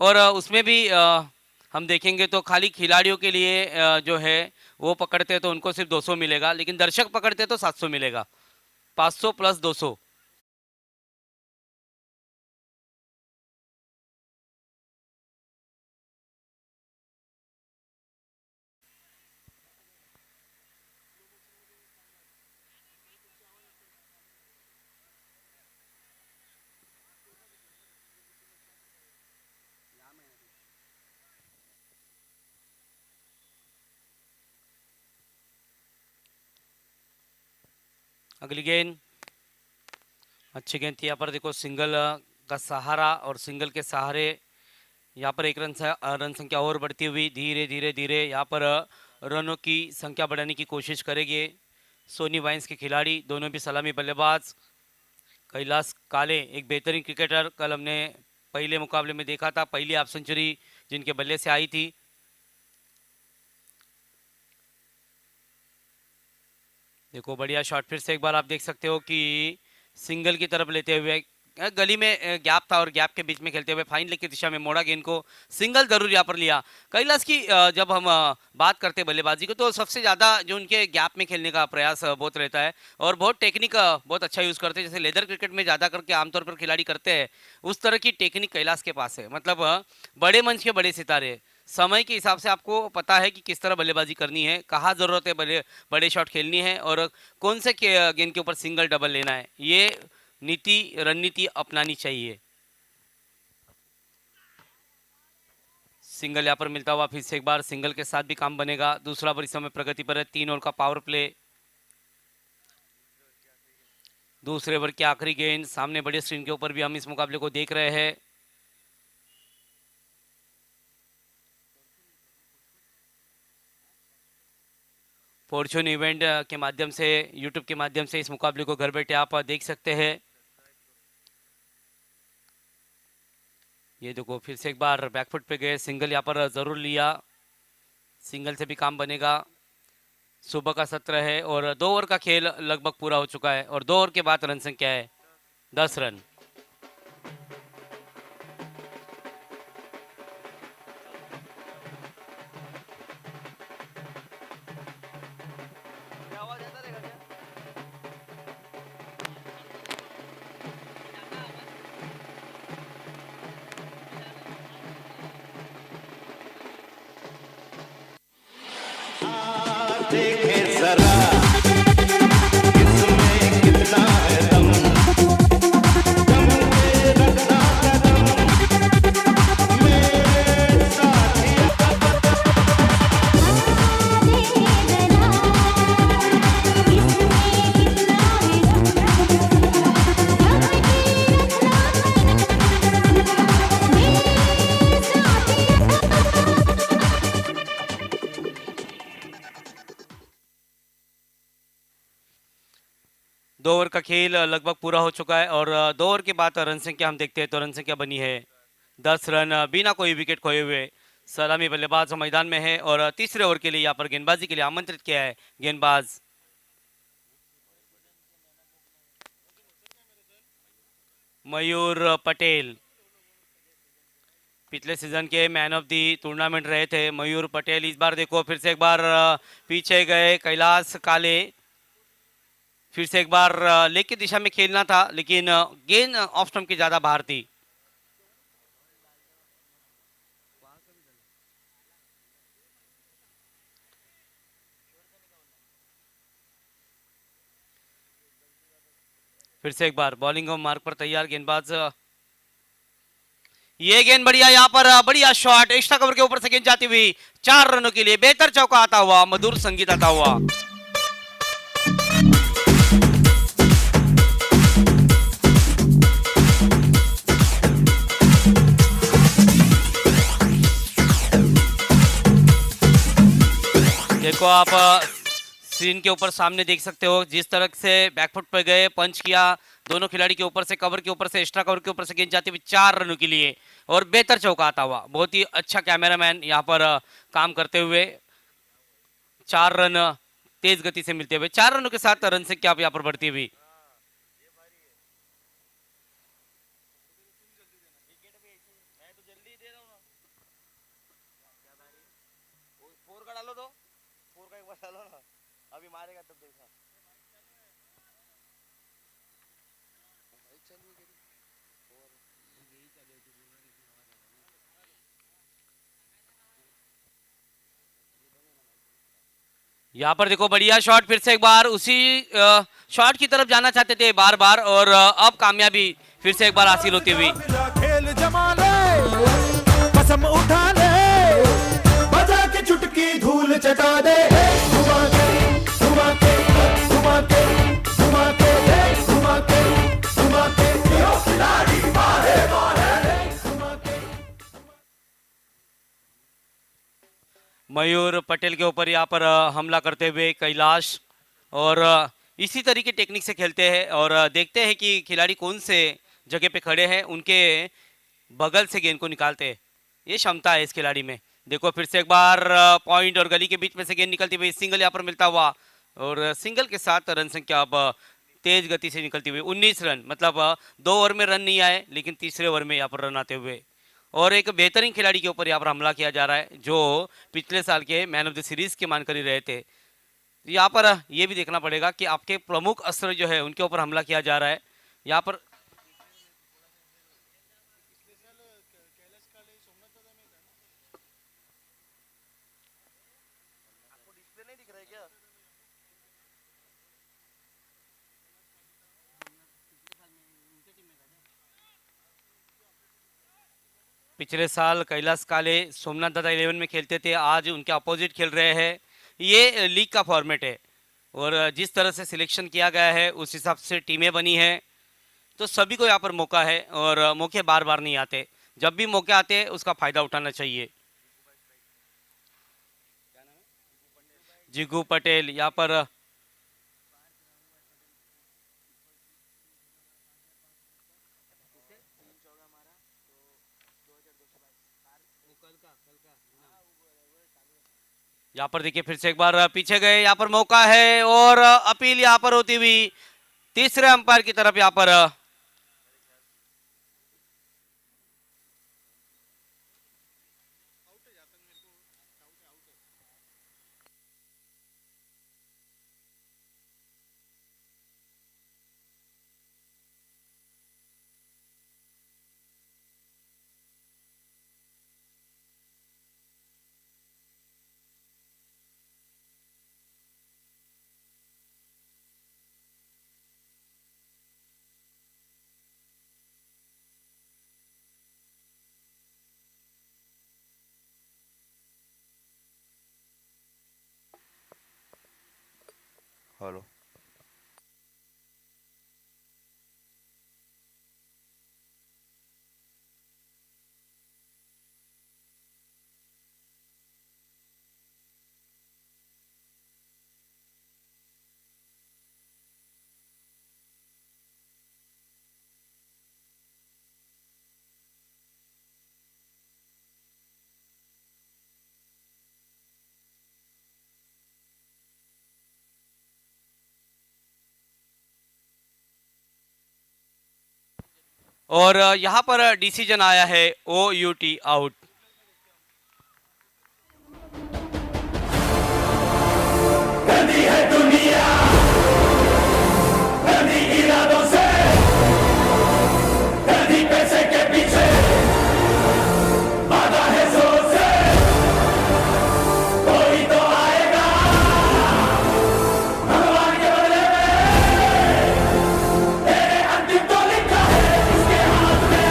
और उसमें भी हम देखेंगे तो खाली खिलाड़ियों के लिए जो है वो पकड़ते हैं तो उनको सिर्फ 200 मिलेगा, लेकिन दर्शक पकड़ते तो 700 मिलेगा। 500 प्लस 200। अगली गेंद, अच्छी गेंद थी। यहाँ पर देखो सिंगल का सहारा और सिंगल के सहारे यहाँ पर एक रन संख्या और बढ़ती हुई धीरे धीरे धीरे यहाँ पर रनों की संख्या बढ़ाने की कोशिश करेंगे सोनी वाइन्स के खिलाड़ी, दोनों भी सलामी बल्लेबाज। कैलाश काले एक बेहतरीन क्रिकेटर, कल हमने पहले मुकाबले में देखा था, पहली हाफ सेंचुरी जिनके बल्ले से आई थी। देखो बढ़िया शॉट, फिर से एक बार आप देख सकते हो कि सिंगल की तरफ लेते हुए गली में गैप था और गैप के बीच में खेलते हुए फाइन लेग की दिशा में मोड़ा गेंद को, सिंगल जरूर यहाँ पर लिया। कैलाश की जब हम बात करते हैं बल्लेबाजी को तो सबसे ज्यादा जो उनके गैप में खेलने का प्रयास बहुत रहता है और बहुत टेक्निक बहुत अच्छा यूज करते हैं, जैसे लेदर क्रिकेट में ज्यादा करके आमतौर पर खिलाड़ी करते हैं, उस तरह की टेक्निक कैलाश के पास है। मतलब बड़े मंच के बड़े सितारे, समय के हिसाब से आपको पता है कि किस तरह बल्लेबाजी करनी है, कहाँ जरूरत है बड़े बड़े शॉट खेलनी है और कौन से गेंद के ऊपर सिंगल डबल लेना है, ये नीति रणनीति अपनानी चाहिए। सिंगल यहाँ पर मिलता हुआ फिर से एक बार, सिंगल के साथ भी काम बनेगा। दूसरा ओवर इस समय प्रगति पर है, 3 ओवर का पावर प्ले। दूसरे ओवर की आखिरी गेंद, सामने बड़े स्क्रीन के ऊपर भी हम इस मुकाबले को देख रहे हैं। फॉर्चून इवेंट के माध्यम से, यूट्यूब के माध्यम से इस मुकाबले को घर बैठे आप देख सकते हैं। ये देखो फिर से एक बार बैकफुट पे गए, सिंगल यहाँ पर जरूर लिया, सिंगल से भी काम बनेगा। सुबह का सत्र है और 2 ओवर का खेल लगभग पूरा हो चुका है और 2 ओवर के बाद रन संख्या है 10 रन। देखे जरा इसमें कितना है दम, दम पे रखना कदम मेरे साथिया। दो ओवर का खेल लगभग पूरा हो चुका है और 2 ओवर के बाद रन संख्या हम देखते हैं तो रन संख्या बनी है 10 रन बिना कोई विकेट खोए हुए। सलामी बल्लेबाज मैदान में है और तीसरे ओवर के लिए यहाँ पर गेंदबाजी के लिए आमंत्रित किया है गेंदबाज मयूर पटेल। पिछले सीजन के मैन ऑफ दी टूर्नामेंट रहे थे मयूर पटेल। इस बार देखो फिर से एक बार पीछे गए कैलाश काले, फिर से एक बार लेग की दिशा में खेलना था लेकिन गेंद ऑफ स्टंप की ज्यादा बाहर थी। फिर से एक बार बॉलिंग मार्क पर तैयार गेंदबाज, ये गेंद बढ़िया, यहाँ पर बढ़िया शॉट, एक्स्ट्रा कवर के ऊपर से गेंद जाती हुई 4 रनों के लिए बेहतर चौका आता हुआ, मधुर संगीत आता हुआ। देखो आप स्क्रीन के ऊपर सामने देख सकते हो जिस तरह से बैकफुट पर गए, पंच किया दोनों खिलाड़ी के ऊपर से, कवर के ऊपर से, एक्स्ट्रा कवर के ऊपर से गेंद जाती हुई 4 रनों के लिए और बेहतर चौका आता हुआ। बहुत ही अच्छा कैमरामैन यहाँ पर काम करते हुए 4 रन तेज गति से मिलते हुए, 4 रनों के साथ रन से क्या यहाँ पर बढ़ती हुई। चलो ना, अभी मारेगा तब देखा। यहाँ पर देखो बढ़िया शॉट, फिर से एक बार उसी शॉट की तरफ जाना चाहते थे बार बार, और अब कामयाबी फिर से एक बार हासिल होती हुई। खेल जमा ले, कसम उठा ले, बजा के चुटकी धूल चटा दे, घुमा के घुमा के घुमा के घुमा के घुमा के घुमा के यो खिलाड़ी मारे मारे घुमा के। मयूर पटेल के ऊपर यहाँ पर हमला करते हुए कैलाश, और इसी तरीके टेक्निक से खेलते हैं, और देखते हैं कि खिलाड़ी कौन से जगह पे खड़े हैं, उनके बगल से गेंद को निकालते हैं। ये क्षमता है इस खिलाड़ी में। देखो फिर से एक बार पॉइंट और गली के बीच में से गेंद निकलती हुई, सिंगल यहाँ पर मिलता हुआ, और सिंगल के साथ रन संख्या अब तेज गति से निकलती हुई 19 रन, मतलब 2 ओवर में रन नहीं आए, लेकिन तीसरे ओवर में यहाँ पर रन आते हुए। और एक बेहतरीन खिलाड़ी के ऊपर यहाँ पर हमला किया जा रहा है, जो पिछले साल के मैन ऑफ द सीरीज के मानकर ही रहे थे। यहाँ पर ये भी देखना पड़ेगा कि आपके प्रमुख अस्त्र जो है उनके ऊपर हमला किया जा रहा है। यहाँ पर आपको डिस्प्ले नहीं दिख रहा है क्या? पिछले साल कैलाश काले सोमनाथ दादा 11 में खेलते थे, आज उनके अपोजिट खेल रहे हैं। ये लीग का फॉर्मेट है, और जिस तरह से सिलेक्शन किया गया है उस हिसाब से टीमें बनी है, तो सभी को यहाँ पर मौका है, और मौके बार बार नहीं आते। जब भी मौके आते हैं उसका फायदा उठाना चाहिए। जिगू पटेल यहाँ पर यहाँ पर देखिए फिर से एक बार पीछे गए, यहाँ पर मौका है, और अपील यहाँ पर होती हुई तीसरे अंपायर की तरफ यहाँ पर हेलो, और यहाँ पर डिसीजन आया है OUT आउट। गंदी है दुनिया, गंदी इरादों से, गंदी पैसे के पीछे भागा है जोर से, कोई तो आएगा भगवान के बदले में, तेरे अंतिम तो लिखा है इसके हाथ में।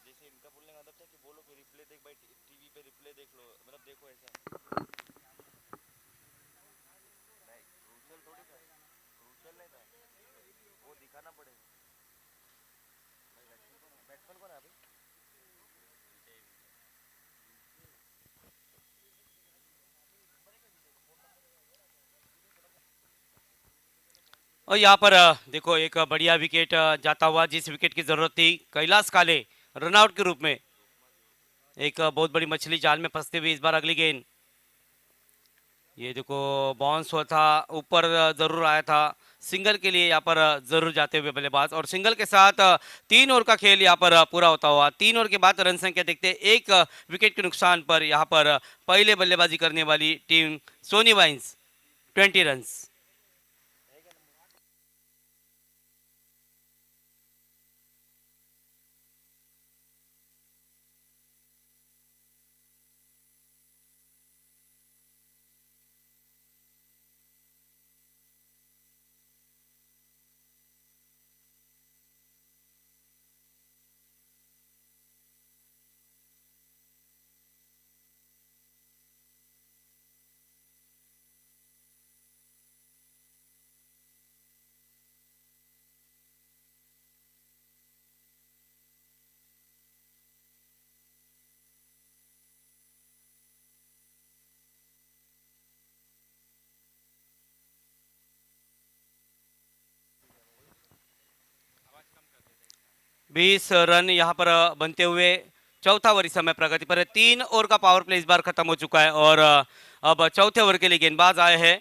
जैसे इनका बोलने का आदत था कि बोलो कि रिप्ले देख भाई, टीवी पे रिप्ले देख लो, मतलब देखो ऐसा। नहीं, क्रूशियल थोड़ी था, क्रूशियल नहीं था, वो दिखाना पड़ेगा। बैट्समैन कौन है अभी? और यहाँ पर देखो एक बढ़िया विकेट जाता हुआ, जिस विकेट की जरूरत थी कैलाश काले रनआउट के रूप में। एक बहुत बड़ी मछली जाल में फंसते हुए इस बार अगली गेंद, ये देखो बाउंस हुआ था, ऊपर जरूर आया था। सिंगल के लिए यहाँ पर जरूर जाते हुए बल्लेबाज, और सिंगल के साथ 3 ओवर का खेल यहाँ पर पूरा होता हुआ। 3 ओवर के बाद रन संख्या देखते हैं, 1 विकेट के नुकसान पर यहाँ पर पहले बल्लेबाजी करने वाली टीम सोनी वाइन्स 20 रन। 20 रन यहाँ पर बनते हुए चौथा ओवर इस समय प्रगति पर है। 3 ओवर का पावर प्ले इस बार खत्म हो चुका है और अब चौथे ओवर के लिए गेंदबाज आए हैं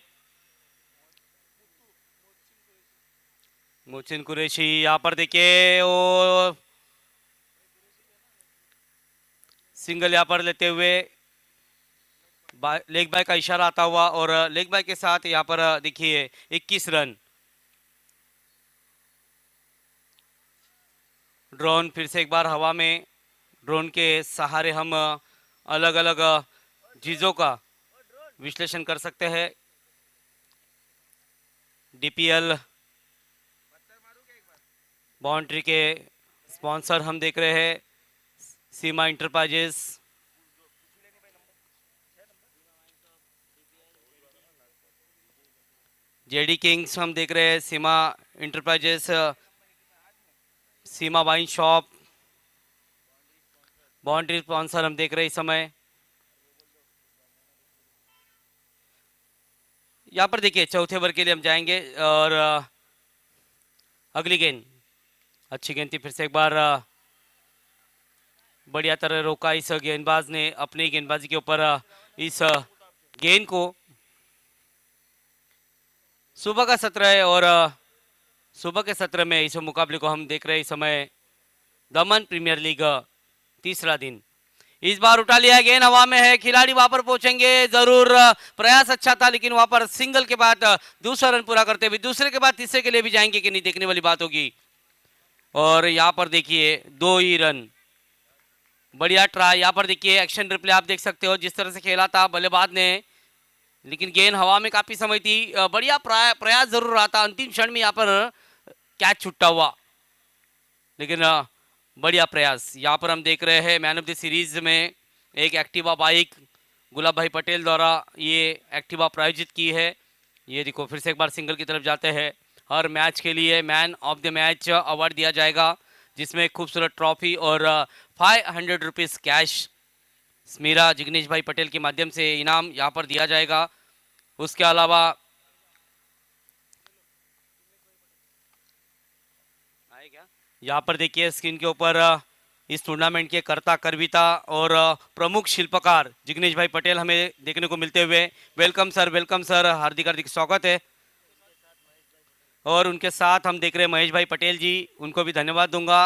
मोहसिन कुरैशी। यहाँ पर देखिए वो सिंगल यहाँ पर लेते हुए लेग बाय का इशारा आता हुआ, और लेग बाय के साथ यहाँ पर देखिए 21 रन। ड्रोन फिर से एक बार हवा में, ड्रोन के सहारे हम अलग अलग चीज़ों का विश्लेषण कर सकते हैं। डीपीएल बाउंड्री के स्पॉन्सर हम देख रहे हैं सीमा इंटरप्राइजेस, जेडी किंग्स हम देख रहे हैं, सीमा इंटरप्राइजेस, सीमा वाइन शॉप, बाउंड्री स्पॉन्सर हम देख रहे हैं इस समय। यहाँ पर देखिए चौथे ओवर के लिए हम जाएंगे और अगली गेंद अच्छी गेंद थी, फिर से एक बार बढ़िया तरह रोका इस गेंदबाज ने अपनी गेंदबाजी के ऊपर इस गेंद को। सुबह का सत्र है और सुबह के सत्र में इस मुकाबले को हम देख रहे हैं इस समय दमन प्रीमियर लीग तीसरा दिन। इस बार उठा लिया, गेंद हवा में है, खिलाड़ी वहां पर पहुंचेंगे जरूर। प्रयास अच्छा था लेकिन वहां पर सिंगल के बाद दूसरा रन पूरा करते हुए दूसरे के बाद तीसरे के लिए भी जाएंगे कि नहीं, देखने वाली बात होगी। और यहाँ पर देखिए 2 ही रन, बढ़िया ट्राई। यहाँ पर देखिए एक्शन रिप्ले आप देख सकते हो जिस तरह से खेला था बल्लेबाज ने, लेकिन गेंद हवा में काफी समय थी। बढ़िया प्रयास जरूर रहा था, अंतिम क्षण में यहाँ पर कैच छुट्टा हुआ, लेकिन बढ़िया प्रयास। यहाँ पर हम देख रहे हैं मैन ऑफ द सीरीज में एक एक्टिवा बाइक गुलाब भाई पटेल द्वारा ये एक्टिवा प्रायोजित की है। ये देखो फिर से एक बार सिंगल की तरफ जाते हैं। हर मैच के लिए man of the match award दिया जाएगा जिसमें खूबसूरत ट्रॉफी और 500 रुपीज़ कैश स्मीरा जिग्नेश भाई पटेल के माध्यम से इनाम यहाँ पर दिया जाएगा। उसके अलावा यहाँ पर देखिए स्क्रीन के ऊपर इस टूर्नामेंट के कर्ता करविता और प्रमुख शिल्पकार जिग्नेश भाई पटेल हमें देखने को मिलते हुए। वेलकम सर, हार्दिक हार्दिक स्वागत है। और उनके साथ हम देख रहे हैं महेश भाई पटेल जी, उनको भी धन्यवाद दूंगा।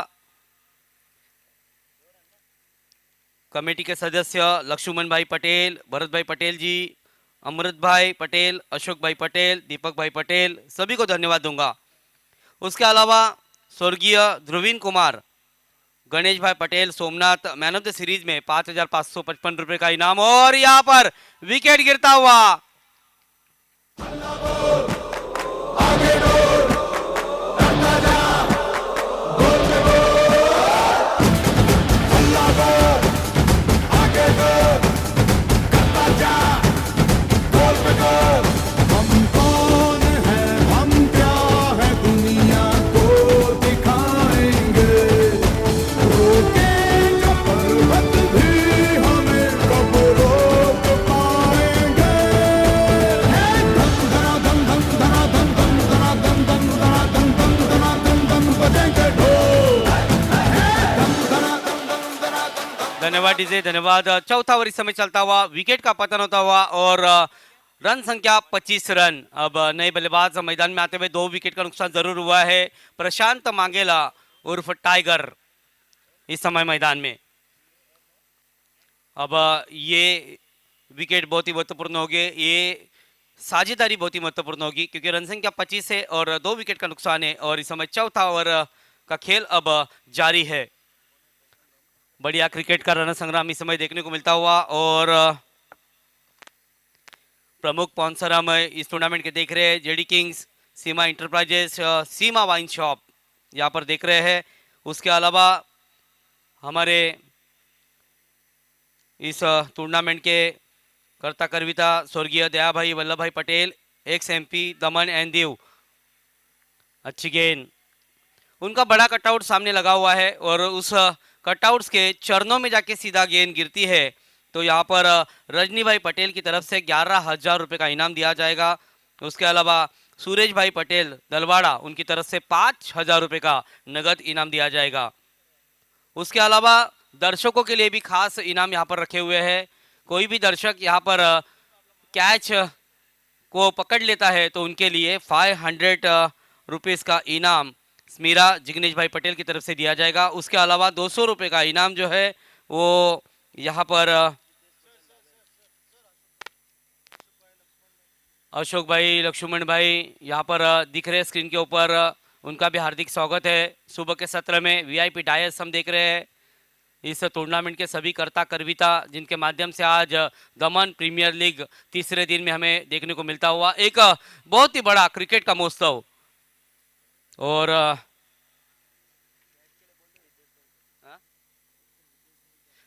कमेटी के सदस्य लक्ष्मण भाई पटेल, भरत भाई पटेल जी, अमृत भाई पटेल, अशोक भाई पटेल, दीपक भाई पटेल, सभी को धन्यवाद दूंगा। उसके अलावा स्वर्गीय ध्रुवीन कुमार, गणेश भाई Patel, Somnath, man of the series में 5,555 रुपए का इनाम। और यहाँ पर विकेट गिरता हुआ धन्यवाद डीजे, धन्यवाद। चौथा ओवर इस समय चलता हुआ, विकेट का पतन होता हुआ और रन संख्या 25 रन। अब नए बल्लेबाज मैदान में आते हुए 2 विकेट का नुकसान जरूर हुआ है। प्रशांत मांगेला उर्फ टाइगर इस समय मैदान में। अब ये विकेट बहुत ही महत्वपूर्ण होगी, ये साझेदारी बहुत ही महत्वपूर्ण होगी क्योंकि रन संख्या 25 है और 2 विकेट का नुकसान है और इस समय चौथा ओवर का खेल अब जारी है। बढ़िया क्रिकेट का रन संग्राम इस समय देखने को मिलता हुआ और प्रमुख स्पॉन्सर हम इस टूर्नामेंट के देख रहे हैं जेडी किंग्स, सीमा इंटरप्राइजेस, सीमा वाइन शॉप यहाँ पर देख रहे हैं। उसके अलावा हमारे इस टूर्नामेंट के कर्ता करविता स्वर्गीय दया भाई वल्लभ भाई Patel, x MP Daman and Diu. अच्छी गेंद, उनका बड़ा कटआउट सामने लगा हुआ है और उस कटआउट्स के चरणों में जाके सीधा गेंद गिरती है तो यहाँ पर रजनी भाई पटेल की तरफ से 11,000 रुपये का इनाम दिया जाएगा। उसके अलावा सुरेश भाई पटेल दलवाड़ा, उनकी तरफ से 5,000 रुपये का नगद इनाम दिया जाएगा। उसके अलावा दर्शकों के लिए भी खास इनाम यहाँ पर रखे हुए हैं। कोई भी दर्शक यहाँ पर कैच को पकड़ लेता है तो उनके लिए 500 रुपीज़ का इनाम स्मीरा जिग्नेश भाई पटेल की तरफ से दिया जाएगा। उसके अलावा 200 रुपये का इनाम जो है वो यहाँ पर अशोक भाई, लक्ष्मण भाई यहाँ पर दिख रहे हैं स्क्रीन के ऊपर, उनका भी हार्दिक स्वागत है। सुबह के सत्र में वीआईपी डायस हम देख रहे हैं। इस टूर्नामेंट के सभी कर्ता करविता जिनके माध्यम से आज दमन प्रीमियर लीग तीसरे दिन में हमें देखने को मिलता हुआ एक बहुत ही बड़ा क्रिकेट का महोत्सव। और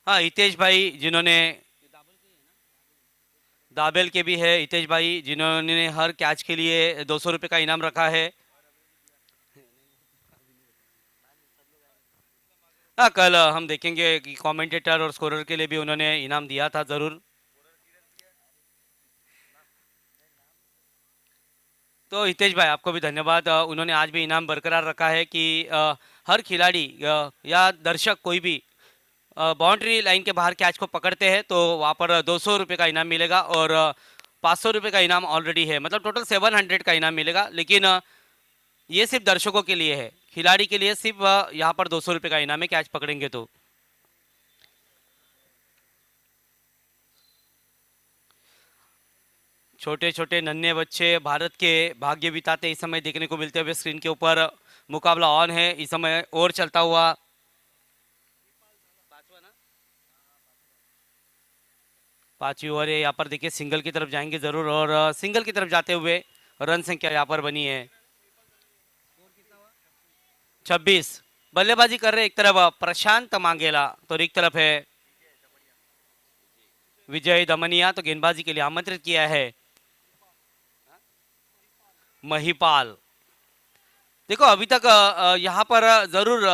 हाँ, हितेश भाई जिन्होंने दाबेल के भी है, हितेश भाई जिन्होंने हर कैच के लिए 200 रुपये का इनाम रखा है। हाँ, कल हम देखेंगे कि कमेंटेटर और स्कोरर के लिए भी उन्होंने इनाम दिया था जरूर। तो हितेश भाई आपको भी धन्यवाद, उन्होंने आज भी इनाम बरकरार रखा है कि हर खिलाड़ी या दर्शक कोई भी बाउंड्री लाइन के बाहर कैच को पकड़ते हैं तो वहाँ पर 200 रुपये का इनाम मिलेगा और 500 रुपये का इनाम ऑलरेडी है, मतलब टोटल 700 का इनाम मिलेगा। लेकिन ये सिर्फ दर्शकों के लिए है, खिलाड़ी के लिए सिर्फ यहाँ पर 200 रुपये का इनाम है कैच पकड़ेंगे तो। छोटे छोटे नन्हे बच्चे भारत के भाग्य बिताते इस समय देखने को मिलते हुए स्क्रीन के ऊपर। मुकाबला ऑन है इस समय और चलता हुआ। पांचवी ओवर है, यहाँ पर देखिए सिंगल की तरफ जाएंगे जरूर और सिंगल की तरफ जाते हुए रन संख्या यहाँ पर बनी है 26। बल्लेबाजी कर रहे एक तरफ प्रशांत मांगेला तो एक तरफ है विजय दमनिया, तो गेंदबाजी के लिए आमंत्रित किया है महिपाल। देखो अभी तक यहाँ पर जरूर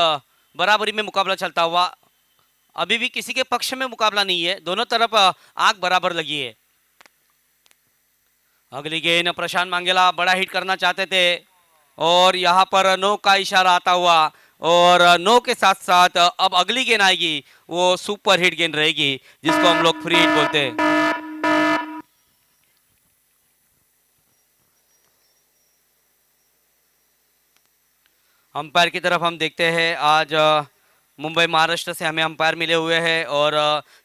बराबरी में मुकाबला चलता हुआ, अभी भी किसी के पक्ष में मुकाबला नहीं है, दोनों तरफ आग बराबर लगी है। अगली गेंद प्रशांत मांगेला बड़ा हिट करना चाहते थे और यहाँ पर नो का इशारा आता हुआ और नो के साथ साथ अब अगली गेंद आएगी वो सुपर हिट गेंद रहेगी जिसको हम लोग फ्री हिट बोलते हैं। अंपायर की तरफ हम देखते हैं, आज मुंबई महाराष्ट्र से हमें अंपायर मिले हुए हैं और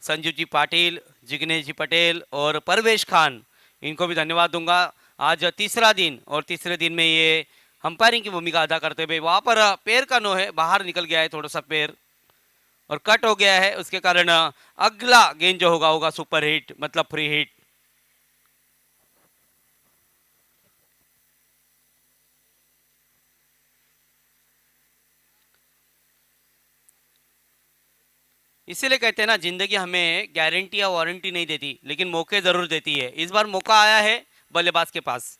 संजीव जी पाटिल, जिग्नेश जी पटेल और परवेश खान, इनको भी धन्यवाद दूंगा। आज तीसरा दिन और तीसरे दिन में ये अंपायरिंग की भूमिका अदा करते हुए, वहाँ पर पैर का नो है, बाहर निकल गया है थोड़ा सा पैर और कट हो गया है, उसके कारण अगला गेंद जो होगा सुपर हिट मतलब फ्री हिट। इसीलिए कहते हैं ना, जिंदगी हमें गारंटी या वारंटी नहीं देती लेकिन मौके जरूर देती है। इस बार मौका आया है बल्लेबाज के पास।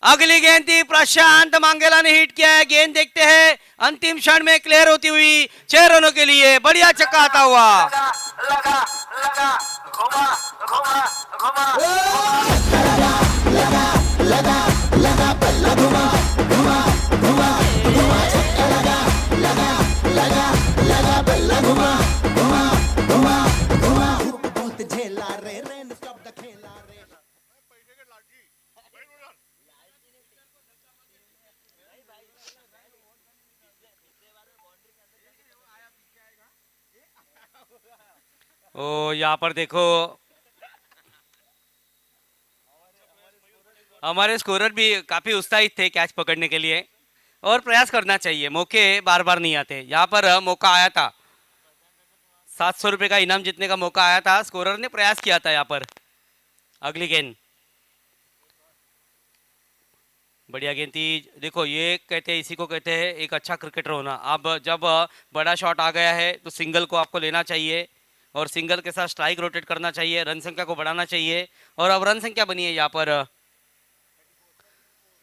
अगली गेंद थी, प्रशांत मांगेला ने हिट किया है। गेंद देखते हैं अंतिम क्षण में क्लियर होती हुई 6 रनों के लिए, बढ़िया छक्का आता हुआ। लगा लगा घुमा घुमा घुमा लगा लगा लगा बल्ला घुमा घुमा घुमा घुमा छक्का लगा लगा लगा लगा बल्ला घुमा ओ यहाँ पर देखो हमारे स्कोरर भी काफी उत्साहित थे कैच पकड़ने के लिए और प्रयास करना चाहिए, मौके बार बार नहीं आते। यहाँ पर मौका आया था, 700 रुपए का इनाम जीतने का मौका आया था, स्कोरर ने प्रयास किया था। यहाँ पर अगली गेंद, बढ़िया गेंद थी। देखो ये कहते हैं, इसी को कहते हैं एक अच्छा क्रिकेटर होना। अब जब बड़ा शॉट आ गया है तो सिंगल को आपको लेना चाहिए और सिंगल के साथ स्ट्राइक रोटेट करना चाहिए, रन संख्या को बढ़ाना चाहिए। और अब रन संख्या बनी है यहाँ पर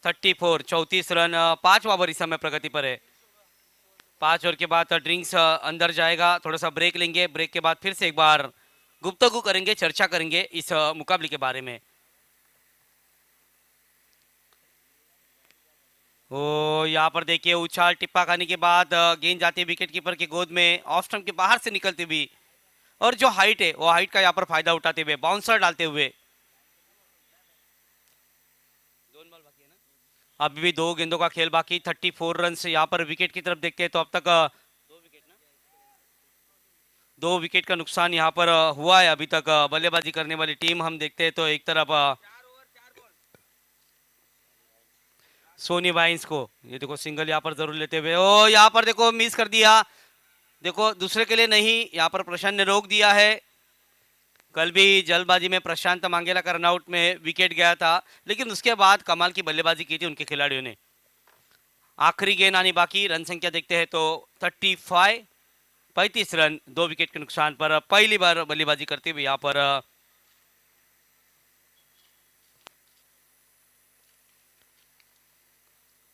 34, 34 रन। 5 ओवर इस समय प्रगति पर है। 5 ओवर के बाद ड्रिंक्स अंदर जाएगा, थोड़ा सा ब्रेक लेंगे, ब्रेक के बाद फिर से एक बार गुफ्तगू करेंगे, चर्चा करेंगे इस मुकाबले के बारे में। ओ यहाँ पर देखिए उछाल टिप्पा खाने के बाद गेंद जाती है विकेट कीपर की गोद में, ऑफ स्टंप के बाहर से निकलती हुई, और जो हाइट है वो हाइट का यहाँ पर फायदा उठाते हुए बाउंसर डालते हुए। अभी भी 2 गेंदों का खेल बाकी, 34 रन से यहाँ पर विकेट की तरफ देखते हैं तो अब तक 2 विकेट का नुकसान यहाँ पर हुआ है अभी तक। बल्लेबाजी करने वाली टीम हम देखते हैं तो एक तरफ सोनी वाइन्स को, ये देखो सिंगल यहाँ पर जरूर लेते हुए, ओ यहाँ पर देखो मिस कर दिया। देखो दूसरे के लिए नहीं, यहाँ पर प्रशांत ने रोक दिया है। कल भी जल्दबाजी में प्रशांत मांगेला का रनआउट में विकेट गया था, लेकिन उसके बाद कमाल की बल्लेबाजी की थी उनके खिलाड़ियों ने। आखिरी गेंद आनी बाकी, रन संख्या देखते हैं तो 35, 35 रन 2 विकेट के नुकसान पर पहली बार बल्लेबाजी करते हुए यहाँ पर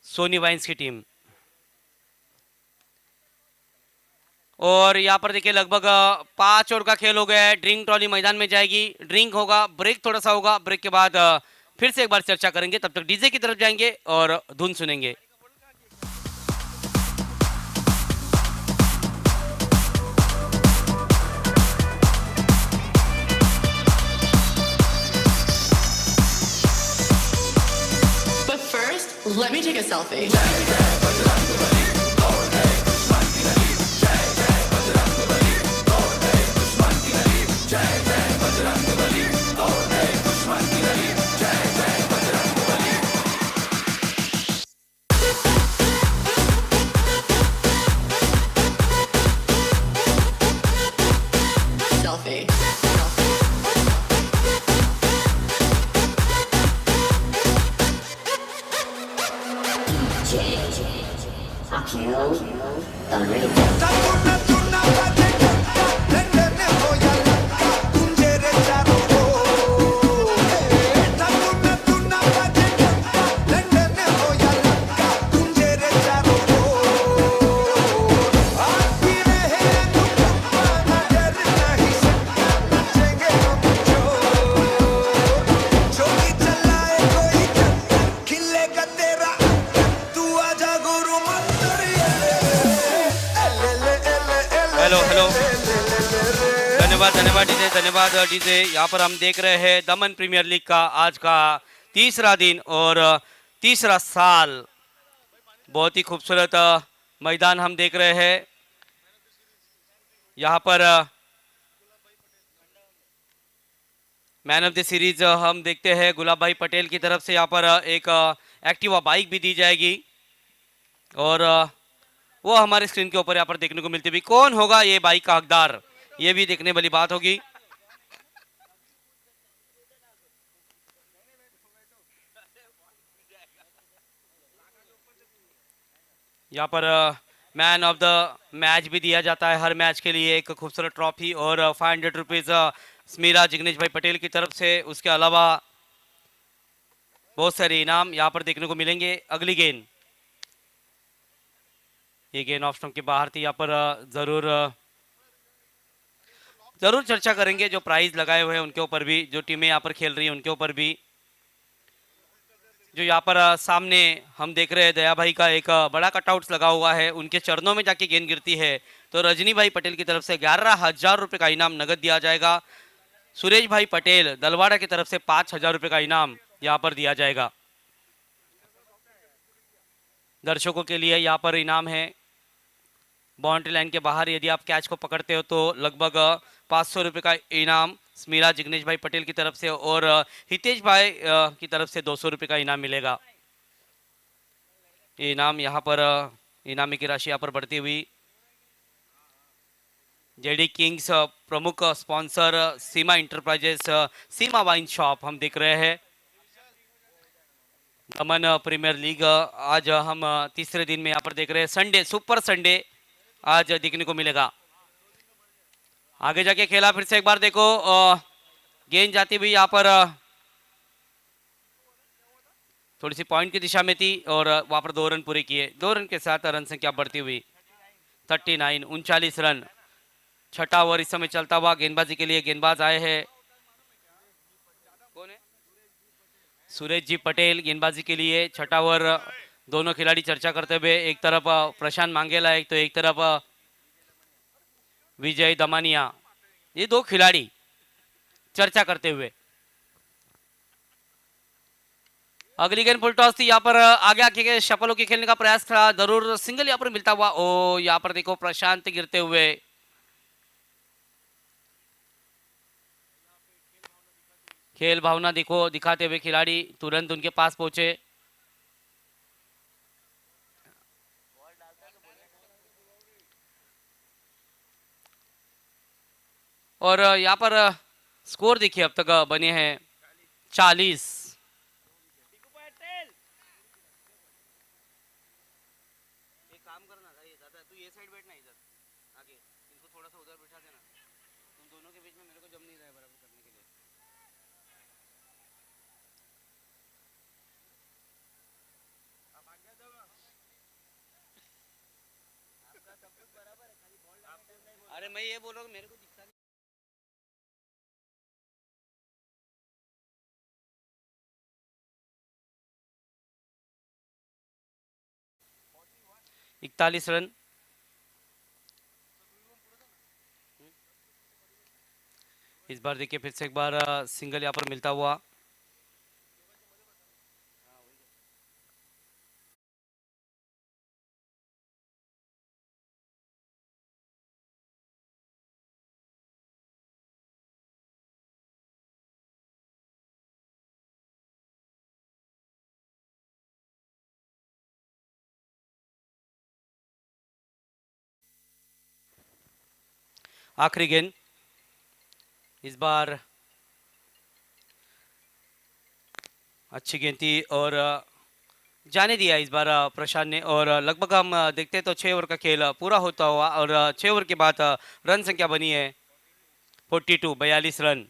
सोनी वाइन्स की टीम। और यहाँ पर देखिए लगभग 5 ओवर का खेल हो गया है। ड्रिंक ट्रॉली मैदान में जाएगी, ड्रिंक होगा, ब्रेक थोड़ा सा होगा, ब्रेक के बाद फिर से एक बार चर्चा करेंगे। तब तक डीजे की तरफ जाएंगे और धुन सुनेंगे। But first, let me take a selfie. Selfie. Akio, the radio. Hello hello, धन्यवाद धन्यवाद डीजे, धन्यवाद डीजे। यहाँ पर हम देख रहे हैं दमन प्रीमियर लीग का आज का तीसरा दिन और तीसरा साल। बहुत ही खूबसूरत मैदान हम देख रहे हैं। यहाँ पर मैन ऑफ द सीरीज हम देखते हैं गुलाब भाई पटेल की तरफ से। यहाँ पर एक एक्टिवा बाइक भी दी जाएगी और वो हमारे स्क्रीन के ऊपर यहाँ पर देखने को मिलती है। कौन होगा ये बाइक का हकदार, ये भी देखने वाली बात होगी। यहाँ पर मैन ऑफ द मैच भी दिया जाता है। हर मैच के लिए एक खूबसूरत ट्रॉफी और 500 रुपीज स्मीरा जिग्नेश भाई पटेल की तरफ से। उसके अलावा बहुत सारे इनाम यहाँ पर देखने को मिलेंगे। अगली गेंद, ये गेंद ऑफ स्टंप के बाहर थी। यहाँ पर जरूर चर्चा करेंगे जो प्राइज लगाए हुए हैं उनके ऊपर भी, जो टीमें यहाँ पर खेल रही हैं उनके ऊपर भी। जो यहाँ पर सामने हम देख रहे हैं दया भाई का एक बड़ा कटआउट्स लगा हुआ है, उनके चरणों में जाके गेंद गिरती है तो रजनी भाई पटेल की तरफ से 11,000 रुपये का इनाम नगद दिया जाएगा। सुरेश भाई पटेल दलवाड़ा की तरफ से 5,000 रुपये का इनाम यहाँ पर दिया जाएगा। दर्शकों के लिए यहाँ पर इनाम है। बाउंड्री लाइन के बाहर यदि आप कैच को पकड़ते हो तो लगभग ₹500 का इनाम स्मिला जिग्नेश भाई पटेल की तरफ से और हितेश भाई की तरफ से ₹200 का इनाम मिलेगा। ये इनाम यहाँ पर इनामी की राशि यहाँ पर बढ़ती हुई जेडी किंग्स प्रमुख स्पॉन्सर सीमा इंटरप्राइजेस सीमा वाइन शॉप हम देख रहे हैं। दमन प्रीमियर लीग आज हम तीसरे दिन में यहाँ पर देख रहे हैं। संडे सुपर संडे आज देखने को मिलेगा। आगे जाके खेला फिर से एक बार देखो गेंद जाती हुई यहाँ पर थोड़ी सी पॉइंट की दिशा में थी और वहां पर 2 रन पूरे किए। 2 रन के साथ रन संख्या बढ़ती हुई 39 रन। छठा ओवर इस समय चलता हुआ गेंदबाजी के लिए गेंदबाज आए हैं। कौन है? सुरेश जी पटेल गेंदबाजी के लिए छठा ओवर। दोनों खिलाड़ी चर्चा करते हुए, एक तरफ प्रशांत मांगेला एक तो एक तरफ विजय दमानिया, ये 2 खिलाड़ी चर्चा करते हुए। अगली गेंद फुल टॉस थी। यहाँ पर आगे आके शपलों की खेलने का प्रयास था, जरूर सिंगल यहाँ पर मिलता हुआ। ओ यहाँ पर देखो प्रशांत गिरते हुए। खेल भावना देखो दिखाते हुए खिलाड़ी तुरंत उनके पास पहुंचे। और यहाँ पर स्कोर देखिए अब तक बने हैं 40। एक काम करना दादा, तू ये साइड बैठना, इधर आगे इनको थोड़ा सा उधर बैठा देना। तुम दोनों के बीच में मेरे को जम नहीं रहा है बराबर करने के लिए। अरे मैं ये बोल रहा हूँ मेरे को दिखता नहीं। 41 रन। इस बार देखिए फिर से एक बार सिंगल यहाँ पर मिलता हुआ। आखिरी गेंद इस बार अच्छी गेंद थी और जाने दिया इस बार प्रशांत ने। और लगभग हम देखते तो 6 ओवर का खेल पूरा होता हुआ और 6 ओवर के बाद रन संख्या बनी है 42 रन।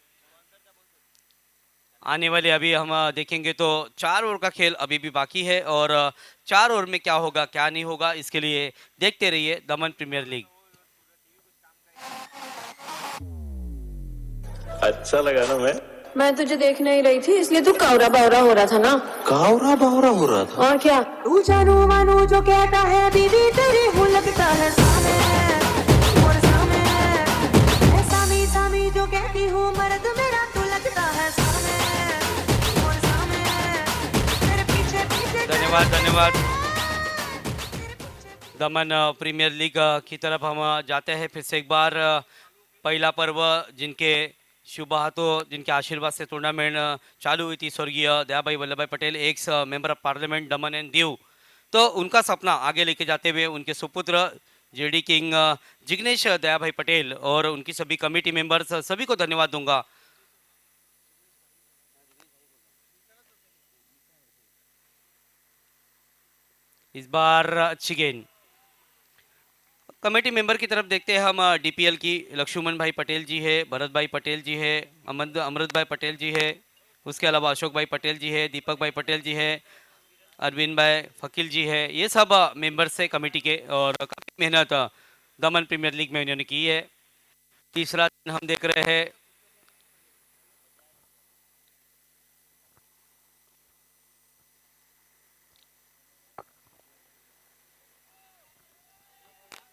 आने वाले अभी हम देखेंगे तो 4 ओवर का खेल अभी भी बाकी है और 4 ओवर में क्या होगा क्या नहीं होगा इसके लिए देखते रहिए दमन प्रीमियर लीग। अच्छा लगा ना? मैं तुझे देखने ही रही थी, इसलिए तू कावरा बावरा हो रहा था ना? कावरा बावरा हो रहा था और क्या? तू जानू मानू जो कहता है बीवी तेरी हूँ लगता है सामे, और सामे, ऐ सामी सामी जो कहती हूँ मर्द मेरा तू लगता है सामे, और सामे, तेरे पीछे पीछे। धन्यवाद। दमन प्रीमियर लीग की तरफ हम जाते हैं फिर से एक बार। पहला पर्व जिनके शुभ हाथों जिनके आशीर्वाद से टूर्नामेंट चालू हुई थी, स्वर्गीय दयाभाई वल्लभ भाई Patel, x member of parliament Daman and Diu, तो उनका सपना आगे लेके जाते हुए उनके सुपुत्र जेडी किंग जिग्नेश दयाभाई पटेल और उनकी सभी कमेटी मेंबर्स सभी को धन्यवाद दूंगा। इस बार अच्छी गेंद। कमेटी मेंबर की तरफ देखते हैं हम डीपीएल की लक्ष्मण भाई पटेल जी है, भरत भाई पटेल जी है, अमृत भाई पटेल जी है, उसके अलावा अशोक भाई पटेल जी है, दीपक भाई पटेल जी है, अरविंद भाई फकील जी है। ये सब मेंबर्स है कमेटी के और काफ़ी मेहनत दमन प्रीमियर लीग में उन्होंने की है। तीसरा दिन हम देख रहे हैं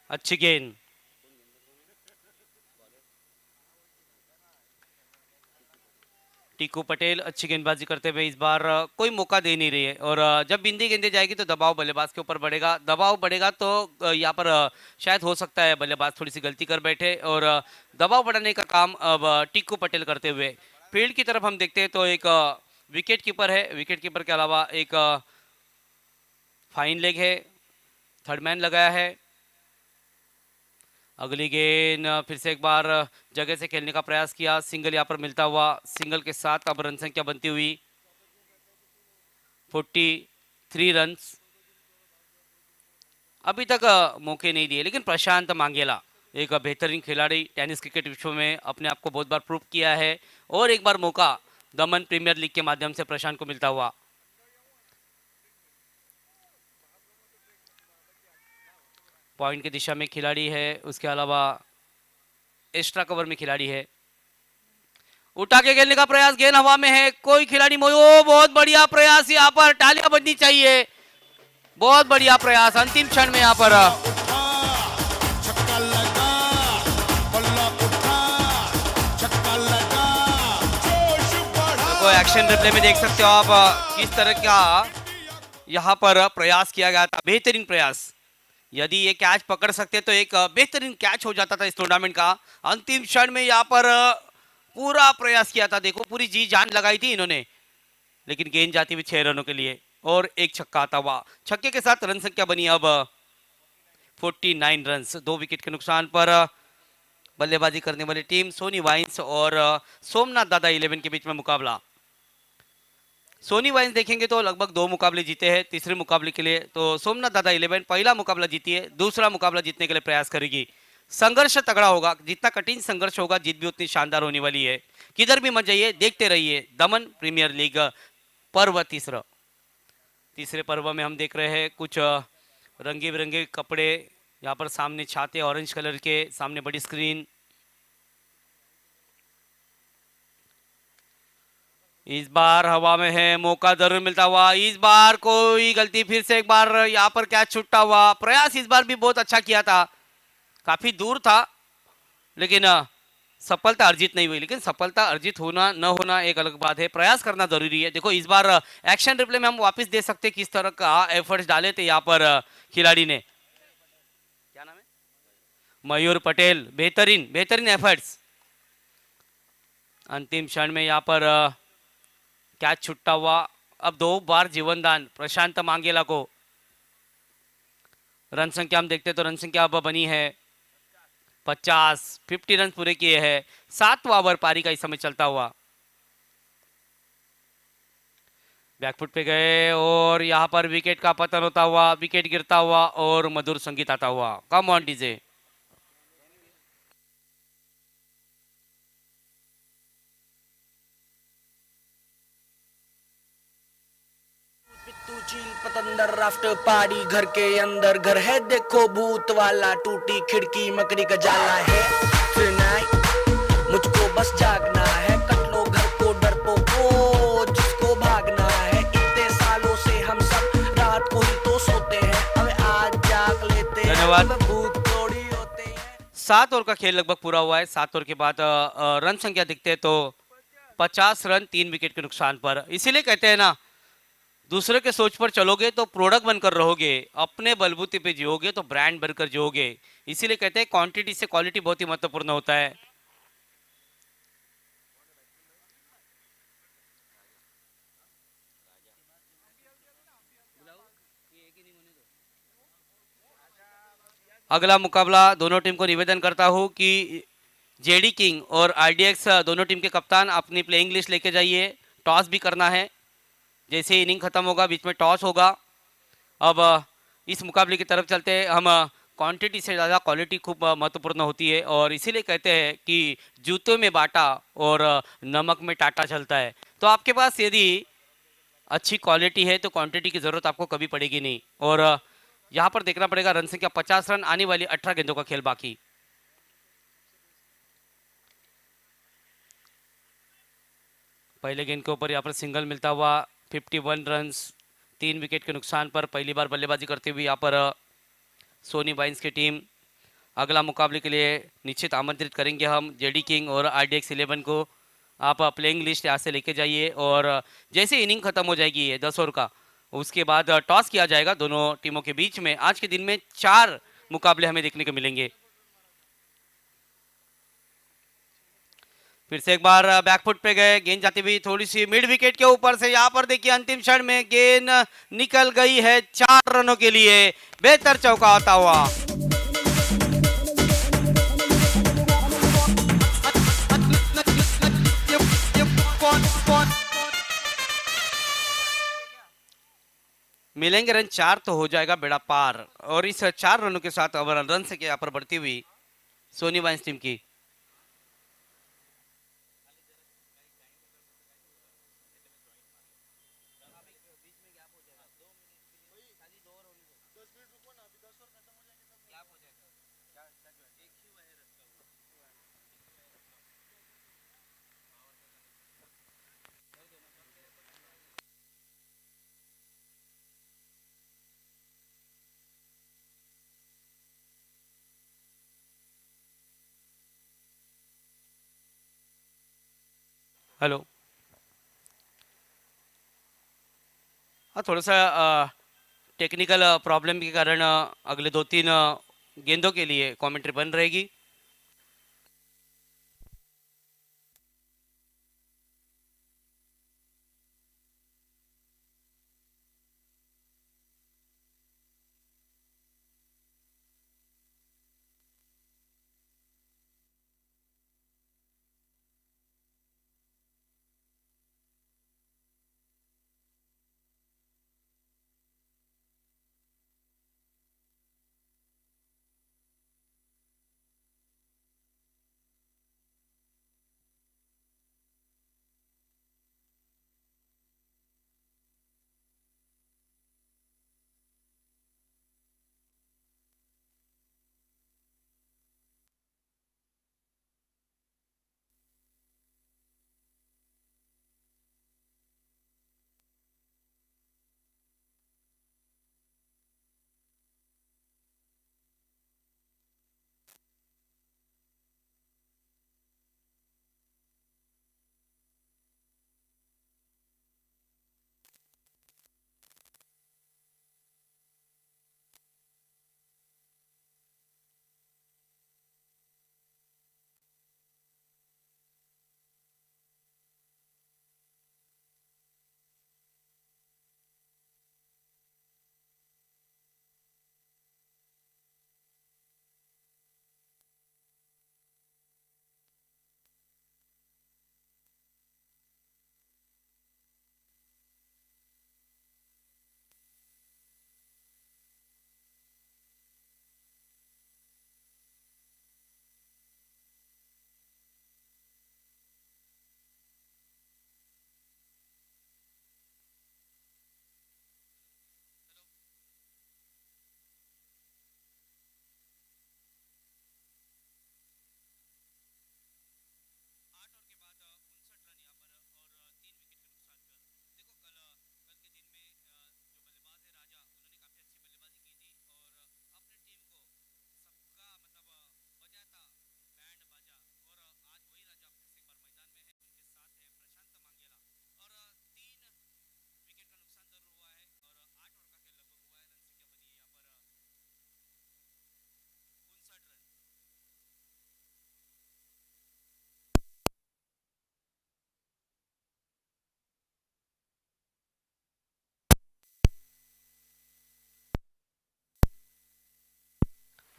अच्छी गेंद। टीकू पटेल अच्छी गेंदबाजी करते हुए इस बार कोई मौका दे नहीं रही है और जब बिंदी गेंदे जाएगी तो दबाव बल्लेबाज के ऊपर बढ़ेगा, दबाव बढ़ेगा तो यहाँ पर शायद हो सकता है बल्लेबाज थोड़ी सी गलती कर बैठे और दबाव बढ़ाने का काम अब टीकू पटेल करते हुए। फील्ड की तरफ हम देखते हैं तो एक विकेट कीपर है, विकेट कीपर के अलावा एक फाइन लेग है, थर्ड मैन लगाया है। अगली गेंद फिर से एक बार जगह से खेलने का प्रयास किया, सिंगल यहाँ पर मिलता हुआ, सिंगल के साथ अब रन संख्या बनती हुई 43 रन्स। अभी तक मौके नहीं दिए, लेकिन प्रशांत मांगेला एक बेहतरीन खिलाड़ी, टेनिस क्रिकेट विश्व में अपने आप को बहुत बार प्रूव किया है और एक बार मौका दमन प्रीमियर लीग के माध्यम से प्रशांत को मिलता हुआ। पॉइंट की दिशा में खिलाड़ी है, उसके अलावा एक्स्ट्रा कवर में खिलाड़ी है। उठा के खेलने का प्रयास, गेंद हवा में है, कोई खिलाड़ी बहुत बढ़िया प्रयास, यहाँ पर तालियां बजनी चाहिए, बहुत बढ़िया प्रयास अंतिम क्षण में यहाँ पर। तो एक्शन रिप्ले में देख सकते हो आप किस तरह का यहाँ पर प्रयास किया गया था, बेहतरीन प्रयास। यदि ये कैच पकड़ सकते तो एक बेहतरीन कैच हो जाता था इस टूर्नामेंट का। अंतिम क्षण में यहाँ पर पूरा प्रयास किया था, देखो पूरी जी जान लगाई थी इन्होंने, लेकिन गेंद जाती हुई 6 रनों के लिए और एक छक्का आता हुआ। छक्के के साथ रन संख्या बनी अब 49 रन्स। 2 विकेट के नुकसान पर बल्लेबाजी करने वाली टीम सोनी वाइन्स और सोमनाथ दादा 11 के बीच में मुकाबला। सोनी वाइन्स देखेंगे तो लगभग 2 मुकाबले जीते हैं, तीसरे मुकाबले के लिए तो सोमनाथ दादा 11 पहला मुकाबला जीती है, दूसरा मुकाबला जीतने के लिए प्रयास करेगी। संघर्ष तगड़ा होगा, जितना कठिन संघर्ष होगा जीत भी उतनी शानदार होने वाली है। किधर भी मत जाइए, देखते रहिए दमन प्रीमियर लीग पर्व तीसरे पर्व में हम देख रहे हैं कुछ रंगे बिरंगे कपड़े, यहाँ पर सामने छाते ऑरेंज कलर के, सामने बड़ी स्क्रीन। इस बार हवा में है, मौका जरूर मिलता हुआ, इस बार कोई गलती, फिर से एक बार यहाँ पर कैच छूटा हुआ। प्रयास इस बार भी बहुत अच्छा किया था, काफी दूर था, लेकिन सफलता अर्जित नहीं हुई। लेकिन सफलता अर्जित होना न होना एक अलग बात है, प्रयास करना जरूरी है। देखो इस बार एक्शन रिप्ले में हम वापस दे सकते किस तरह का एफर्ट्स डाले थे यहाँ पर खिलाड़ी ने। क्या नाम है? मयूर पटेल, बेहतरीन एफर्ट्स। अंतिम क्षण में यहाँ पर कैच छुट्टा हुआ। अब 2 बार जीवनदान प्रशांत मांगेला को। रन संख्या हम देखते तो रन संख्या अब बनी है 50 रन पूरे किए हैं। 7वां ओवर पारी का इस समय चलता हुआ। बैकफुट पे गए और यहाँ पर विकेट का पतन होता हुआ, विकेट गिरता हुआ और मधुर संगीत आता हुआ। Come on DJ. पतंदर आफ्टर पार्टी, घर के अंदर घर है, देखो भूत वाला, टूटी खिड़की मकड़ी का जाला है। Tonight, मुझको बस जागना है, कट लो घर को डरपोको, जिसको भागना है। इतने सालों से हम सब रात को ही तो सोते हैं, अब आज जाग लेते हैं, धन्यवाद। भूत थोड़ी होते हैं। 7 ओवर का खेल लगभग पूरा हुआ है। 7 ओवर के बाद रन संख्या दिखते हैं तो 50 रन 3 विकेट के नुकसान पर। इसीलिए कहते हैं ना, दूसरे के सोच पर चलोगे तो प्रोडक्ट बनकर रहोगे, अपने बलबूते पे जियोगे तो ब्रांड बनकर जियोगे। इसीलिए कहते हैं क्वांटिटी से क्वालिटी बहुत ही महत्वपूर्ण होता है। अगला मुकाबला दोनों टीम को निवेदन करता हूं कि जेडी किंग और आरडीएक्स दोनों टीम के कप्तान अपनी प्लेइंग लिस्ट लेके जाइए। टॉस भी करना है, जैसे इनिंग खत्म होगा बीच में टॉस होगा। अब इस मुकाबले की तरफ चलते हैं हम। क्वांटिटी से ज़्यादा क्वालिटी खूब महत्वपूर्ण होती है और इसीलिए कहते हैं कि जूतों में बाटा और नमक में टाटा चलता है। तो आपके पास यदि अच्छी क्वालिटी है तो क्वांटिटी की ज़रूरत आपको कभी पड़ेगी नहीं। और यहाँ पर देखना पड़ेगा रन संख्या 50 रन, आने वाली 18 गेंदों का खेल बाकी। पहले गेंद के ऊपर यहाँ पर सिंगल मिलता हुआ, 51 रन्स 3 विकेट के नुकसान पर। पहली बार बल्लेबाजी करते हुए यहाँ पर सोनी वाइन्स की टीम। अगला मुकाबले के लिए निश्चित आमंत्रित करेंगे हम जेडी किंग और आरडीएक्स 11 को। आप प्लेइंग लिस्ट यहाँ से लेके जाइए और जैसे इनिंग खत्म हो जाएगी ये 10 ओवर का, उसके बाद टॉस किया जाएगा दोनों टीमों के बीच में। आज के दिन में 4 मुकाबले हमें देखने को मिलेंगे। फिर से एक बार बैकफुट पे गए, गेंद जाती हुई थोड़ी सी मिड विकेट के ऊपर से। यहाँ पर देखिए अंतिम क्षण में गेंद निकल गई है 4 रनों के लिए। बेहतर चौका आता हुआ। मिलेंगे रन 4 तो हो जाएगा बेड़ा पार। और इस 4 रनों के साथ ओवरऑल रन से यहाँ पर बढ़ती हुई सोनी वाइन्स टीम की। हेलो, हाँ थोड़ा सा टेक्निकल प्रॉब्लम के कारण अगले 2-3 गेंदों के लिए कमेंट्री बन रहेगी।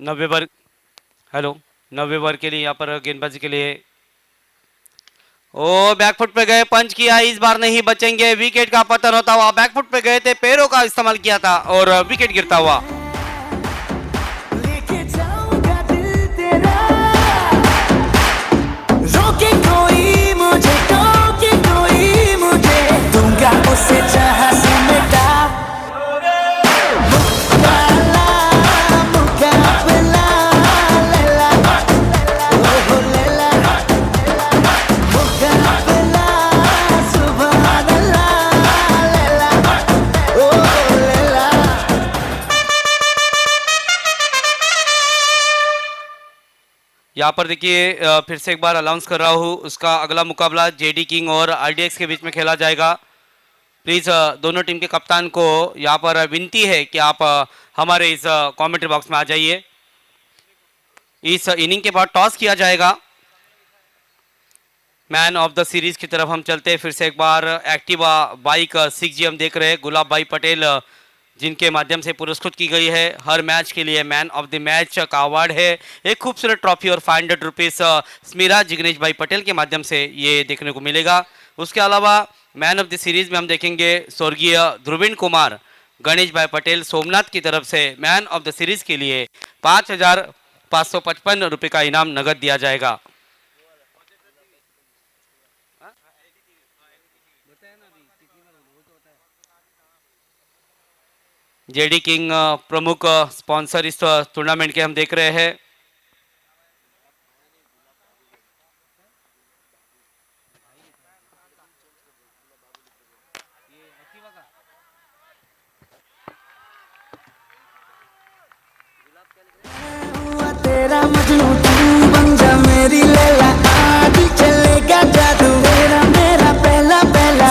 नब्बे ओवर, हेलो, 90 ओवर के लिए यहाँ पर गेंदबाजी के लिए ओ बैकफुट पे गए, पंच किया, इस बार नहीं बचेंगे। विकेट का पतन होता हुआ। बैकफुट पे गए थे, पैरों का इस्तेमाल किया था और विकेट गिरता हुआ। लेके जाऊंगा दिल तेरा, रोके कोई मुझे, टोके कोई मुझे, दूंगा उसे जहां से मिटा। मुकाबला, मुकाबला, लैला, ओहो लैला, मुकाबला, सुभान अल्लाह, लैला, ओहो लैला। यहाँ पर देखिए फिर से एक बार अनाउंस कर रहा हूँ, उसका अगला मुकाबला जेडी किंग और आरडीएक्स के बीच में खेला जाएगा। प्लीज दोनों टीम के कप्तान को यहाँ पर विनती है कि आप हमारे इस कमेंट्री बॉक्स में आ जाइए। इस इनिंग के बाद टॉस किया जाएगा। मैन ऑफ द सीरीज की तरफ हम चलते हैं। फिर से एक बार एक्टिवा बाइक 6G हम देख रहे हैं, गुलाब भाई पटेल जिनके माध्यम से पुरस्कृत की गई है। हर मैच के लिए मैन ऑफ द मैच का अवार्ड है। एक खूबसूरत ट्रॉफी और 500 रुपीज स्मीरा जिग्नेश भाई पटेल के माध्यम से ये देखने को मिलेगा। उसके अलावा मैन ऑफ द सीरीज में हम देखेंगे स्वर्गीय ध्रुवीन कुमार गणेश भाई पटेल सोमनाथ की तरफ से मैन ऑफ द सीरीज के लिए 5,555 रुपये का इनाम नगद दिया जाएगा। जेडी किंग प्रमुख स्पॉन्सर इस टूर्नामेंट के हम देख रहे हैं। तेरा मजनू तू बन जा मेरी लैला, आज चलेगा जादू मेरा मेरा पहला पहला।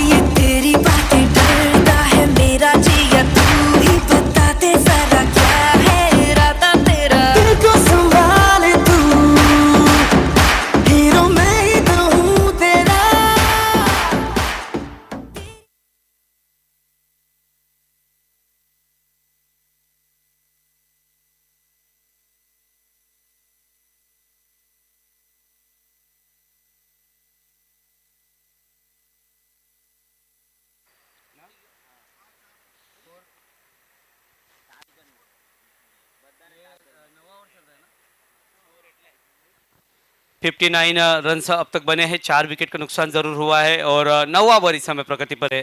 ये तेरी बातें डरता है मेरा जिया, तू ही बता दे जरा क्या है इरादा तेरा। दिल को संभाले तू, हीरो मैं ही तो हूँ तेरा। फिफ्टी 59 रन अब तक बने हैं। 4 विकेट का नुकसान जरूर हुआ है और 9वां ओवर इस समय प्रगति पर है।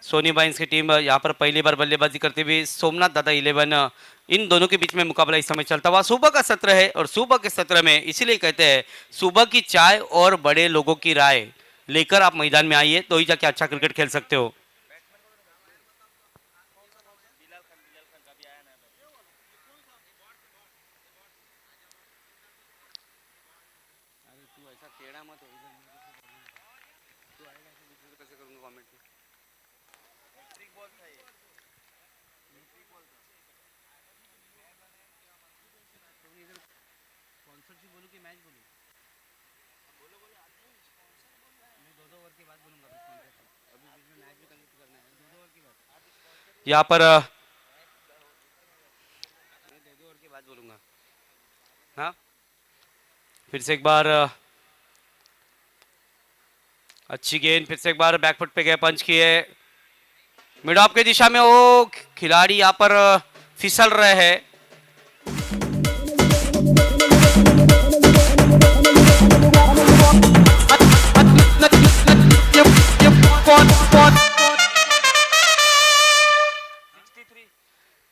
सोनी बाइंस की टीम यहाँ पर पहली बार बल्लेबाजी करते हुए सोमनाथ दादा 11 इन दोनों के बीच में मुकाबला इस समय चलता हुआ। सुबह का सत्र है और सुबह के सत्र में इसीलिए कहते हैं सुबह की चाय और बड़े लोगों की राय लेकर आप मैदान में आइए, तो ही जाके अच्छा क्रिकेट खेल सकते हो। यहाँ पर बोलूंगा। हाँ, फिर से एक बार अच्छी गेंद, फिर से एक बार बैकफुट पे गए, पंच किए मिड ऑफ की दिशा में। वो खिलाड़ी यहाँ पर फिसल रहे हैं।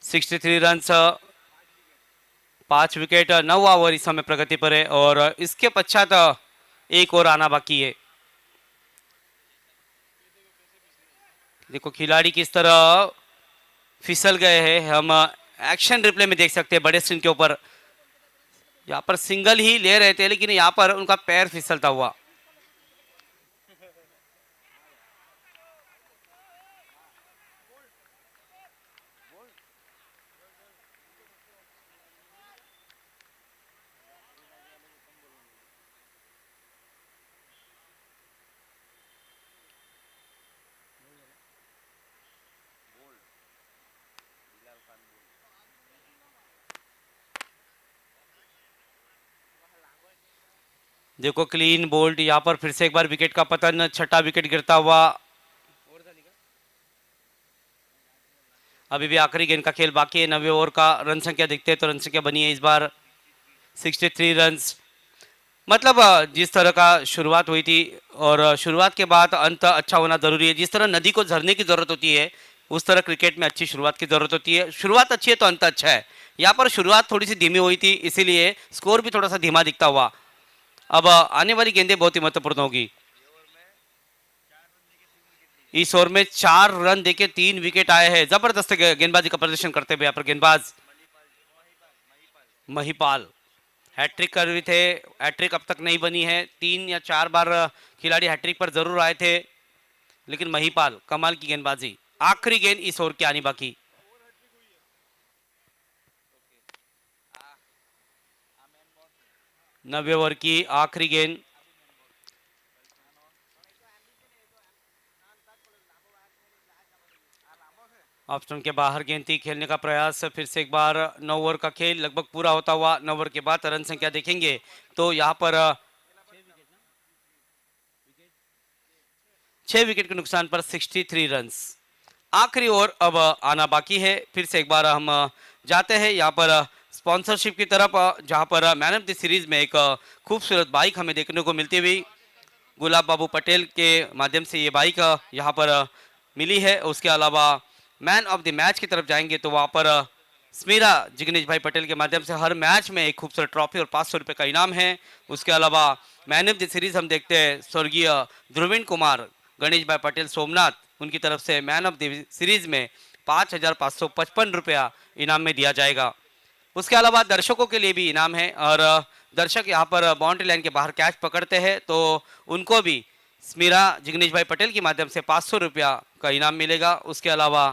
सिक्सटी 63 रन, 5 विकेट, 9वां ओवर इस समय प्रगति पर है और इसके पश्चात एक और आना बाकी है। देखो खिलाड़ी किस तरह फिसल गए हैं, हम एक्शन रिप्ले में देख सकते हैं बड़े स्क्रीन के ऊपर। यहाँ पर सिंगल ही ले रहे थे लेकिन यहाँ पर उनका पैर फिसलता हुआ। देखो क्लीन बोल्ड, यहाँ पर फिर से एक बार विकेट का पतन, 6ठा विकेट गिरता हुआ। अभी भी आखिरी गेंद का खेल बाकी है। 90 ओवर का रन संख्या देखते हैं तो रन संख्या बनी है इस बार 63 रन्स। मतलब जिस तरह का शुरुआत हुई थी और शुरुआत के बाद अंत अच्छा होना जरूरी है। जिस तरह नदी को झरने की जरूरत होती है उस तरह क्रिकेट में अच्छी शुरुआत की जरूरत होती है। शुरुआत अच्छी है तो अंत अच्छा है। यहाँ पर शुरुआत थोड़ी सी धीमी हुई थी इसीलिए स्कोर भी थोड़ा सा धीमा दिखता हुआ। अब आने वाली गेंदें बहुत ही महत्वपूर्ण होगी। इस ओवर में 4 रन देके 3 विकेट आए हैं। जबरदस्त गेंदबाजी का प्रदर्शन करते हुए यहाँ पर गेंदबाज महिपाल हैट्रिक कर भी थे, हैट्रिक अब तक नहीं बनी है। 3 या 4 बार खिलाड़ी हैट्रिक पर जरूर आए थे, लेकिन महिपाल कमाल की गेंदबाजी। आखिरी गेंद इस ओवर की आनी बाकी। नब्बे ओवर की आखिरी गेंद। ऑप्शन के बाहर गेंद थी, खेलने का प्रयास फिर से एक बार। 9 ओवर का खेल लगभग पूरा होता हुआ। 9 ओवर के बाद रन संख्या देखेंगे तो यहाँ पर 6 विकेट के नुकसान पर 63 रन्स। आखिरी ओवर अब आना बाकी है। फिर से एक बार हम जाते हैं यहाँ पर स्पॉन्सरशिप की तरफ, जहाँ पर मैन ऑफ द सीरीज में एक खूबसूरत बाइक हमें देखने को मिलती हुई गुलाब बाबू पटेल के माध्यम से ये बाइक यहाँ पर मिली है। उसके अलावा मैन ऑफ द मैच की तरफ जाएंगे तो वहाँ पर स्मीरा जिग्नेश भाई पटेल के माध्यम से हर मैच में एक खूबसूरत ट्रॉफी और 500 रुपये का इनाम है। उसके अलावा मैन ऑफ द सीरीज हम देखते हैं स्वर्गीय ध्रुवीन कुमार गणेश भाई पटेल सोमनाथ, उनकी तरफ से मैन ऑफ द सीरीज में 5,555 रुपया इनाम में दिया जाएगा। उसके अलावा दर्शकों के लिए भी इनाम है, और दर्शक यहाँ पर बाउंड्री लाइन के बाहर कैच पकड़ते हैं तो उनको भी स्मीरा जिग्नेश भाई पटेल के माध्यम से 500 रुपया का इनाम मिलेगा। उसके अलावा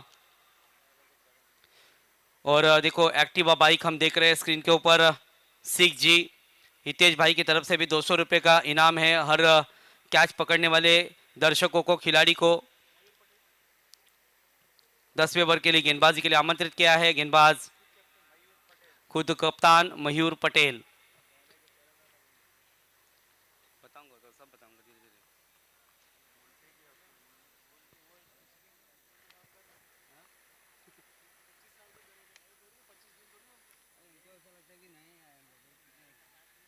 और देखो एक्टिवा बाइक हम देख रहे हैं स्क्रीन के ऊपर 6G, हितेश भाई की तरफ से भी 200 रुपये का इनाम है हर कैच पकड़ने वाले दर्शकों को, खिलाड़ी को। 10वें ओवर के लिए गेंदबाजी के लिए आमंत्रित किया है गेंदबाज खुद कप्तान मयूर पटेल। बताऊंगा तो सब बताऊंगा धीरे धीरे।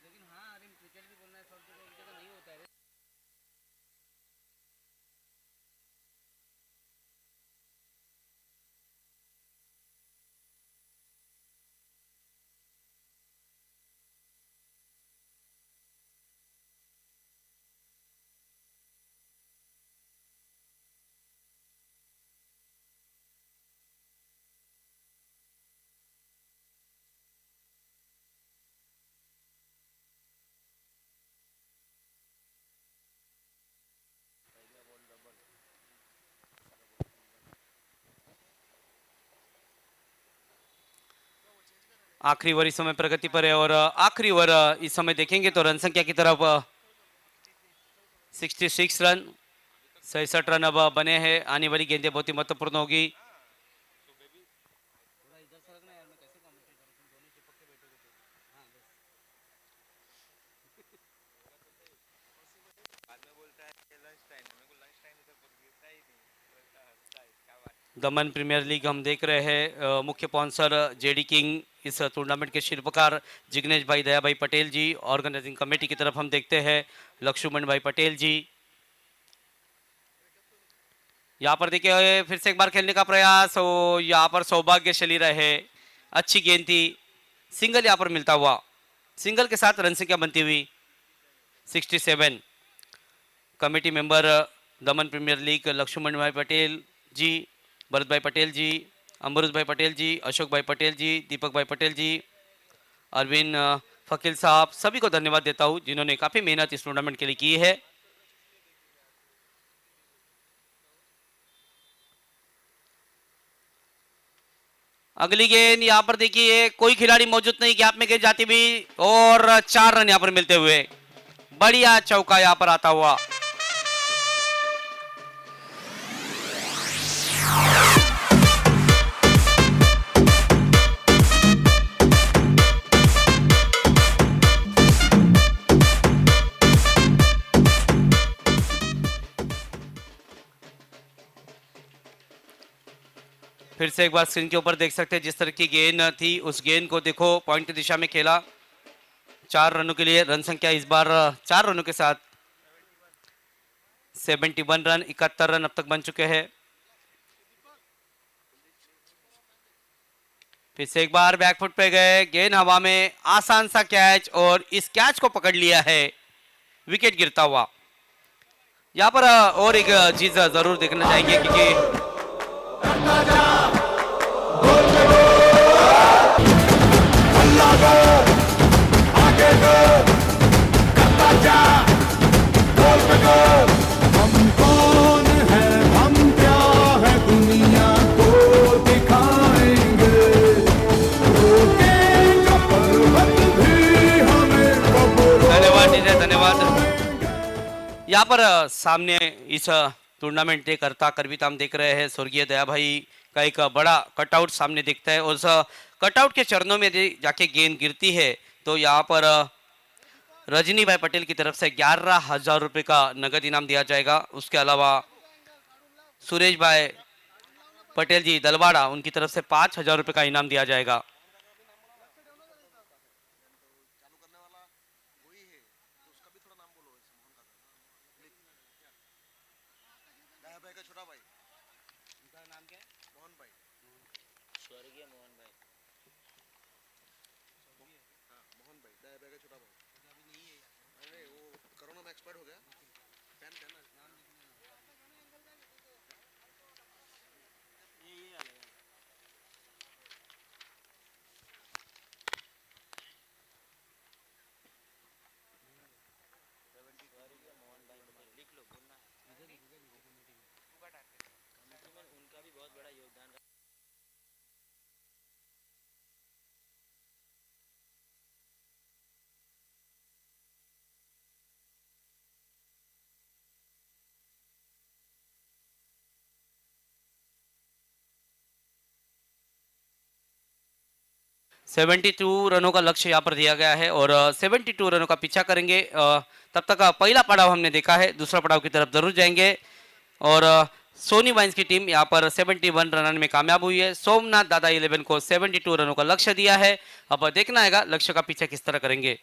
लेकिन हाँ, अरे क्रिकेट भी बोलना है, सब जगह एक जगह नहीं होता है। आखिरी ओवर इस समय प्रगति पर है, और आखिरी ओवर इस समय देखेंगे तो रन संख्या की तरफ 66 रन, 67 रन अब बने हैं। आने वाली गेंदें बहुत ही महत्वपूर्ण होगी। दमन प्रीमियर लीग हम देख रहे हैं। मुख्य स्पॉन्सर जेडी किंग, इस टूर्नामेंट के शिल्पकार जिग्नेश भाई दया भाई पटेल जी। ऑर्गेनाइजिंग कमेटी की तरफ हम देखते हैं लक्ष्मण भाई पटेल जी। यहाँ पर देखिए फिर से एक बार खेलने का प्रयास, हो यहाँ पर सौभाग्यशाली रहे, अच्छी गेंद थी, सिंगल यहाँ पर मिलता हुआ, सिंगल के साथ रन संख्या बनती हुई 67। कमेटी मेंबर दमन प्रीमियर लीग लक्ष्मण भाई पटेल जी, भरत भाई पटेल जी, अमरुज भाई पटेल जी, अशोक भाई पटेल जी, दीपक भाई पटेल जी, अरविंद फकील साहब, सभी को धन्यवाद देता हूं जिन्होंने काफ़ी मेहनत इस टूर्नामेंट के लिए की है। अगली गेंद यहाँ पर देखिए, कोई खिलाड़ी मौजूद नहीं, गैप में गेंद जाती भी, और 4 रन यहाँ पर मिलते हुए बढ़िया चौका यहाँ पर आता हुआ। फिर से एक बार स्क्रीन के ऊपर देख सकते हैं जिस तरह की गेंद थी, उस गेंद को देखो पॉइंट की दिशा में खेला। 4 रनों के लिए रन संख्या इस बार 4 रनों के साथ 71 रन, 71 रन अब तक बन चुके हैं। फिर से एक बार बैकफुट पे गए, गेंद हवा में, आसान सा कैच, और इस कैच को पकड़ लिया है विकेट गिरता हुआ। यहाँ पर और एक चीज जरूर देखना चाहेंगे क्योंकि आगे यहाँ पर सामने इस टूर्नामेंट के करता करविता हम देख रहे हैं स्वर्गीय दया भाई का एक बड़ा कटआउट सामने दिखता है और उस कटआउट के चरणों में जाके गेंद गिरती है तो यहाँ पर रजनी भाई पटेल की तरफ से 11,000 रुपये का नगद इनाम दिया जाएगा। उसके अलावा सुरेश भाई पटेल जी दलवाड़ा उनकी तरफ से 5,000 रुपये का इनाम दिया जाएगा। सेवेंटी 72 रनों का लक्ष्य यहाँ पर दिया गया है और 72 रनों का पीछा करेंगे। तब तक पहला पड़ाव हमने देखा है, दूसरा पड़ाव की तरफ जरूर जाएंगे और सोनी वाइन्स की टीम यहाँ पर 71 रन में कामयाब हुई है। सोमनाथ दादा 11 को 72 रनों का लक्ष्य दिया है। अब देखना आएगा लक्ष्य का पीछा किस तरह करेंगे।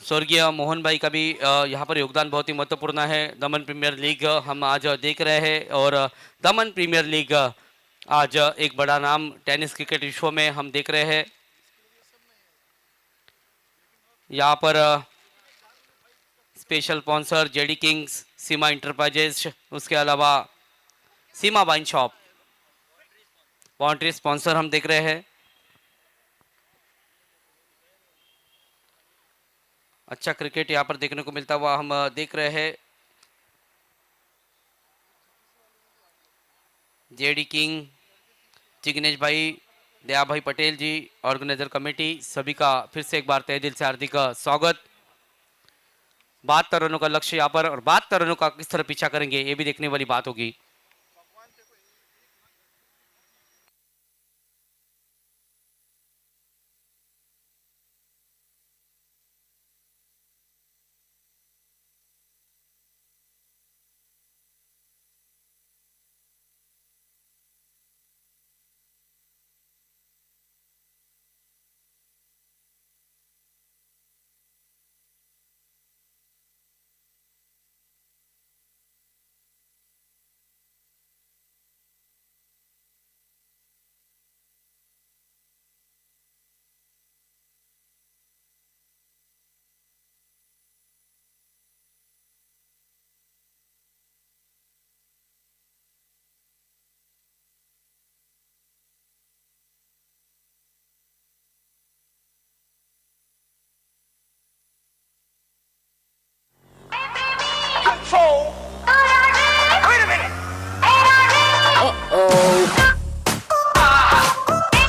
स्वर्गीय मोहन भाई का भी यहाँ पर योगदान बहुत ही महत्वपूर्ण है। दमन प्रीमियर लीग हम आज देख रहे हैं और दमन प्रीमियर लीग आज एक बड़ा नाम टेनिस क्रिकेट विश्व में हम देख रहे हैं। यहाँ पर स्पेशल स्पॉन्सर जेडी किंग्स, सीमा इंटरप्राइजेस, उसके अलावा सीमा वाइन शॉप, बाउंड्री स्पॉन्सर हम देख रहे हैं। अच्छा क्रिकेट यहाँ पर देखने को मिलता हुआ हम देख रहे हैं। जेडी किंग, जिग्नेश भाई, दया भाई पटेल जी, ऑर्गेनाइजर कमेटी, सभी का फिर से एक बार तहे दिल से हार्दिक स्वागत। 72 रनों का लक्ष्य यहाँ पर और 72 रनों का किस तरह पीछा करेंगे ये भी देखने वाली बात होगी।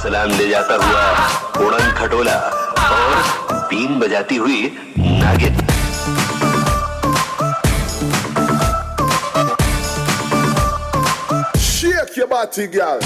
सलाम ले जाता हुआ उड़न खटोला और बीन बजाती हुई नागिन। Shake your body, girl.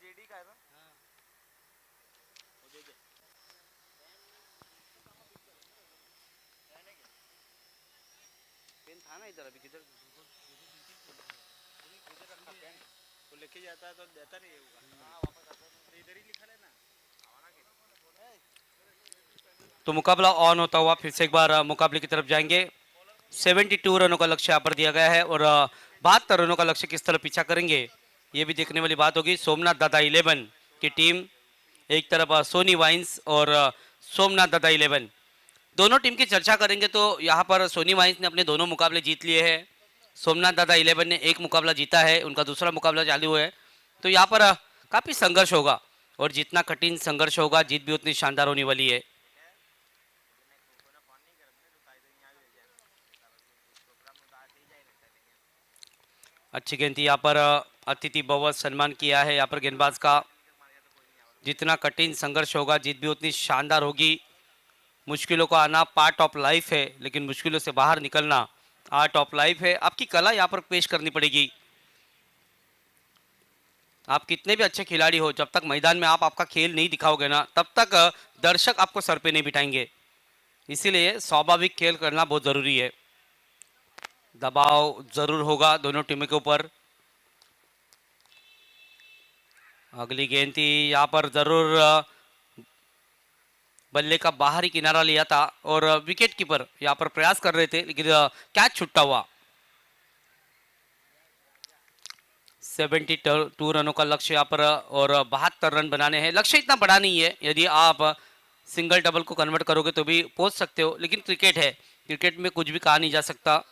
JD का है ना? पेन था ना इधर, अभी किधर वो लेके जाता है तो देता नहीं है होगा। तो इधर ही लिखा है ना। तो मुकाबला ऑन होता हुआ फिर से एक बार मुकाबले की तरफ जाएंगे। 72 रनों का लक्ष्य यहाँ पर दिया गया है और 72 रनों का लक्ष्य किस तरह पीछा करेंगे ये भी देखने वाली बात होगी। सोमनाथ दादा 11 की टीम एक तरफ सोनी वाइन्स और सोमनाथ दादा 11 दोनों टीम की चर्चा करेंगे तो यहाँ पर सोनी वाइन्स ने अपने दोनों मुकाबले जीत लिए हैं। सोमनाथ दादा 11 ने एक मुकाबला जीता है, उनका दूसरा मुकाबला चालू है। तो यहाँ पर काफ़ी संघर्ष होगा और जितना कठिन संघर्ष होगा जीत भी उतनी शानदार होने वाली है। अच्छी गेंद थी यहाँ पर, अतिथि भव सम्मान किया है यहाँ पर गेंदबाज का। जितना कठिन संघर्ष होगा जीत भी उतनी शानदार होगी। मुश्किलों का आना पार्ट ऑफ लाइफ है, लेकिन मुश्किलों से बाहर निकलना आर्ट ऑफ लाइफ है। आपकी कला यहाँ पर पेश करनी पड़ेगी। आप कितने भी अच्छे खिलाड़ी हो, जब तक मैदान में आप आपका खेल नहीं दिखाओगे ना, तब तक दर्शक आपको सर पे नहीं बिठाएंगे। इसीलिए स्वाभाविक खेल करना बहुत ज़रूरी है। दबाव जरूर होगा दोनों टीमों के ऊपर। अगली गेंद थी यहाँ पर, जरूर बल्ले का बाहरी किनारा लिया था और विकेट कीपर यहाँ पर प्रयास कर रहे थे, लेकिन कैच छुट्टा हुआ। 72 रनों का लक्ष्य यहाँ पर और 72 रन बनाने हैं। लक्ष्य इतना बड़ा नहीं है, यदि आप सिंगल डबल को कन्वर्ट करोगे तो भी पहुंच सकते हो, लेकिन क्रिकेट है, क्रिकेट में कुछ भी कहा नहीं जा सकता।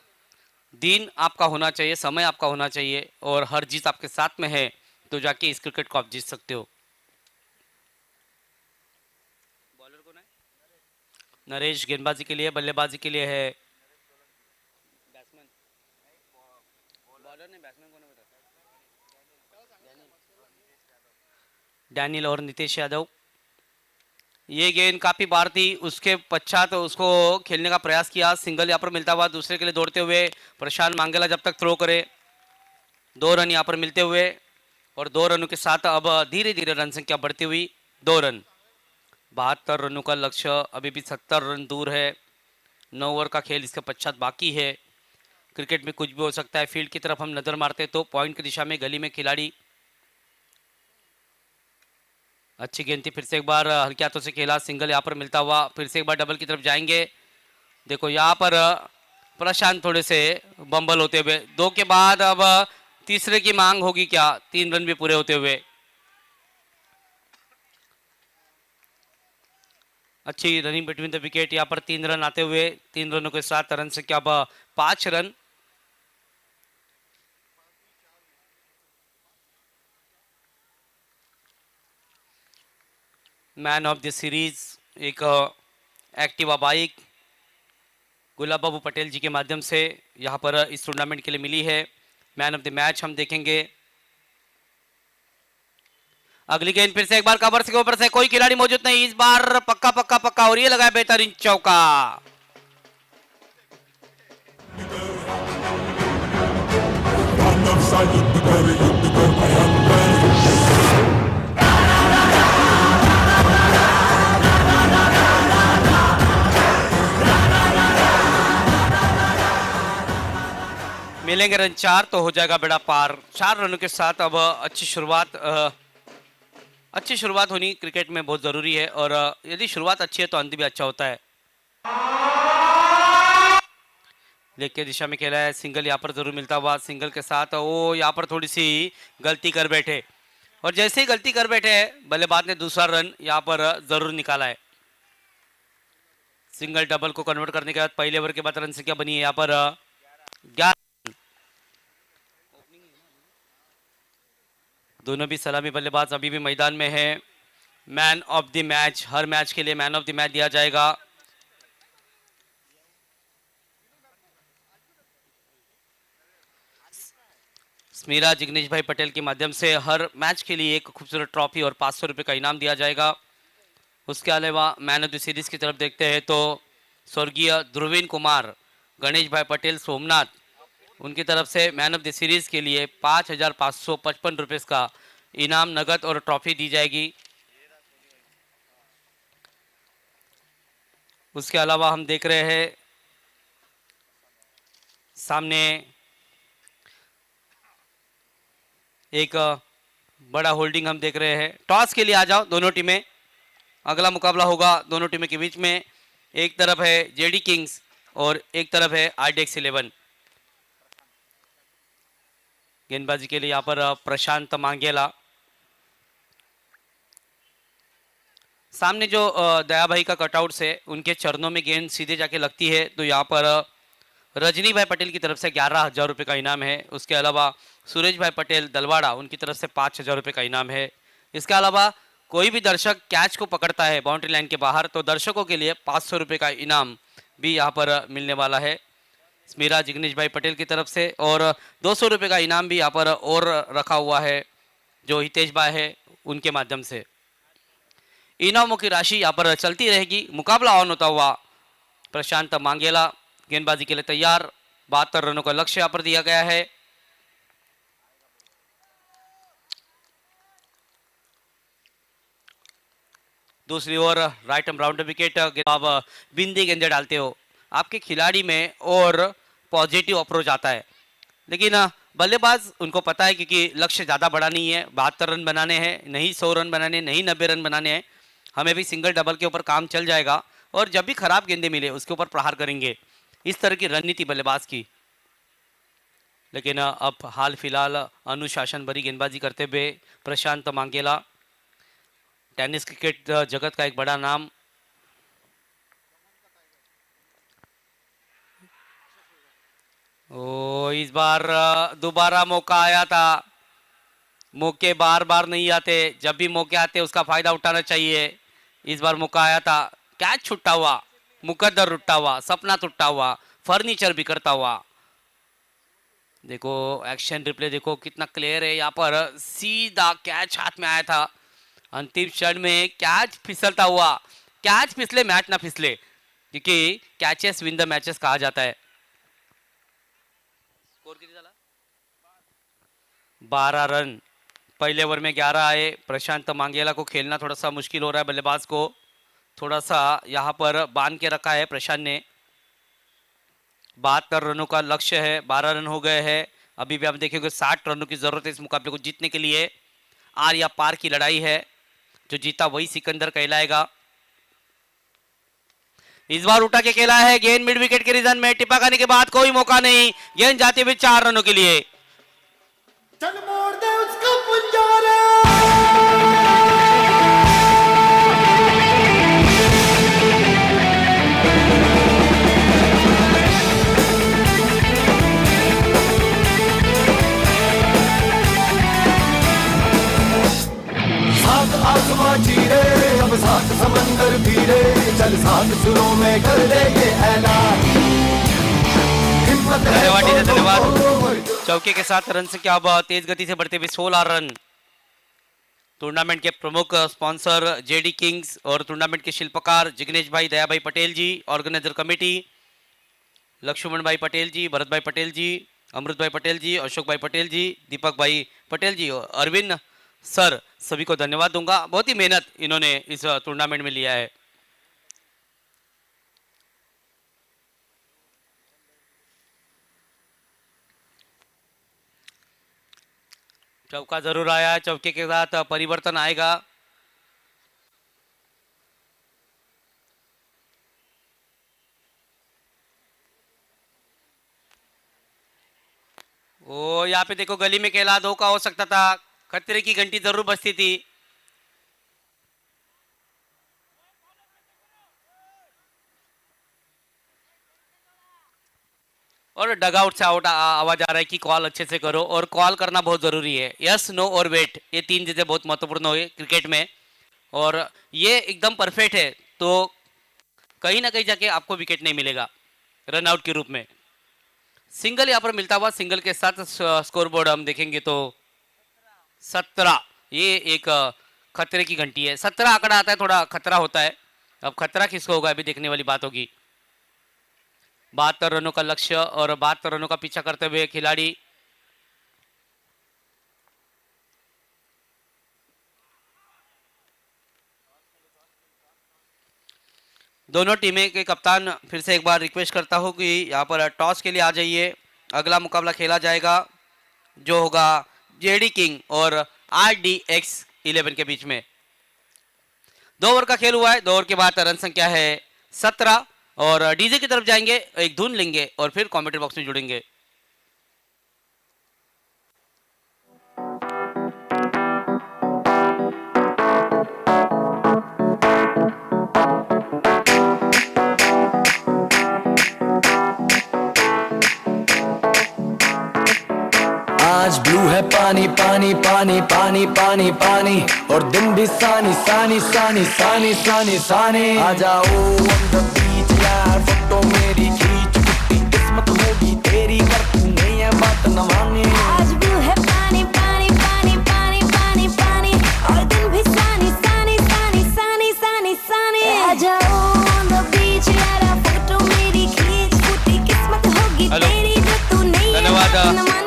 दिन आपका होना चाहिए, समय आपका होना चाहिए और हर जीत आपके साथ में है तो जाके इस क्रिकेट को आप जीत सकते हो। बॉलर कौन है? नरेश गेंदबाजी के लिए, बल्लेबाजी के लिए है बैट्समैन। बॉलर ने बैट्समैन कौन है बेटा? डैनियल और नितेश यादव। ये गेंद काफी बार थी, उसके पश्चात तो उसको खेलने का प्रयास किया। सिंगल यहाँ पर मिलता हुआ, दूसरे के लिए दौड़ते हुए प्रशांत मांगेला जब तक थ्रो करे। 2 रन यहाँ पर मिलते हुए और 2 रनों के साथ अब धीरे धीरे रन संख्या बढ़ती हुई 2 रन। 72 रनों का लक्ष्य अभी भी 70 रन दूर है। 9 ओवर का खेल इसके पश्चात बाकी है। क्रिकेट में कुछ भी हो सकता है। फील्ड की तरफ हम नजर मारते तो पॉइंट की दिशा में गली में खिलाड़ी। अच्छी गेंद थी, फिर से एक बार हल्के हाथों से खेला, सिंगल यहाँ पर मिलता हुआ। फिर से एक बार डबल की तरफ जाएंगे। देखो यहाँ पर प्रशांत थोड़े से बम्बल होते हुए, 2 के बाद अब तीसरे की मांग होगी क्या? 3 रन भी पूरे होते हुए। अच्छी रनिंग बिटवीन द विकेट, यहाँ पर 3 रन आते हुए 3 रनों के साथ रन संख्या अब 5 run. Man of the series एक एक्टिवा बाइक गुलाब बाबू पटेल जी के माध्यम से यहाँ पर इस टूर्नामेंट के लिए मिली है। मैन ऑफ द मैच हम देखेंगे। अगली गेंद फिर से एक बार कवर से ऊपर से, कोई खिलाड़ी मौजूद नहीं इस बार। पक्का पक्का पक्का और ये लगाया बेहतरीन चौका। मिलेंगे रन 4 तो हो जाएगा बेड़ा पार। 4 रनों के साथ अब अच्छी शुरुआत होनी क्रिकेट में बहुत जरूरी है और यदि शुरुआत अच्छी है तो अंत भी अच्छा होता है। लेग के दिशा में खेला है, सिंगल यहाँ पर जरूर मिलता हुआ। सिंगल के साथ वो यहाँ पर थोड़ी सी गलती कर बैठे और जैसे ही गलती कर बैठे बल्लेबाज ने दूसरा रन यहाँ पर जरूर निकाला है। सिंगल डबल को कन्वर्ट करने के बाद पहले ओवर के बाद रन संख्या बनी है यहाँ पर 11। दोनों भी सलामी बल्लेबाज अभी भी मैदान में है। Man of the match, her match के लिए मैन ऑफ द मैच दिया जाएगा। स्मीरा जिग्नेश भाई पटेल के माध्यम से हर मैच के लिए एक खूबसूरत ट्रॉफी और 500 रुपये का इनाम दिया जाएगा। उसके अलावा मैन ऑफ द सीरीज की तरफ देखते हैं तो स्वर्गीय ध्रुवीन कुमार गणेश भाई पटेल सोमनाथ, उनकी तरफ से मैन ऑफ द सीरीज के लिए 5,555 रुपये का इनाम नगद और ट्रॉफी दी जाएगी। उसके अलावा हम देख रहे हैं सामने एक बड़ा होल्डिंग हम देख रहे हैं। टॉस के लिए आ जाओ दोनों टीमें। अगला मुकाबला होगा दोनों टीमों के बीच में। एक तरफ है जेडी किंग्स और एक तरफ है आरडीएक्स 11। गेंदबाजी के लिए यहाँ पर प्रशांत मांगेला। सामने जो दया भाई का कटआउट है उनके चरणों में गेंद सीधे जाके लगती है तो यहाँ पर रजनी भाई पटेल की तरफ से 11,000 रुपये का इनाम है। उसके अलावा सुरेश भाई पटेल दलवाड़ा उनकी तरफ से 5,000 रुपये का इनाम है। इसके अलावा कोई भी दर्शक कैच को पकड़ता है बाउंड्री लाइन के बाहर तो दर्शकों के लिए 500 रुपये का इनाम भी यहाँ पर मिलने वाला है स्मीरा जिग्नेश भाई पटेल की तरफ से। और 200 रुपये का इनाम भी यहाँ पर और रखा हुआ है जो हितेश भाई है उनके माध्यम से। इनामों की राशि यहाँ पर चलती रहेगी। मुकाबला ऑन होता हुआ प्रशांत मांगेला गेंदबाजी के लिए तैयार। 72 रनों का लक्ष्य यहाँ पर दिया गया है। दूसरी ओर राइट एंड राउंड विकेट। आप बिंदी गेंदे डालते हो आपके खिलाड़ी में और पॉजिटिव अप्रोच आता है, लेकिन बल्लेबाज उनको पता है क्योंकि लक्ष्य ज़्यादा बड़ा नहीं है। 72 रन बनाने हैं, नहीं 100 रन बनाने, नहीं 90 रन बनाने हैं। हमें भी सिंगल डबल के ऊपर काम चल जाएगा और जब भी खराब गेंदे मिले उसके ऊपर प्रहार करेंगे। इस तरह की रणनीति बल्लेबाज की। लेकिन अब हाल फिलहाल अनुशासन भरी गेंदबाजी करते हुए प्रशांत मांगेला, टेनिस क्रिकेट जगत का एक बड़ा नाम। ओ इस बार दोबारा मौका आया था। मौके बार बार नहीं आते, जब भी मौके आते उसका फायदा उठाना चाहिए। इस बार मौका आया था, कैच छुट्टा हुआ, मुकद्दर रुट्टा हुआ, सपना टूटा हुआ, फर्नीचर बिखरता हुआ। देखो एक्शन रिप्ले देखो कितना क्लियर है। यहाँ पर सीधा कैच हाथ में आया था। अंतिम क्षण में कैच फिसलता हुआ। कैच फिसले मैच ना फिसले, क्योंकि कैचेस विन द मैचेस कहा जाता है। स्कोर कितना झाला? 12 रन पहले ओवर में 11 आए। प्रशांत मांगेला को खेलना थोड़ा सा मुश्किल हो रहा है। बल्लेबाज को थोड़ा सा यहाँ पर बांध के रखा है प्रशांत ने। 72 रनों का लक्ष्य है, 12 रन हो गए हैं। अभी भी आप देखेंगे 60 रनों की जरूरत है इस मुकाबले को जीतने के लिए। आर या पार की लड़ाई है, जो जीता वही सिकंदर कहलाएगा। इस बार उठा के खेला है गेंद मिड विकेट के रीजन में। टिप्पा करने के बाद कोई मौका नहीं, गेंद जाती हुई 4 रनों के लिए। चल मोड़ दे उसको पुंजारा। सात आसमां चीरे अब 7 समंदर फिरे, चल 7 सुरों में कर दे ये ऐलान। हिम्मत है धन्यवाद धन्यवाद। चौके के साथ रन संख्या अब तेज गति से बढ़ते हुए 16 रन। टूर्नामेंट के प्रमुख स्पॉन्सर जेडी किंग्स और टूर्नामेंट के शिल्पकार जिग्नेश भाई दया भाई पटेल जी, ऑर्गेनाइजर कमेटी लक्ष्मण भाई पटेल जी, भरत भाई पटेल जी, अमृत भाई पटेल जी, अशोक भाई पटेल जी, दीपक भाई पटेल जी और अरविंद सर, सभी को धन्यवाद दूंगा। बहुत ही मेहनत इन्होंने इस टूर्नामेंट में लिया है। चौका जरूर आया, चौके के साथ परिवर्तन आएगा। ओ यहाँ पे देखो गली में खेला, धोखा हो सकता था, खतरे की घंटी जरूर बजती थी। और डगआउट से आउट आवाज आ रहा है कि कॉल अच्छे से करो, और कॉल करना बहुत जरूरी है। यस, नो और वेट, ये 3 चीजें बहुत महत्वपूर्ण हो क्रिकेट में, और ये एकदम परफेक्ट है तो कहीं ना कहीं जाके आपको विकेट नहीं मिलेगा रन आउट के रूप में। सिंगल यहाँ पर मिलता हुआ, सिंगल के साथ स्कोर बोर्ड हम देखेंगे तो 17, ये एक खतरे की घंटी है। 17 आंकड़ा आता है, थोड़ा खतरा होता है। अब खतरा किसको होगा अभी देखने वाली बात होगी। 72 रनों का लक्ष्य और 72 रनों का पीछा करते हुए खिलाड़ी दोनों टीमें के कप्तान फिर से एक बार रिक्वेस्ट करता हूं कि यहाँ पर टॉस के लिए आ जाइए। अगला मुकाबला खेला जाएगा जो होगा जेडी किंग और RDX 11 के बीच में। 2 ओवर का खेल हुआ है। 2 ओवर के बाद रन संख्या है 17 और डीजे की तरफ जाएंगे, एक धुन लेंगे और फिर कमेंट्री बॉक्स में जुड़ेंगे। आज ब्लू है पानी पानी पानी पानी पानी पानी और दिन भी सानी सानी सानी सानी सानी सानी आ जाओ on the beach यार, फोटो मेरी खींच, कितनी किस्मत होगी तेरी कर तू नहीं है बात न माने। आज ब्लू है पानी पानी पानी पानी पानी पानी और दिन भी सानी सानी सानी सानी सानी सानी आ जाओ on the beach यार, फोटो मेरी खींच, कितनी किस्मत होगी हेलो। तेरी जो तू नहीं है धन्यवाद। बात न माने।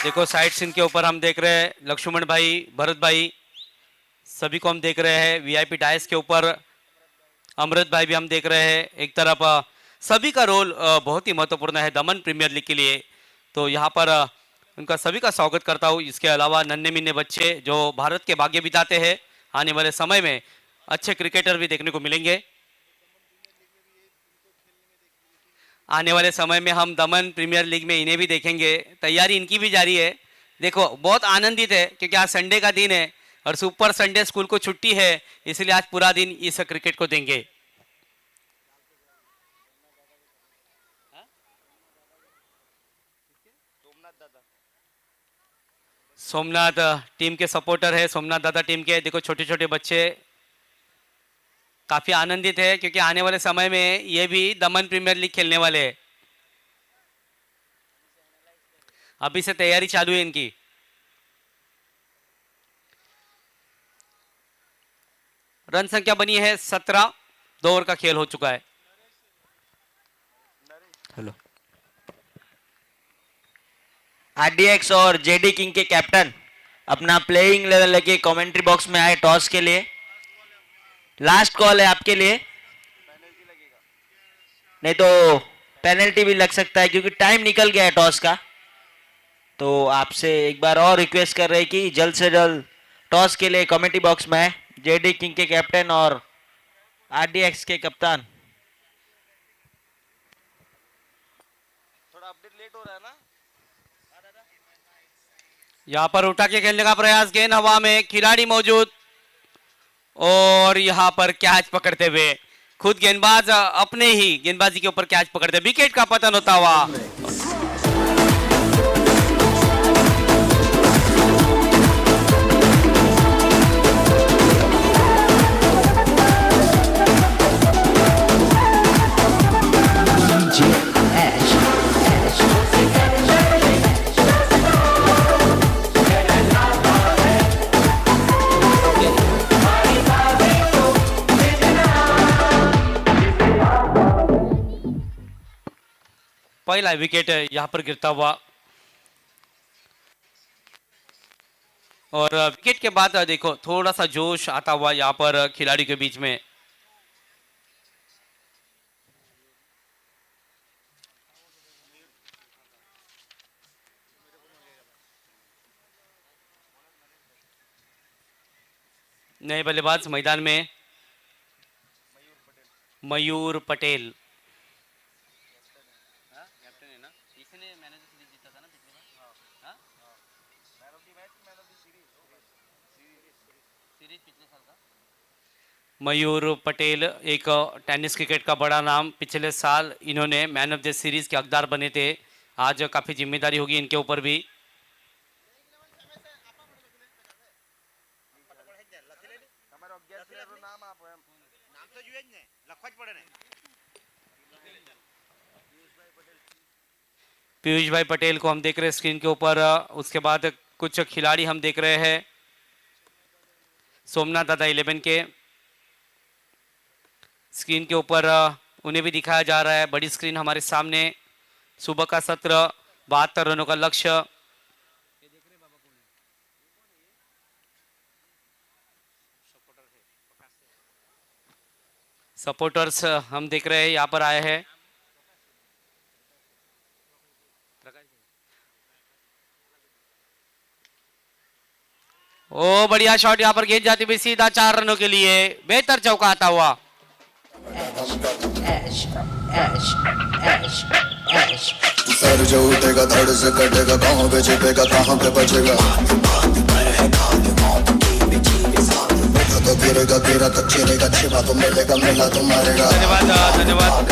देखो साइड सीन के ऊपर हम देख रहे हैं लक्ष्मण भाई, भरत भाई, सभी को हम देख रहे हैं। VIP डायस के ऊपर अमृत भाई भी हम देख रहे हैं। एक तरफ सभी का रोल बहुत ही महत्वपूर्ण है दमन प्रीमियर लीग के लिए, तो यहाँ पर उनका सभी का स्वागत करता हूँ। इसके अलावा नन्हे मुन्ने बच्चे जो भारत के भाग्य बिताते हैं, आने वाले समय में अच्छे क्रिकेटर भी देखने को मिलेंगे। आने वाले समय में हम दमन प्रीमियर लीग में इन्हें भी देखेंगे। तैयारी इनकी भी जारी है। देखो बहुत आनंदित है क्योंकि आज संडे का दिन है और सुपर संडे स्कूल को छुट्टी है, इसलिए आज पूरा दिन इस क्रिकेट को देंगे। सोमनाथ टीम के सपोर्टर है, सोमनाथ दादा टीम के। देखो छोटे छोटे बच्चे काफी आनंदित है क्योंकि आने वाले समय में ये भी दमन प्रीमियर लीग खेलने वाले हैं। अभी से तैयारी चालू है इनकी। रन संख्या बनी है 17। 2 ओवर का खेल हो चुका है। हेलो। RDX और जेडी किंग के कैप्टन अपना प्लेइंग लेवल लेके कमेंट्री बॉक्स में आए टॉस के लिए। लास्ट कॉल है आपके लिए, नहीं तो पेनल्टी भी लग सकता है क्योंकि टाइम निकल गया है टॉस का। तो आपसे एक बार और रिक्वेस्ट कर रहे हैं कि जल्द से जल्द टॉस के लिए कमेंट्री बॉक्स में आए जेडी किंग के कैप्टन और RDX के कप्तान। थोड़ा अपडेट लेट हो रहा है ना। यहाँ पर उठा के खेलने का प्रयास, गेंद हवा में, खिलाड़ी मौजूद और यहाँ पर कैच पकड़ते हुए खुद गेंदबाज अपने ही गेंदबाजी के ऊपर कैच पकड़ते, विकेट का पतन होता हुआ। पहला विकेट यहां पर गिरता हुआ और विकेट के बाद देखो थोड़ा सा जोश आता हुआ यहां पर खिलाड़ी के बीच में। नए बल्लेबाज मैदान में मयूर पटेल। मयूर पटेल एक टेनिस क्रिकेट का बड़ा नाम, पिछले साल इन्होंने मैन ऑफ द सीरीज के हकदार बने थे। आज काफी जिम्मेदारी होगी इनके ऊपर भी। पीयूष भाई पटेल को हम देख रहे हैं स्क्रीन के ऊपर। उसके बाद कुछ खिलाड़ी हम देख रहे हैं सोमनाथ दादा 11 के स्क्रीन के ऊपर, उन्हें भी दिखाया जा रहा है। बड़ी स्क्रीन हमारे सामने। सुबह का सत्र, 72 रनों का लक्ष्य। सपोर्टर्स हम देख रहे हैं यहाँ पर आए हैं। ओ बढ़िया शॉट, यहाँ पर गेंद जाती हुई सीधा 4 रनों के लिए, बेहतर चौका आता हुआ। सर जो उठेगा धड़ से कटेगा, कहाँ पे छिपेगा कहाँ पे बचेगा, तो गिरेगा गिरा तो चिरेगा, छिपा तो मिलेगा मिला तो मारेगा। धन्यवाद धन्यवाद।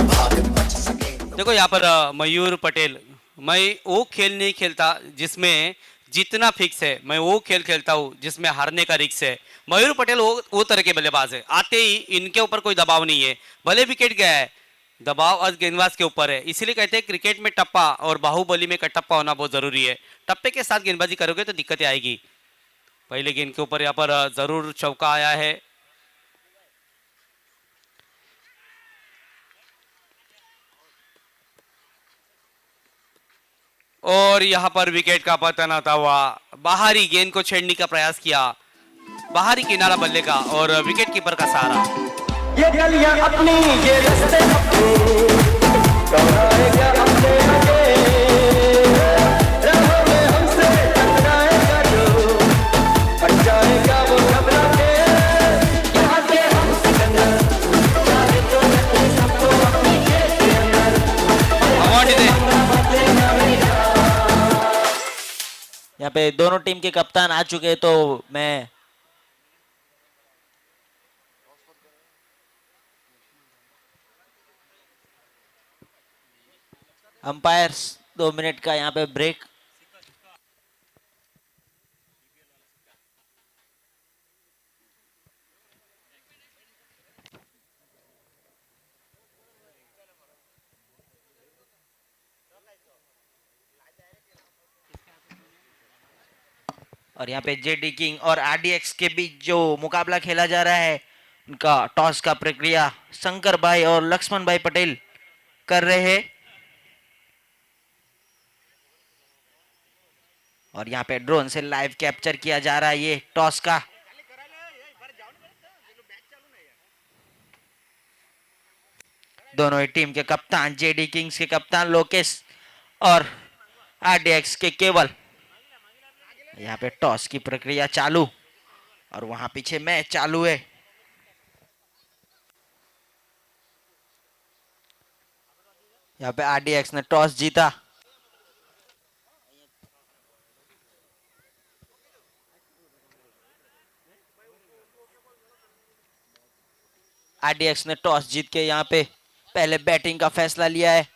देखो यहाँ पर मयूर पटेल, मैं वो खेल नहीं खेलता जिसमें जीतना फिक्स है, मैं वो खेल खेलता हूँ जिसमें हारने का रिस्क है। मयूर पटेल वो तरह के बल्लेबाज है, आते ही इनके ऊपर कोई दबाव नहीं है, भले विकेट गया है दबाव आज गेंदबाज के ऊपर है। इसीलिए कहते हैं क्रिकेट में टप्पा और बाहुबली में कटप्पा होना बहुत जरूरी है। टप्पे के साथ गेंदबाजी करोगे तो दिक्कतें आएगी। पहले गेंद के ऊपर यहाँ पर जरूर चौका आया है। और यहाँ पर विकेट का पतन आता हुआ, बाहरी गेंद को छेड़ने का प्रयास किया, बाहरी किनारा बल्ले का और विकेट कीपर का सहारा। ये गलियां अपनी ये रास्ते अपने, दोहराएगा अपने आगे, राहों में हमसे टकराएगा जो, हट जाएगा वो घबरा के, यहाँ के हम सिकंदर, चाहे तो रखे सबको अपनी खेत के अंदर। यहाँ पे दोनों टीम के कप्तान आ चुके हैं, तो मैं अंपायर्स 2 मिनट का यहाँ पे ब्रेक। और यहाँ पे जेडी किंग और आरडीएक्स के बीच जो मुकाबला खेला जा रहा है, उनका टॉस का प्रक्रिया शंकर भाई और लक्ष्मण भाई पटेल कर रहे हैं। और यहाँ पे ड्रोन से लाइव कैप्चर किया जा रहा है ये टॉस का। दोनों ही टीम के कप्तान, जेडी किंग्स के कप्तान लोकेश और आरडीएक्स के केवल, यहाँ पे टॉस की प्रक्रिया चालू और वहां पीछे मैच चालू है। यहाँ पे आरडीएक्स ने टॉस जीता। आरडीएक्स ने टॉस जीत के यहाँ पे पहले बैटिंग का फैसला लिया है।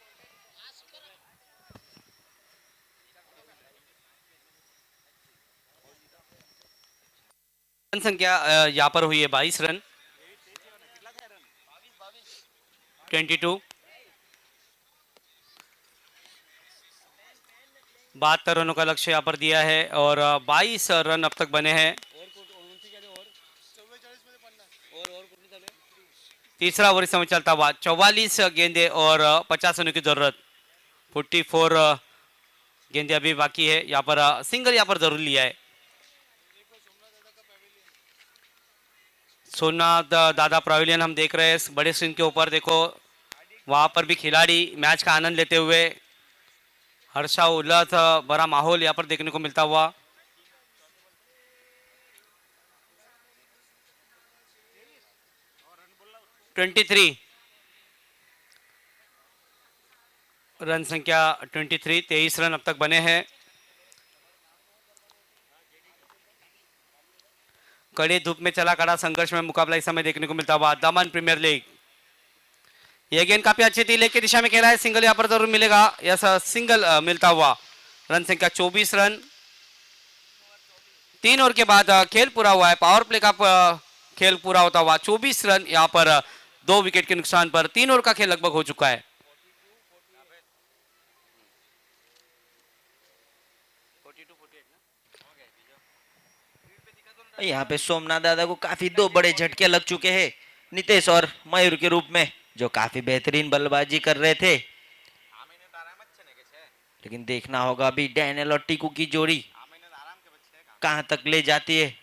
रन संख्या यहाँ पर हुई है 22 रन, 22, 72 रनों का लक्ष्य यहाँ पर दिया है और 22 रन अब तक बने हैं। तीसरा ओवर इस समय चलता हुआ, 44 गेंदे और 50 रनों की जरूरत, 44 गेंदे अभी बाकी है। यहाँ पर सिंगल यहाँ पर जरूर लिया है। सोमनाथ दादा पवेलियन हम देख रहे हैं बड़े स्क्रीन के ऊपर, देखो वहां पर भी खिलाड़ी मैच का आनंद लेते हुए, हर्षा उल्लास बड़ा माहौल यहाँ पर देखने को मिलता हुआ। रन संख्या 23, 23 रन अब तक बने हैं। कड़े धूप में चला कड़ा संघर्ष में मुकाबला इस समय देखने को मिलता हुआ। दामन प्रीमियर लीग, यह गेंद काफी अच्छी थी, लेग की दिशा में खेला है, सिंगल यहाँ पर जरूर मिलेगा, यह सिंगल मिलता हुआ। रन संख्या 24 रन, 3 ओवर के बाद खेल पूरा हुआ है, पावर प्ले का खेल पूरा होता हुआ 24 रन यहाँ पर 2 विकेट के नुकसान पर 3 ओवर का खेल लगभग हो चुका है। यहाँ पे सोमनाथ दादा को काफी 2 बड़े झटके लग चुके हैं नितेश और मयूर के रूप में, जो काफी बेहतरीन बल्लेबाजी कर रहे थे। लेकिन देखना होगा अभी डैनियल और टीकू की जोड़ी कहां तक ले जाती है।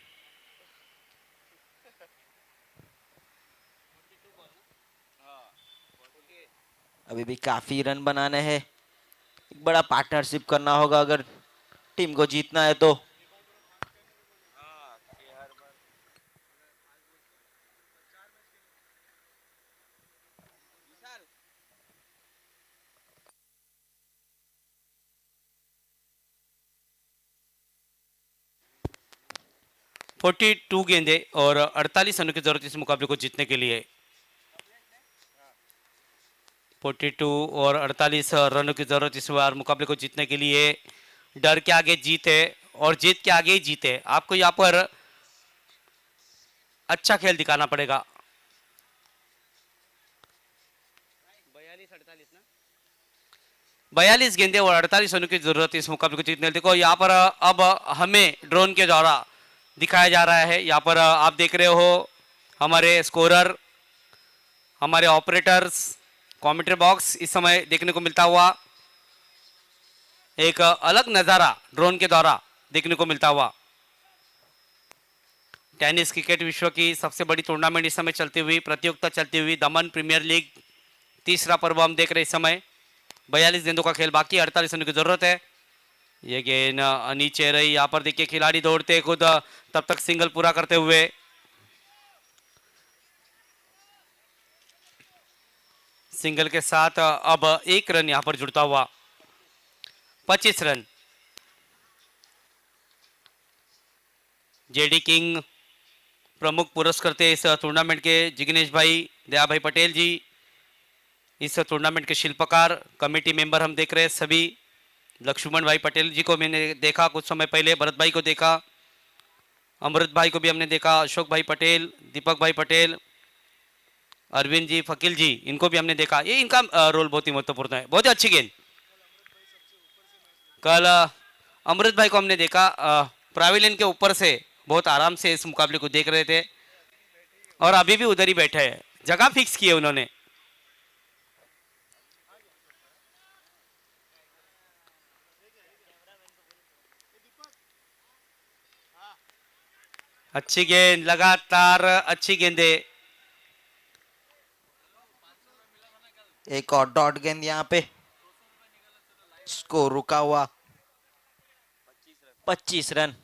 अभी भी काफी रन बनाने हैं, एक बड़ा पार्टनरशिप करना होगा अगर टीम को जीतना है तो। हाँ कि हर बार 42 गेंदे और 48 रनों की जरूरत इस मुकाबले को जीतने के लिए। 42 और 48 रनों की जरूरत इस बार मुकाबले को जीतने के लिए। डर के आगे जीत है और जीत के आगे ही जीत है। आपको यहाँ पर अच्छा खेल दिखाना पड़ेगा। 42 गेंदे और 48 रनों की जरूरत इस मुकाबले को जीतने। देखो यहाँ पर अब हमें ड्रोन के द्वारा दिखाया जा रहा है। यहाँ पर आप देख रहे हो हमारे स्कोरर, हमारे ऑपरेटर्स, कमेंट्री बॉक्स इस समय देखने को मिलता हुआ एक अलग नज़ारा ड्रोन के द्वारा देखने को मिलता हुआ। टेनिस क्रिकेट विश्व की सबसे बड़ी टूर्नामेंट इस समय चलती हुई, प्रतियोगिता चलती हुई दमन प्रीमियर लीग तीसरा पर्व हम देख रहे इस समय। 42 गेंदों का खेल बाकी, 48 रनों की जरूरत है। ये गेंद नीचे रही। यहाँ पर देखिए खिलाड़ी दौड़ते खुद तब तक सिंगल पूरा करते हुए। सिंगल के साथ अब एक रन यहाँ पर जुड़ता हुआ, 25 रन। जेडी किंग प्रमुख पुरस्कर्ता इस टूर्नामेंट के जिग्नेश भाई, दया भाई पटेल जी, इस टूर्नामेंट के शिल्पकार, कमेटी मेंबर हम देख रहे हैं सभी। लक्ष्मण भाई पटेल जी को मैंने देखा कुछ समय पहले, भरत भाई को देखा, अमृत भाई को भी हमने देखा, अशोक भाई पटेल, दीपक भाई पटेल, अरविंद जी, फकील जी, इनको भी हमने देखा। ये इनका रोल बहुत ही महत्वपूर्ण है। बहुत ही अच्छी गेंद। कल अमृत भाई को हमने देखा प्राविलियन के ऊपर से बहुत आराम से इस मुकाबले को देख रहे थे और अभी भी उधर ही बैठे हैं, जगह फिक्स की है उन्होंने। अच्छी गेंद, लगातार अच्छी गेंदे। एक और डॉट गेंद यहाँ पे, स्कोर रुका हुआ 25 रन।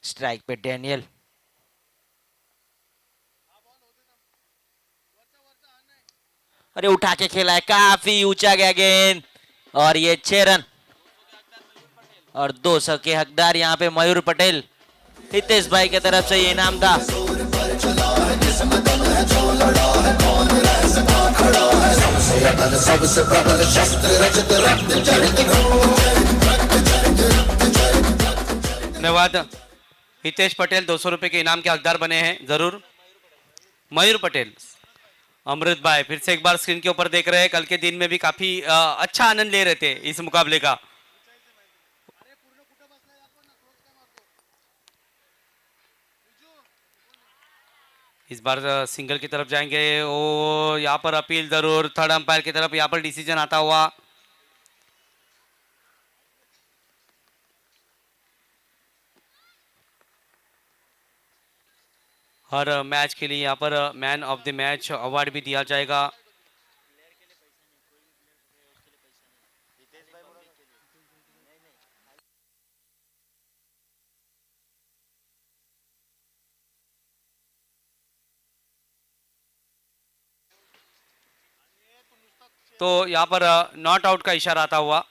स्ट्राइक पे डैनियल, अरे उठा के खेला है, काफी ऊंचा गया गेंद और ये 6 रन। और 200 के हकदार यहाँ पे मयूर पटेल, हितेश भाई की तरफ से ये इनाम था। धन्यवाद। हितेश पटेल 200 रुपए के इनाम के हकदार बने हैं जरूर। मयूर पटेल, अमृत भाई फिर से एक बार स्क्रीन के ऊपर देख रहे हैं। कल के दिन में भी काफी अच्छा आनंद ले रहे थे इस मुकाबले का। इस बार सिंगल की तरफ जाएंगे। ओ यहाँ पर अपील जरूर थर्ड अंपायर की तरफ, यहाँ पर डिसीजन आता हुआ। हर मैच के लिए यहाँ पर man of the match award भी दिया जाएगा। तो यहाँ पर नॉट आउट का इशारा आता हुआ।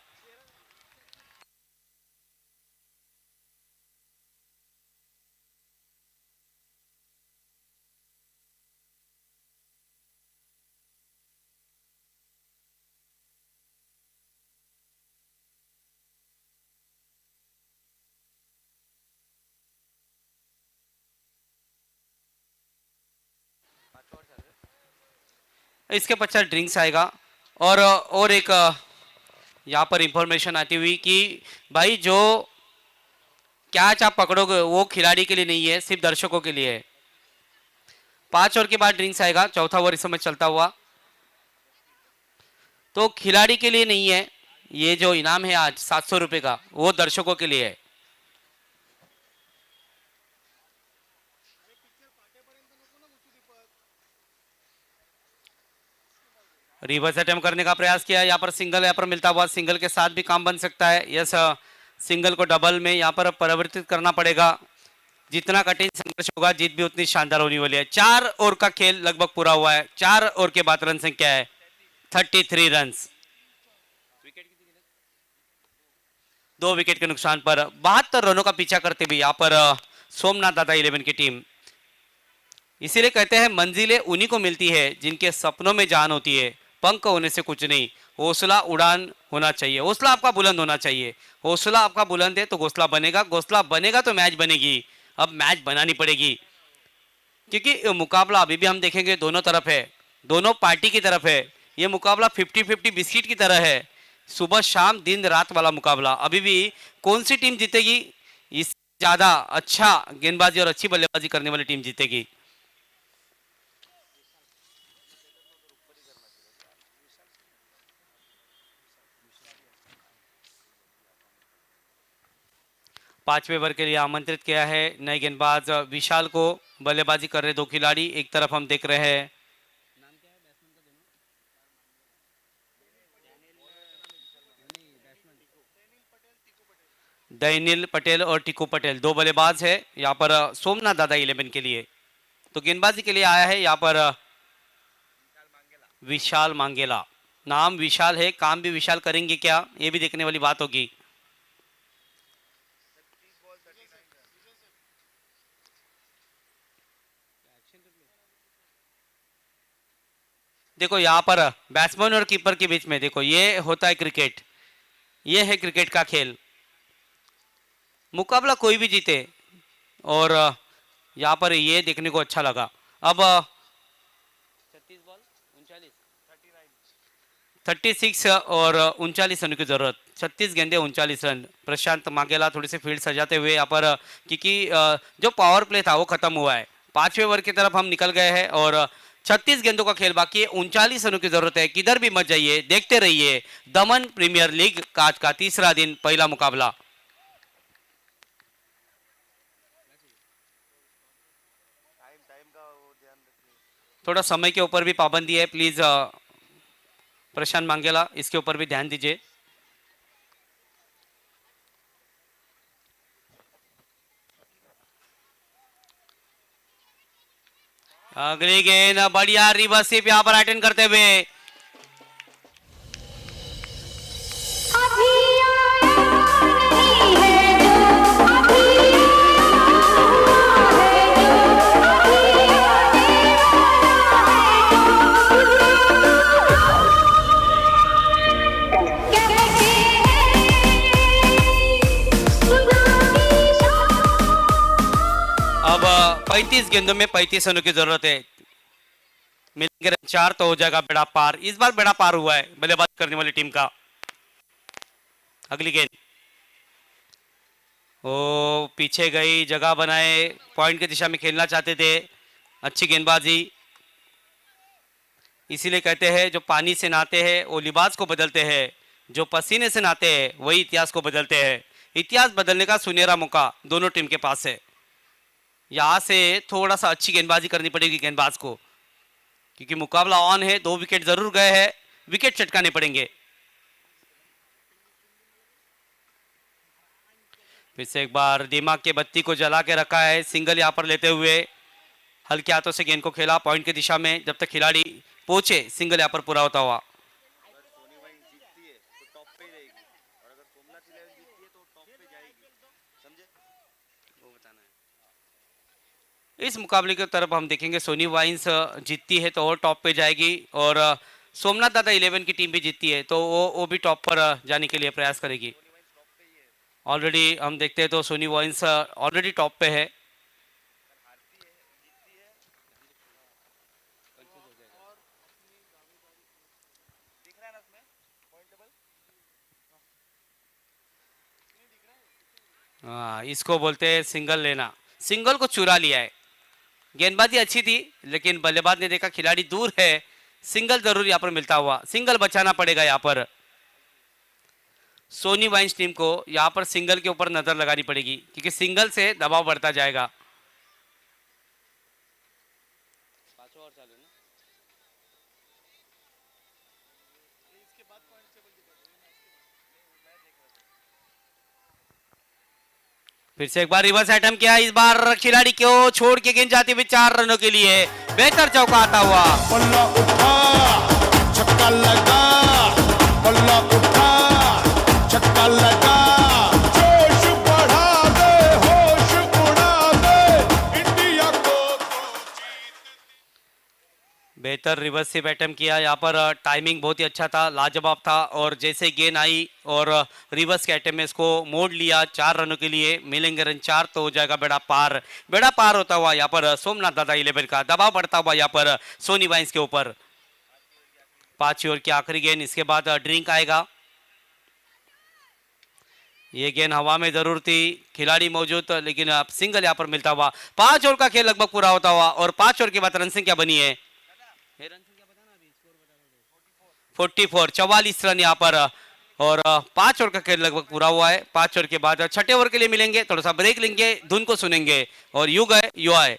इसके पश्चात ड्रिंक्स आएगा और एक यहाँ पर इंफॉर्मेशन आती हुई कि भाई जो कैच आप पकड़ोगे वो खिलाड़ी के लिए नहीं है, सिर्फ दर्शकों के लिए है। 5 ओवर के बाद ड्रिंक्स आएगा, चौथा ओवर इस समय चलता हुआ। तो खिलाड़ी के लिए नहीं है, ये जो इनाम है आज 700 रुपए का, वो दर्शकों के लिए है। रिवर्स अटेम्प्ट करने का प्रयास किया, यहाँ पर सिंगल यहाँ पर मिलता हुआ, सिंगल के साथ भी काम बन सकता है। यस, सिंगल को डबल में यहाँ पर परिवर्तित करना पड़ेगा। जितना कठिन संघर्ष होगा जीत भी उतनी शानदार होने वाली है। 4 ओवर का खेल लगभग पूरा हुआ है। 4 ओवर के बाद रन संख्या है 33 रन। 2 विकेट के नुकसान पर 72 रनों का पीछा करते हुए यहाँ पर सोमनाथ दादा 11 की टीम। इसीलिए कहते हैं मंजिलें उन्हीं को मिलती है जिनके सपनों में जान होती है। पंख होने से कुछ नहीं, हौसला उड़ान होना चाहिए। हौसला आपका बुलंद होना चाहिए। हौसला आपका बुलंद है तो घोंसला बनेगा, घोंसला बनेगा तो मैच बनेगी। अब मैच बनानी पड़ेगी क्योंकि मुकाबला अभी भी हम देखेंगे दोनों तरफ है, दोनों पार्टी की तरफ है। ये मुकाबला 50-50 बिस्किट की तरह है, सुबह शाम दिन रात वाला मुकाबला। अभी भी कौन सी टीम जीतेगी, इससे ज्यादा अच्छा गेंदबाजी और अच्छी बल्लेबाजी करने वाली टीम जीतेगी। पांचवें ओवर के लिए आमंत्रित किया है नए गेंदबाज विशाल को। बल्लेबाजी कर रहे 2 खिलाड़ी, एक तरफ हम देख रहे हैं दैनिल पटेल और टिकू पटेल, 2 बल्लेबाज है यहाँ पर सोमनाथ दादा 11 के लिए। तो गेंदबाजी के लिए आया है यहाँ पर विशाल मांगेला। नाम विशाल है, काम भी विशाल करेंगे क्या, ये भी देखने वाली बात होगी। देखो यहाँ पर बैट्समैन और कीपर के बीच में देखो ये होता है क्रिकेट, ये है क्रिकेट का खेल। मुकाबला कोई भी जीते और यहाँ पर ये देखने को अच्छा लगा। अब 36 बॉल 36 और 39 रन की जरूरत, 36 गेंदे 39 रन। प्रशांत मांगेला थोड़ी सी फील्ड सजाते हुए यहाँ पर, क्योंकि जो पावर प्ले था वो खत्म हुआ है। 5वें ओवर की तरफ हम निकल गए हैं और 36 गेंदों का खेल बाकी है। 39 रनों की जरूरत है। किधर भी मत जाइए, देखते रहिए दमन प्रीमियर लीग का आज का तीसरा दिन, पहला मुकाबला। थोड़ा समय के ऊपर भी पाबंदी है, प्लीज प्रशांत मांगेला इसके ऊपर भी ध्यान दीजिए। अगली गेंद बढ़िया रिवर्स स्वीप यहाँ पर अटेंड करते हुए अब 35 गेंदों में 35 रनों की जरूरत है। मिलेंगे रन 4 तो हो जाएगा बेड़ा पार। इस बार बेड़ा पार हुआ है बल्लेबाजी करने वाली टीम का। अगली गेंद ओ पीछे गई, जगह बनाए, पॉइंट की दिशा में खेलना चाहते थे। अच्छी गेंदबाजी। इसीलिए कहते हैं जो पानी से नहाते हैं वो लिबास को बदलते हैं, जो पसीने से नहाते हैं वही इतिहास को बदलते हैं। इतिहास बदलने का सुनहरा मौका दोनों टीम के पास है। यहाँ से थोड़ा सा अच्छी गेंदबाजी करनी पड़ेगी गेंदबाज को, क्योंकि मुकाबला ऑन है। 2 विकेट जरूर गए हैं, विकेट चटकाने पड़ेंगे। फिर से एक बार दिमाग के बत्ती को जला के रखा है। सिंगल यहाँ पर लेते हुए हल्के हाथों से गेंद को खेला पॉइंट की दिशा में। जब तक खिलाड़ी पहुंचे सिंगल यहाँ पर पूरा होता हुआ। इस मुकाबले की तरफ हम देखेंगे सोनी वाइन्स जीतती है तो और टॉप पे जाएगी, और सोमनाथ दादा 11 की टीम भी जीतती है तो वो भी टॉप पर जाने के लिए प्रयास करेगी। ऑलरेडी हम देखते हैं तो सोनी वाइन्स ऑलरेडी टॉप पे है। इसको बोलते हैं सिंगल लेना। सिंगल को चुरा लिया है। गेंदबाजी अच्छी थी लेकिन बल्लेबाज ने देखा खिलाड़ी दूर है, सिंगल जरूर यहाँ पर मिलता हुआ। सिंगल बचाना पड़ेगा यहाँ पर। सोनी वाइन्स टीम को यहाँ पर सिंगल के ऊपर नजर लगानी पड़ेगी, क्योंकि सिंगल से दबाव बढ़ता जाएगा। फिर से एक बार रिवर्स अटेम्प्ट किया, इस बार खिलाड़ी को छोड़ के गेंद जाती हुई 4 रनों के लिए बेहतर चौका आता हुआ। बल्ला उठा, छक्का लगा, बल्ला उठा, छक्का लगा, जोश बढ़ा दे, होश उड़ा दे, इंडिया को बेहतर रिवर्सिव अटेम्प्ट किया यहाँ पर, टाइमिंग बहुत ही अच्छा था, लाजवाब था, और जैसे गेंद आई और रिवर्स के अटेम्प्ट में इसको मोड़ लिया 4 रनों के लिए, मिलेंगे रन 4 तो हो जाएगा बेड़ा पार होता हुआ यहाँ पर सोमनाथ दादा 11 का दबाव बढ़ता हुआ यहाँ पर सोनी वाइन्स के ऊपर। 5 ओवर की आखिरी गेंद, इसके बाद ड्रिंक आएगा। ये गेंद हवा में जरूर थी, खिलाड़ी मौजूद लेकिन अब सिंगल यहाँ पर मिलता हुआ। 5 ओवर का खेल लगभग पूरा होता हुआ और 5 ओवर के बाद रन संख्या बनी है 44, 44 रन यहाँ पर, और 5 ओवर का खेल लगभग पूरा हुआ है। 5 ओवर के बाद छठे ओवर के लिए मिलेंगे, थोड़ा सा ब्रेक लेंगे, धुन को सुनेंगे और यू गए यू आए।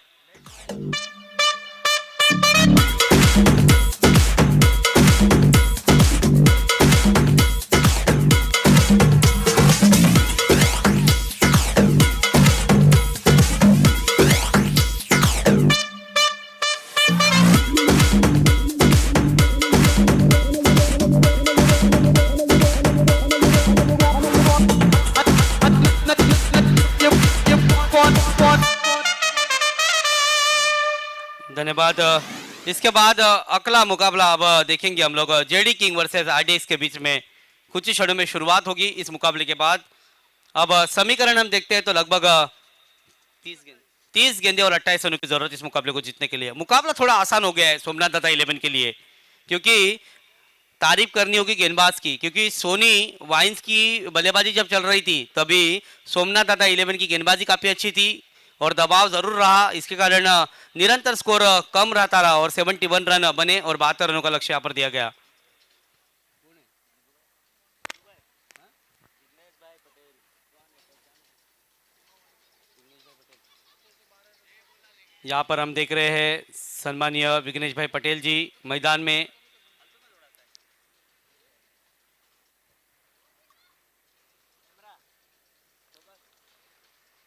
धन्यवाद। इसके बाद अगला मुकाबला अब देखेंगे हम लोग, जेडी किंग वर्सेस आरडीएक्स के बीच में कुछ ही क्षणों में शुरुआत होगी इस मुकाबले के बाद। अब समीकरण हम देखते हैं तो लगभग 30 गेंदे और 28 रनों की जरूरत इस मुकाबले को जीतने के लिए। मुकाबला थोड़ा आसान हो गया है सोमनाथ दादा 11 के लिए, क्योंकि तारीफ करनी होगी गेंदबाज की, क्योंकि सोनी वाइन्स की बल्लेबाजी जब चल रही थी तभी सोमनाथ दादा 11 की गेंदबाजी काफी अच्छी थी और दबाव जरूर रहा, इसके कारण निरंतर स्कोर कम रहता रहा और 71 रन बने और 72 रनों का लक्ष्य यहाँ पर दिया गया। यहाँ पर हम देख रहे हैं सम्मानीय विघ्नेश भाई पटेल जी मैदान में।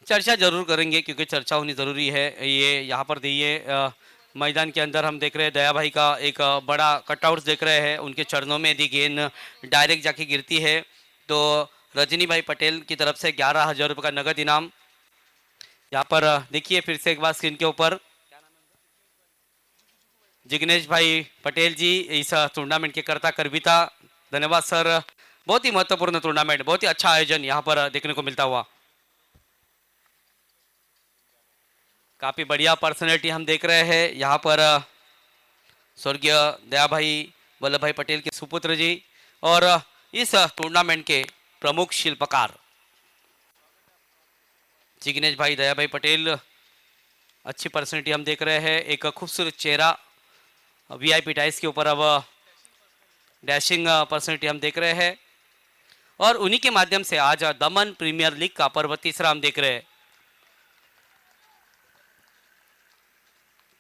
चर्चा जरूर करेंगे क्योंकि चर्चा होनी जरूरी है। ये यहाँ पर देखिए मैदान के अंदर हम देख रहे हैं दया भाई का एक बड़ा कटआउट देख रहे हैं, उनके चरणों में यदि गेंद डायरेक्ट जाके गिरती है तो रजनी भाई पटेल की तरफ से 11,000 रुपये का नगद इनाम। यहाँ पर देखिए फिर से एक बार स्क्रीन के ऊपर जिग्नेश भाई पटेल जी इस टूर्नामेंट के कर्ता करविता। धन्यवाद सर, बहुत ही महत्वपूर्ण टूर्नामेंट, बहुत ही अच्छा आयोजन यहाँ पर देखने को मिलता हुआ। काफी बढ़िया पर्सनैलिटी हम देख रहे हैं यहाँ पर, स्वर्गीय दया भाई वल्लभ भाई पटेल के सुपुत्र जी और इस टूर्नामेंट के प्रमुख शिल्पकार जिग्नेश भाई दया भाई पटेल। अच्छी पर्सनैलिटी हम देख रहे हैं, एक खूबसूरत चेहरा वीआईपी टाइस के ऊपर अब डैशिंग पर्सनैलिटी हम देख रहे हैं और उन्हीं के माध्यम से आज दमन प्रीमियर लीग का पर्व तीसरा हम देख रहे हैं।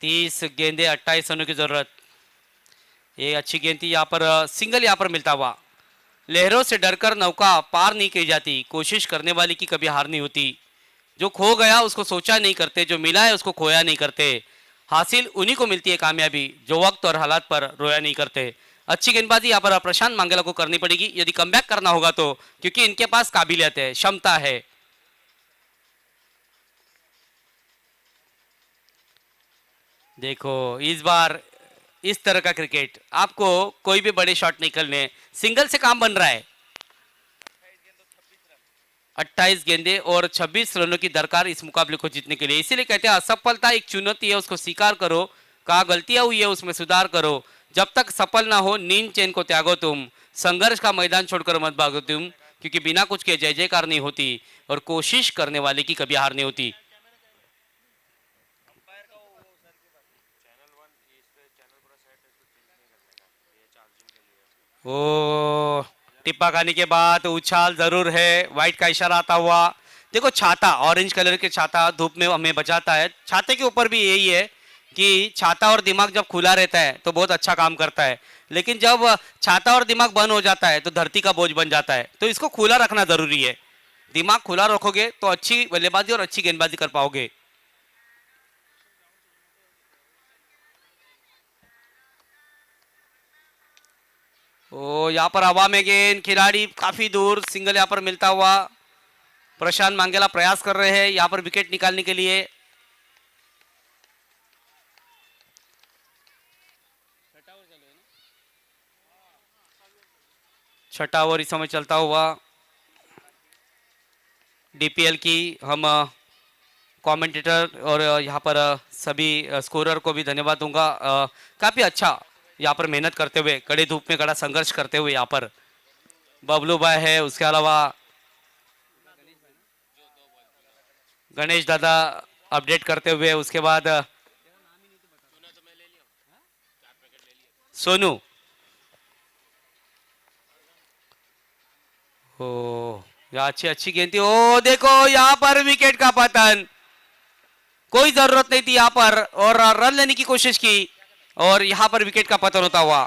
30 गेंदे 28 रनों की जरूरत, ये अच्छी गेंद थी। यहाँ पर सिंगल यहाँ पर मिलता हुआ। लहरों से डरकर नौका पार नहीं की जाती, कोशिश करने वाले की कभी हार नहीं होती। जो खो गया उसको सोचा नहीं करते, जो मिला है उसको खोया नहीं करते। हासिल उन्हीं को मिलती है कामयाबी जो वक्त और हालात पर रोया नहीं करते। अच्छी गेंदबाजी यहाँ पर प्रशांत मांगेला को करनी पड़ेगी यदि कमबैक करना होगा तो, क्योंकि इनके पास काबिलियत है, क्षमता है। देखो इस बार इस तरह का क्रिकेट, आपको कोई भी बड़े शॉट निकलने, सिंगल से काम बन रहा है। 28 गेंदे और 26 रनों की दरकार इस मुकाबले को जीतने के लिए। इसीलिए कहते हैं असफलता एक चुनौती है, उसको स्वीकार करो, कहाँ गलतियां हुई है उसमें सुधार करो। जब तक सफल ना हो नींद चैन को त्यागो तुम, संघर्ष का मैदान छोड़कर मत भागो तुम, क्योंकि बिना कुछ के जय जयकार नहीं होती और कोशिश करने वाले की कभी हार नहीं होती। ओ टिप्पा खाने के बाद उछाल जरूर है, व्हाइट का इशारा आता हुआ। देखो छाता, ऑरेंज कलर के छाता धूप में हमें बचाता है। छाते के ऊपर भी यही है कि छाता और दिमाग जब खुला रहता है तो बहुत अच्छा काम करता है, लेकिन जब छाता और दिमाग बंद हो जाता है तो धरती का बोझ बन जाता है। तो इसको खुला रखना जरूरी है। दिमाग खुला रखोगे तो अच्छी बल्लेबाजी और अच्छी गेंदबाजी कर पाओगे। ओ यहाँ पर हवा में गेंद, खिलाड़ी काफी दूर, सिंगल यहाँ पर मिलता हुआ प्रशांत मांगेला प्रयास कर रहे हैं यहाँ पर विकेट निकालने के लिए। छठा ओवर इस समय चलता हुआ। डीपीएल की हम कमेंटेटर और यहाँ पर सभी स्कोरर को भी धन्यवाद दूंगा। काफी अच्छा यहाँ पर मेहनत करते हुए, कड़े धूप में कड़ा संघर्ष करते हुए यहाँ पर बबलू भाई है, उसके अलावा गणेश दादा अपडेट करते हुए, उसके बाद सोनू। ओ यहाँ अच्छी गेंद थी। ओ देखो यहाँ पर विकेट का पतन, कोई जरूरत नहीं थी यहाँ पर, और रन लेने की कोशिश की और यहाँ पर विकेट का पतन होता हुआ।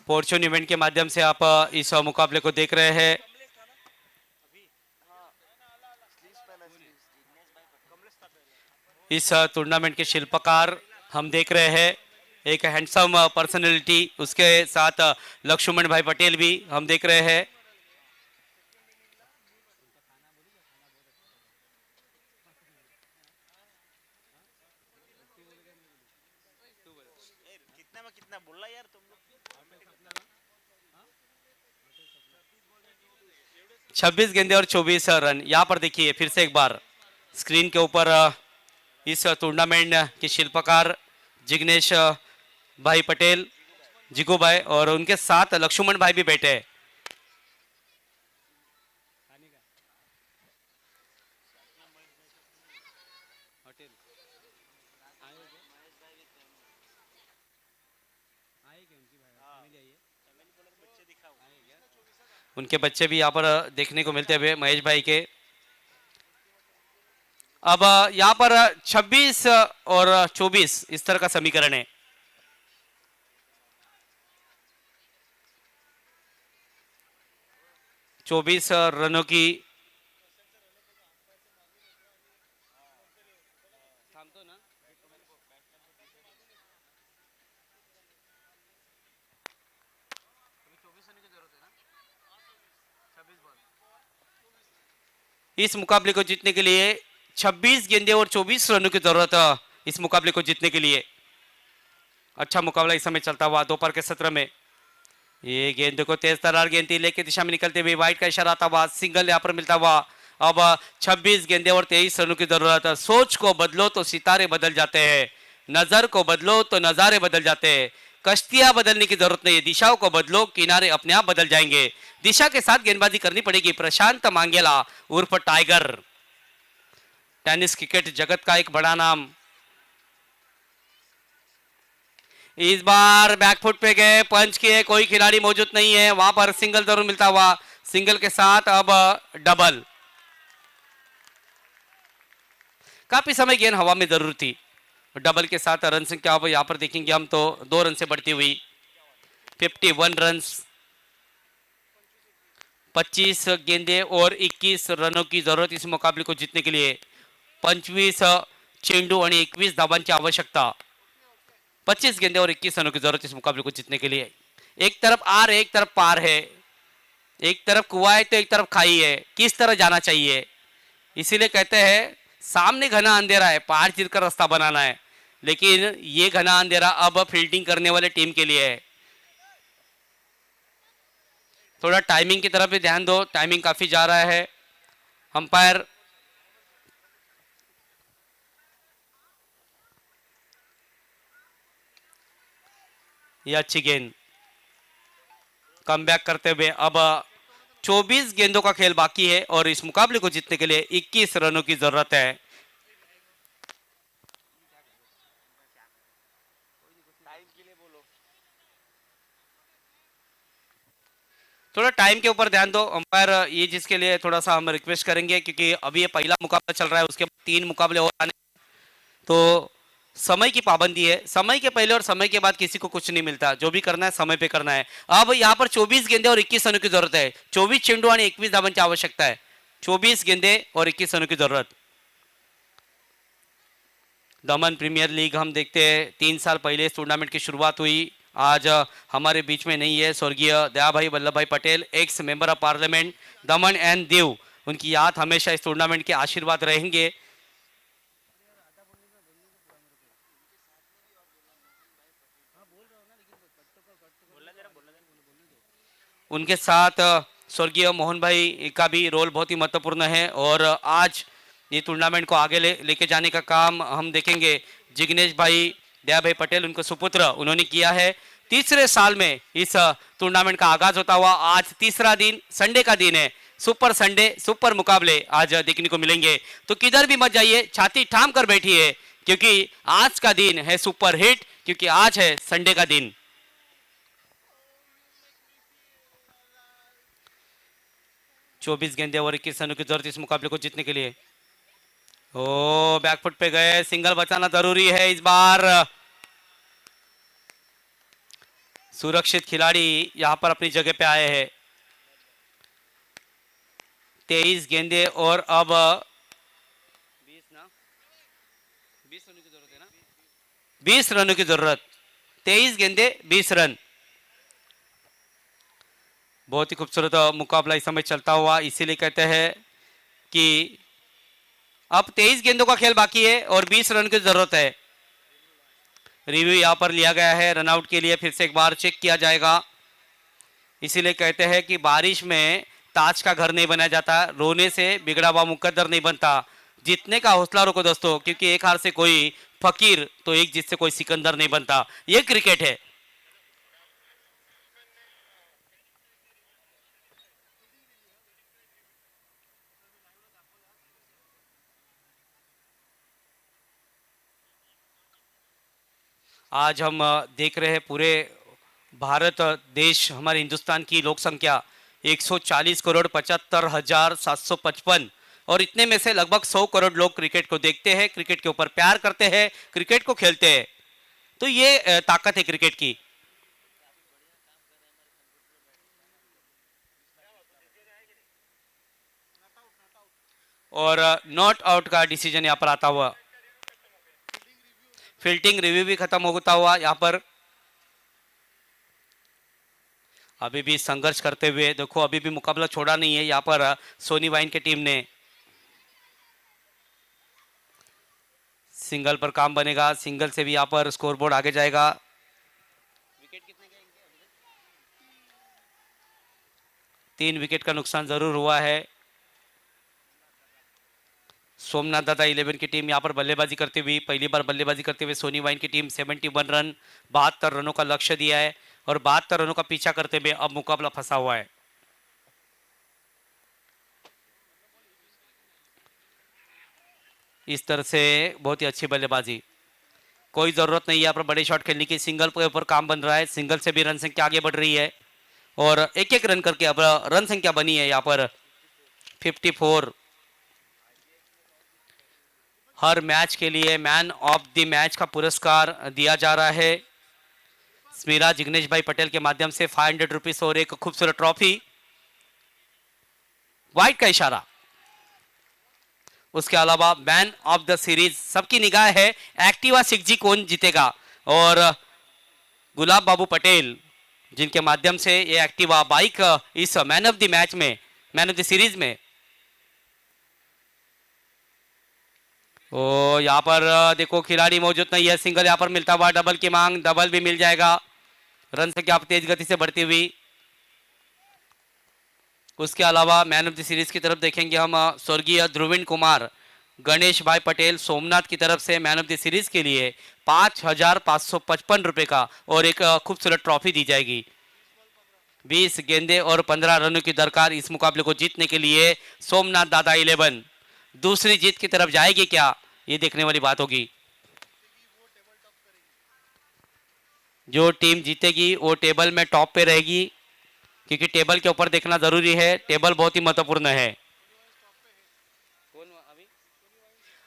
फॉर्च्यून इवेंट के माध्यम से आप इस मुकाबले को देख रहे हैं। इस टूर्नामेंट के शिल्पकार हम देख रहे हैं, एक हैंडसम पर्सनैलिटी, उसके साथ लक्ष्मण भाई पटेल भी हम देख रहे हैं। कितना बोल रहा यार तुम लोग? 26 गेंदे और 24 रन। यहाँ पर देखिए फिर से एक बार स्क्रीन के ऊपर इस टूर्नामेंट के शिल्पकार जिग्नेश भाई पटेल, जिगू भाई, और उनके साथ लक्ष्मण भाई भी बैठे हैं। उनके बच्चे भी यहाँ पर देखने को मिलते हुए महेश भाई के। अब यहाँ पर 26 और 24 इस तरह का समीकरण है। चौबीस रनों की इस मुकाबले को जीतने के लिए 26 गेंदे और 24 रनों की जरूरत है इस मुकाबले को जीतने के लिए। अच्छा मुकाबला इस समय चलता हुआ दोपहर के सत्र में। ये गेंद को तेज तरार गेंद थी, लेके दिशा में निकलते हुए वाइड का इशारा आता हुआ, सिंगल यहाँ पर मिलता हुआ। अब 26 गेंदे और 23 रनों की जरूरत है। सोच को बदलो तो सितारे बदल जाते हैं, नजर को बदलो तो नजारे बदल जाते हैं। कश्तियां बदलने की जरूरत नहीं है, दिशाओं को बदलो, किनारे अपने आप बदल जाएंगे। दिशा के साथ गेंदबाजी करनी पड़ेगी। प्रशांत मांगेला उर्फ टाइगर, टेनिस क्रिकेट जगत का एक बड़ा नाम, इस बार बैकफुट पे गए, पंच किए, कोई खिलाड़ी मौजूद नहीं है वहां पर। सिंगल जरूर मिलता हुआ, सिंगल के साथ अब डबल। काफी समय गेंद हवा में जरूर थी। डबल के साथ रन संख्या अब यहाँ पर देखेंगे हम तो 2 रन से बढ़ती हुई 51 रन। 25 गेंदे और 21 रनों की जरूरत इस मुकाबले को जीतने के लिए। 25 चेंडू और 21 धावांची आवश्यकता। 25 गेंदे और 21 रनों की जरूरत इस मुकाबले को जीतने के लिए। एक तरफ आर है, एक तरफ पार है, एक तरफ कुआं है तो एक तरफ खाई है, किस तरह जाना चाहिए। इसीलिए कहते हैं सामने घना अंधेरा है, पार चीर कर रास्ता बनाना है, लेकिन ये घना अंधेरा अब फील्डिंग करने वाले टीम के लिए है। थोड़ा टाइमिंग की तरफ भी ध्यान दो, टाइमिंग काफी जा रहा है। अंपायर ये अच्छी गेंद, कमबैक करते हुए अब 24 गेंदों का खेल बाकी है और इस मुकाबले को जीतने के लिए 21 रनों की जरूरत है। थोड़ा टाइम के ऊपर ध्यान दो अंपायर, ये जिसके लिए थोड़ा सा हम रिक्वेस्ट करेंगे क्योंकि अभी ये पहला मुकाबला चल रहा है, उसके बाद 3 मुकाबले और आने, तो समय की पाबंदी है। समय के पहले और समय के बाद किसी को कुछ नहीं मिलता, जो भी करना है समय पे करना है। अब यहाँ पर 24 गेंदे और 21 रनों की जरूरत है। 24 चेंडू आणि 21 धावांची आवश्यकता है। 24 गेंदे और 21 रनों की जरूरत। दमन प्रीमियर लीग हम देखते हैं 3 साल पहले इस टूर्नामेंट की शुरुआत हुई। आज हमारे बीच में नहीं है स्वर्गीय दयाभाई वल्लभ भाई Patel, x member of parliament Daman and Diu. उनकी याद हमेशा इस टूर्नामेंट के आशीर्वाद रहेंगे। उनके साथ स्वर्गीय मोहन भाई का भी रोल बहुत ही महत्वपूर्ण है और आज ये टूर्नामेंट को आगे लेके जाने का काम हम देखेंगे। जिग्नेश भाई दया भाई पटेल उनको सुपुत्र उन्होंने किया है। तीसरे साल में इस टूर्नामेंट का आगाज होता हुआ आज तीसरा दिन संडे का दिन है। सुपर संडे, सुपर मुकाबले आज देखने को मिलेंगे, तो किधर भी मत जाइए, छाती थाम कर बैठिए क्योंकि आज का दिन है सुपर हिट, क्योंकि आज है संडे का दिन। चौबीस गेंदे और 21 रनों की जरूरत इस मुकाबले को जीतने के लिए। ओ बैकफुट पे गए, सिंगल बचाना जरूरी है इस बार। सुरक्षित खिलाड़ी यहां पर अपनी जगह पे आए हैं। 23 गेंदे और अब 20 रनों की जरूरत है ना, 20 रनों की जरूरत। 23 गेंदे 20 रन। बहुत ही खूबसूरत मुकाबला इस समय चलता हुआ, इसीलिए कहते हैं कि अब 23 गेंदों का खेल बाकी है और 20 रन की जरूरत है। रिव्यू यहां पर लिया गया है, रनआउट के लिए फिर से एक बार चेक किया जाएगा। इसीलिए कहते हैं कि बारिश में ताज का घर नहीं बनाया जाता, रोने से बिगड़ा हुआ मुकद्दर नहीं बनता। जीतने का हौसला रखो दोस्तों, क्योंकि एक हार से कोई फकीर तो एक जीत से कोई सिकंदर नहीं बनता। ये क्रिकेट है। आज हम देख रहे हैं पूरे भारत देश, हमारे हिंदुस्तान की लोक संख्या 140,75,755 और इतने में से लगभग 100 करोड़ लोग क्रिकेट को देखते हैं, क्रिकेट के ऊपर प्यार करते हैं, क्रिकेट को खेलते हैं। तो ये ताकत है क्रिकेट की। और नॉट आउट का डिसीजन यहाँ पर आता हुआ, फील्डिंग रिव्यू भी खत्म होता हुआ। यहाँ पर अभी भी संघर्ष करते हुए देखो, अभी भी मुकाबला छोड़ा नहीं है यहाँ पर सोनी वाइन की टीम ने। सिंगल पर काम बनेगा, सिंगल से भी यहाँ पर स्कोरबोर्ड आगे जाएगा। विकेट कितने गए? 3 विकेट का नुकसान जरूर हुआ है। सोमनाथ दादा 11 की टीम यहाँ पर बल्लेबाजी करते हुए, पहली बार बल्लेबाजी करते हुए सोनी वाइन की टीम 71 रन 72 रनों का लक्ष्य दिया है और 72 रनों का पीछा करते हुए अब मुकाबला फंसा हुआ है। इस तरह से बहुत ही अच्छी बल्लेबाजी, कोई जरूरत नहीं है यहाँ पर बड़े शॉट खेलने की। सिंगल के ऊपर काम बन रहा है, सिंगल से भी रन संख्या आगे बढ़ रही है और एक एक रन करके अब रन संख्या बनी है यहाँ पर 54। हर मैच के लिए मैन ऑफ द मैच का पुरस्कार दिया जा रहा है। स्मीरा जिग्नेश भाई पटेल के माध्यम से 500 रुपीज और एक खूबसूरत ट्रॉफी। व्हाइट का इशारा। उसके अलावा मैन ऑफ द सीरीज, सबकी निगाह है एक्टिवा 6G कौन जीतेगा, और गुलाब बाबू पटेल जिनके माध्यम से ये एक्टिवा बाइक इस मैन ऑफ द मैच में, मैन ऑफ द सीरीज में। ओ यहाँ पर देखो खिलाड़ी मौजूद नहीं है, सिंगल यहाँ पर मिलता हुआ, डबल की मांग, डबल भी मिल जाएगा। रन संख्या तेज गति से बढ़ती हुई। उसके अलावा मैन ऑफ द सीरीज की तरफ देखेंगे हम, स्वर्गीय ध्रुविन कुमार गणेश भाई पटेल सोमनाथ की तरफ से मैन ऑफ द सीरीज के लिए 5,555 रुपए का और एक खूबसूरत ट्रॉफी दी जाएगी। 20 गेंदे और 15 रनों की दरकार इस मुकाबले को जीतने के लिए सोमनाथ दादा 11। दूसरी जीत की तरफ जाएगी क्या, ये देखने वाली बात होगी। जो टीम जीतेगी वो टेबल में टॉप पे रहेगी, क्योंकि टेबल के ऊपर देखना जरूरी है, टेबल बहुत ही महत्वपूर्ण है।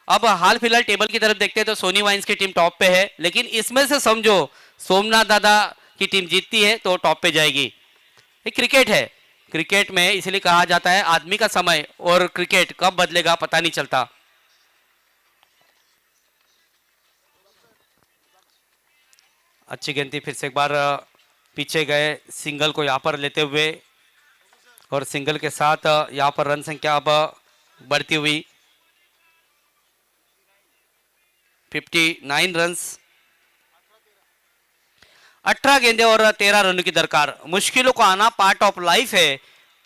अब हाल फिलहाल टेबल की तरफ देखते हैं तो सोनी वाइन्स की टीम टॉप पे है, लेकिन इसमें से समझो सोमनाथ दादा की टीम जीतती है तो टॉप पे जाएगी। ये क्रिकेट है, क्रिकेट में इसलिए कहा जाता है आदमी का समय और क्रिकेट कब बदलेगा पता नहीं चलता। अच्छी गेंद थी, फिर से एक बार पीछे गए सिंगल को यहाँ पर लेते हुए, और सिंगल के साथ यहाँ पर रन संख्या अब बढ़ती हुई 59 रन्स। 18 गेंदे और 13 रनों की दरकार। मुश्किलों को आना पार्ट ऑफ लाइफ है,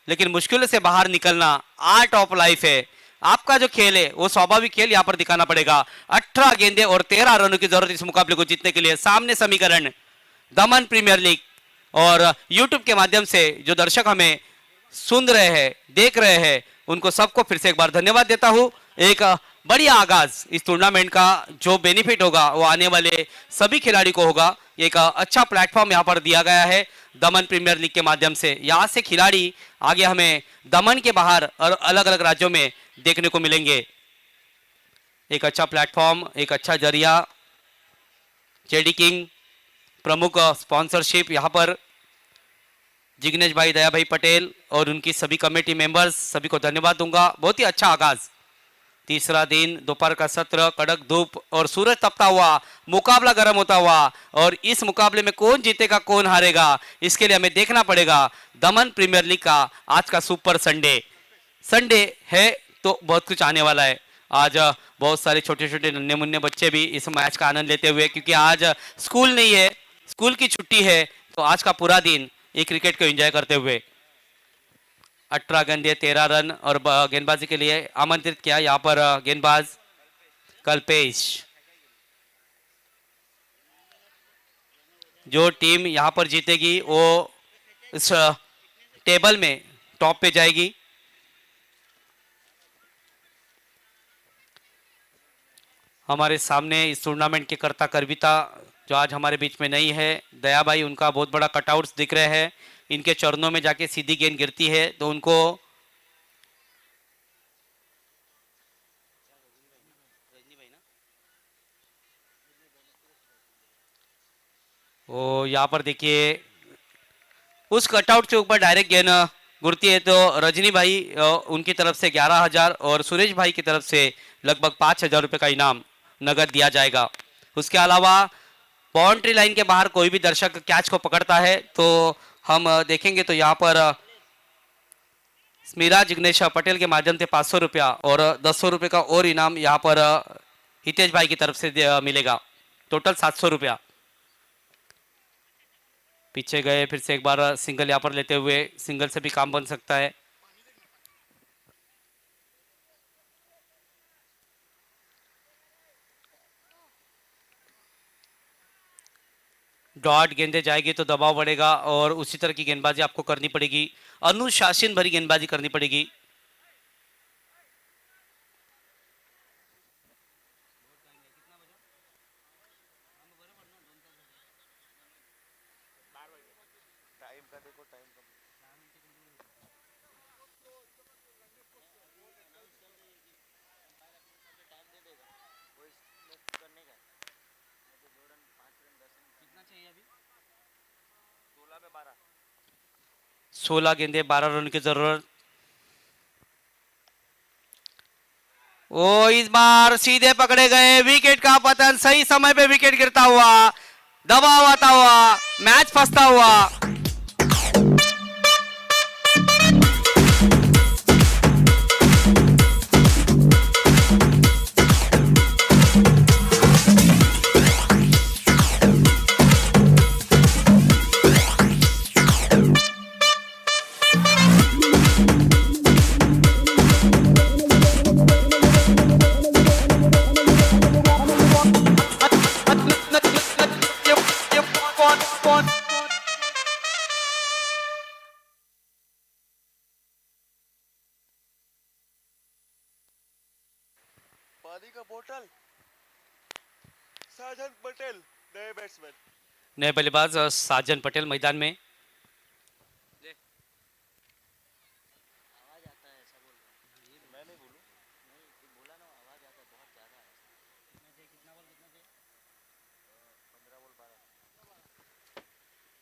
लेकिन मुश्किलों से बाहर निकलना आर्ट ऑफ लाइफ है। आपका जो खेल है वो स्वाभाविक खेल यहाँ पर दिखाना पड़ेगा। 18 गेंदे और 13 रनों की जरूरत इस मुकाबले को जीतने के लिए। सामने समीकरण दमन प्रीमियर लीग, और यूट्यूब के माध्यम से जो दर्शक हमें सुन रहे हैं, देख रहे हैं, उनको सबको फिर से एक बार धन्यवाद देता हूं। एक बढ़िया आगाज इस टूर्नामेंट का, जो बेनिफिट होगा वो आने वाले सभी खिलाड़ी को होगा। एक अच्छा प्लेटफॉर्म यहाँ पर दिया गया है दमन प्रीमियर लीग के माध्यम से। यहाँ से खिलाड़ी आगे हमें दमन के बाहर और अलग अलग राज्यों में देखने को मिलेंगे। एक अच्छा प्लेटफॉर्म, एक अच्छा जरिया। जेडी किंग प्रमुख स्पॉन्सरशिप यहाँ पर जिग्नेश भाई, दया भाई पटेल और उनकी सभी कमेटी मेंबर्स, सभी को धन्यवाद दूंगा। बहुत ही अच्छा आगाज। तीसरा दिन, दोपहर का सत्र, कड़क धूप और सूरज तपता हुआ, मुकाबला गर्म होता हुआ, और इस मुकाबले में कौन जीतेगा कौन हारेगा इसके लिए हमें देखना पड़ेगा। दमन प्रीमियर लीग का आज का सुपर संडे है तो बहुत कुछ आने वाला है। आज बहुत सारे छोटे छोटे नन्हे मुन्ने बच्चे भी इस मैच का आनंद लेते हुए, क्योंकि आज स्कूल नहीं है, स्कूल की छुट्टी है, तो आज का पूरा दिन ये क्रिकेट को एंजॉय करते हुए 18 गेंदे 13 रन और गेंदबाजी के लिए आमंत्रित किया यहाँ पर गेंदबाज कल्पेश। जो टीम यहाँ पर जीतेगी वो इस टेबल में टॉप पे जाएगी। हमारे सामने इस टूर्नामेंट के कर्ता करविता जो आज हमारे बीच में नहीं है, दया भाई, उनका बहुत बड़ा कटआउट्स दिख रहे हैं। इनके चरणों में जाके सीधी गेंद गिरती है तो उनको वो यहाँ पर देखिए उस कटआउट के ऊपर डायरेक्ट गेंद गुरती है तो रजनी भाई उनकी तरफ से 11,000 और सुरेश भाई की तरफ से लगभग 5,000 रुपये का इनाम नगद दिया जाएगा। उसके अलावा बाउंड्री लाइन के बाहर कोई भी दर्शक कैच को पकड़ता है तो हम देखेंगे तो यहाँ पर स्मीरा जिग्नेश पटेल के माध्यम से 500 रुपया और 200 रुपये का और इनाम यहाँ पर हितेश भाई की तरफ से मिलेगा। टोटल 700 रुपया। पीछे गए, फिर से एक बार सिंगल यहाँ पर लेते हुए, सिंगल से भी काम बन सकता है। डॉट गेंदे जाएगी तो दबाव बढ़ेगा और उसी तरह की गेंदबाजी आपको करनी पड़ेगी, अनुशासन भरी गेंदबाजी करनी पड़ेगी। टाइम का देखो, टाइम का करने का 16 गेंदे 12 रन की जरूरत। ओ इस बार सीधे पकड़े गए, विकेट का पतन, सही समय पे विकेट गिरता हुआ, दबाव आता हुआ, मैच फंसता हुआ। टोटल साजन पटेल नए बैट्समैन। नए बल्लेबाज साजन पटेल मैदान में। मैं नहीं बोलूं।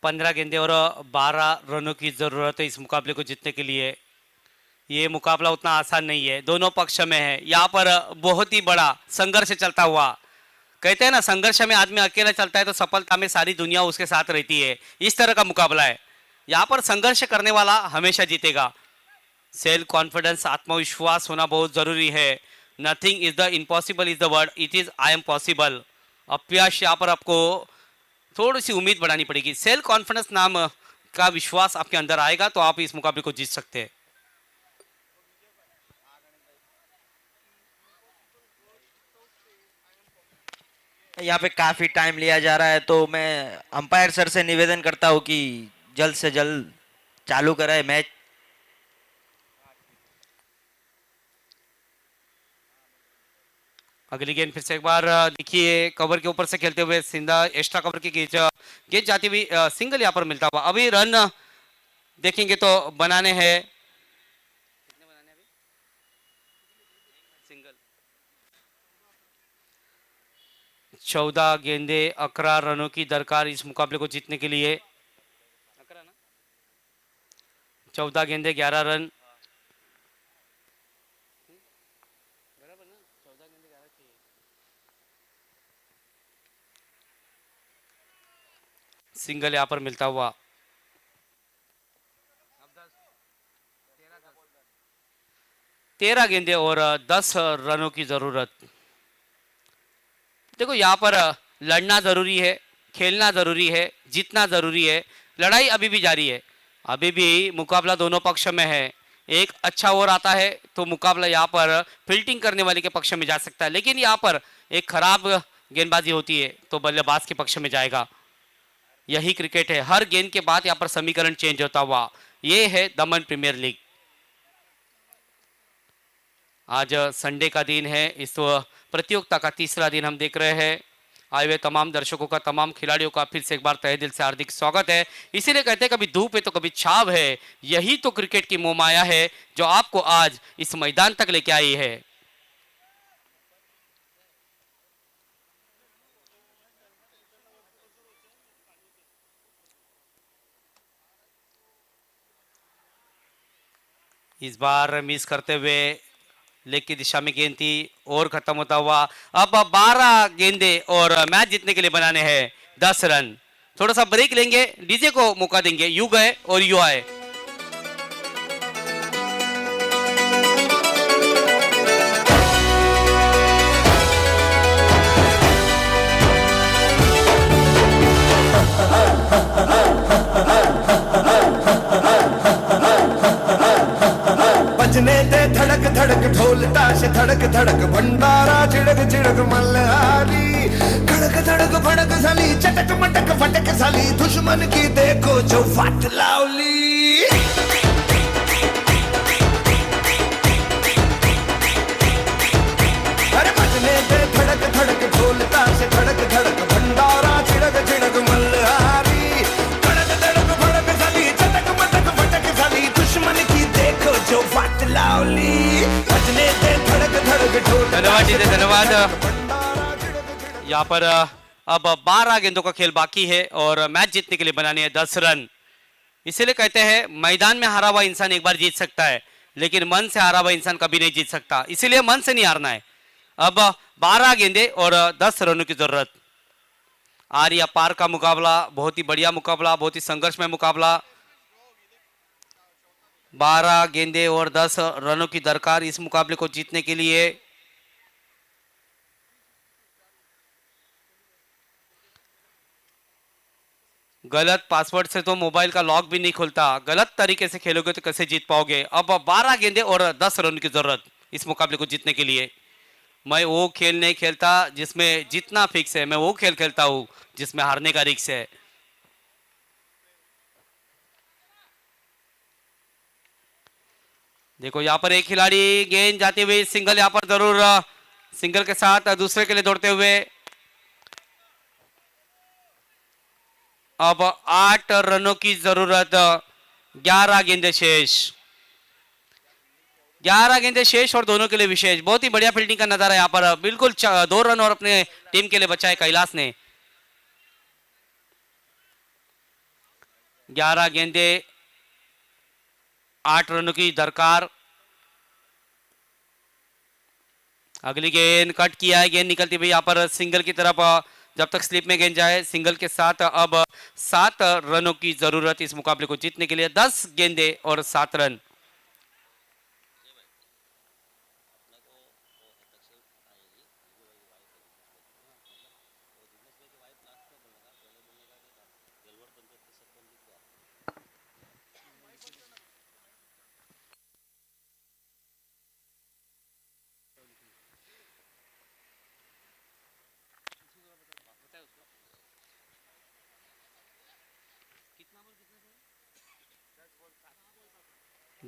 15 गेंदे और 12 रनों की जरूरत है इस मुकाबले को जीतने के लिए। ये मुकाबला उतना आसान नहीं है, दोनों पक्ष में है। यहाँ पर बहुत ही बड़ा संघर्ष चलता हुआ, कहते हैं ना संघर्ष में आदमी अकेला चलता है तो सफलता में सारी दुनिया उसके साथ रहती है, इस तरह का मुकाबला है। यहाँ पर संघर्ष करने वाला हमेशा जीतेगा। सेल्फ कॉन्फिडेंस, आत्मविश्वास होना बहुत जरूरी है। Nothing is the impossible is the word, it is I am possible. अपयश यहाँ पर आपको थोड़ी सी उम्मीद बढ़ानी पड़ेगी। सेल्फ कॉन्फिडेंस नाम का विश्वास आपके अंदर आएगा तो आप इस मुकाबले को जीत सकते हैं। यहाँ पे काफी टाइम लिया जा रहा है, तो मैं अंपायर सर से निवेदन करता हूँ कि जल्द से जल्द चालू कराए मैच। अगली गेंद फिर से एक बार देखिए, कवर के ऊपर से खेलते हुए सिंधा एक्स्ट्रा कवर की गेंद जाती हुई सिंगल यहाँ पर मिलता हुआ। अभी रन देखेंगे तो बनाने हैं, कितने बनाने अभी? सिंगल। 14 गेंदे 11 रनों की दरकार इस मुकाबले को जीतने के लिए। 14 गेंदे 11 रन। सिंगल यहाँ पर मिलता हुआ। 13 गेंदे और 10 रनों की जरूरत। देखो यहाँ पर लड़ना जरूरी है, खेलना जरूरी है, जीतना जरूरी है। लड़ाई अभी भी जारी है, अभी भी मुकाबला दोनों पक्ष में है। एक अच्छा ओवर आता है तो मुकाबला यहाँ पर फील्डिंग करने वाले के पक्ष में जा सकता है, लेकिन यहाँ पर एक खराब गेंदबाजी होती है तो बल्लेबाज के पक्ष में जाएगा। यही क्रिकेट है, हर गेंद के बाद यहाँ पर समीकरण चेंज होता हुआ। ये है दमन प्रीमियर लीग। आज संडे का दिन है, इस प्रतियोगिता का तीसरा दिन हम देख रहे हैं। आए हुए तमाम दर्शकों का, तमाम खिलाड़ियों का फिर से एक बार तहे दिल से हार्दिक स्वागत है। इसीलिए कहते हैं कभी धूप है तो कभी छाव है। यही तो क्रिकेट की मोहमाया है जो आपको आज इस मैदान तक लेके आई है। इस बार मिस करते हुए लेग की दिशा में गेंद थी, और खत्म होता हुआ। अब 12 गेंदे और मैच जीतने के लिए बनाने हैं 10 रन। थोड़ा सा ब्रेक लेंगे, डीजे को मौका देंगे। यू गए और यू आए। बजने दे धड़क धड़क ढोल ताश धड़क धड़क भंडारा चिड़क चिड़क मल्हारी। खड़क धड़क भड़क साली चटक मटक फटक साली, दुश्मन की देखो जो फट लावली। अरे बजने दे धड़क धड़क ढोल ताश धड़क धड़क भंडारा चिड़क चिड़क मल्हारी। खड़क धड़क भड़क साली चटक मटक फटक साली, दुश्मन की देखो जो फट लावली। बजने दे धड़क धड़क ढोल। धन्यवाद जी, धन्यवाद। यहाँ पर अब 12 गेंदों का खेल बाकी है और मैच जीतने के लिए बनाने हैं 10 रन। इसीलिए कहते हैं मैदान में हारा हुआ इंसान एक बार जीत सकता है, लेकिन मन से हारा हुआ इंसान कभी नहीं जीत सकता। इसीलिए मन से नहीं हारना है। अब 12 गेंदे और 10 रनों की जरूरत। आर या पार का मुकाबला, बहुत ही बढ़िया मुकाबला, बहुत ही संघर्षमय मुकाबला। 12 गेंदे और 10 रनों की दरकार इस मुकाबले को जीतने के लिए। गलत पासवर्ड से तो मोबाइल का लॉक भी नहीं खुलता, गलत तरीके से खेलोगे तो कैसे जीत पाओगे। अब 12 गेंदे और 10 रन की जरूरत इस मुकाबले को जीतने के लिए। मैं वो खेल नहीं खेलता जिसमें जीतना फिक्स है, मैं वो खेल खेलता हूं जिसमें हारने का रिस्क है। देखो यहाँ पर एक खिलाड़ी गेंद जाते हुए सिंगल यहाँ पर जरूर सिंगल के साथ दूसरे के लिए दौड़ते हुए अब 8 रनों की जरूरत, 11 गेंदे शेष, 11 गेंदे शेष और दोनों के लिए विशेष। बहुत ही बढ़िया फील्डिंग का नजारा यहाँ पर, बिल्कुल 2 रन और अपने टीम के लिए बचाए कैलाश ने। 11 गेंदे 8 रनों की दरकार। अगली गेंद कट किया है, गेंद निकलती हुई यहाँ पर सिंगल की तरफ, जब तक स्लिप में गेंद जाए। सिंगल के साथ अब 7 रनों की जरूरत इस मुकाबले को जीतने के लिए, 10 गेंदे और 7 रन।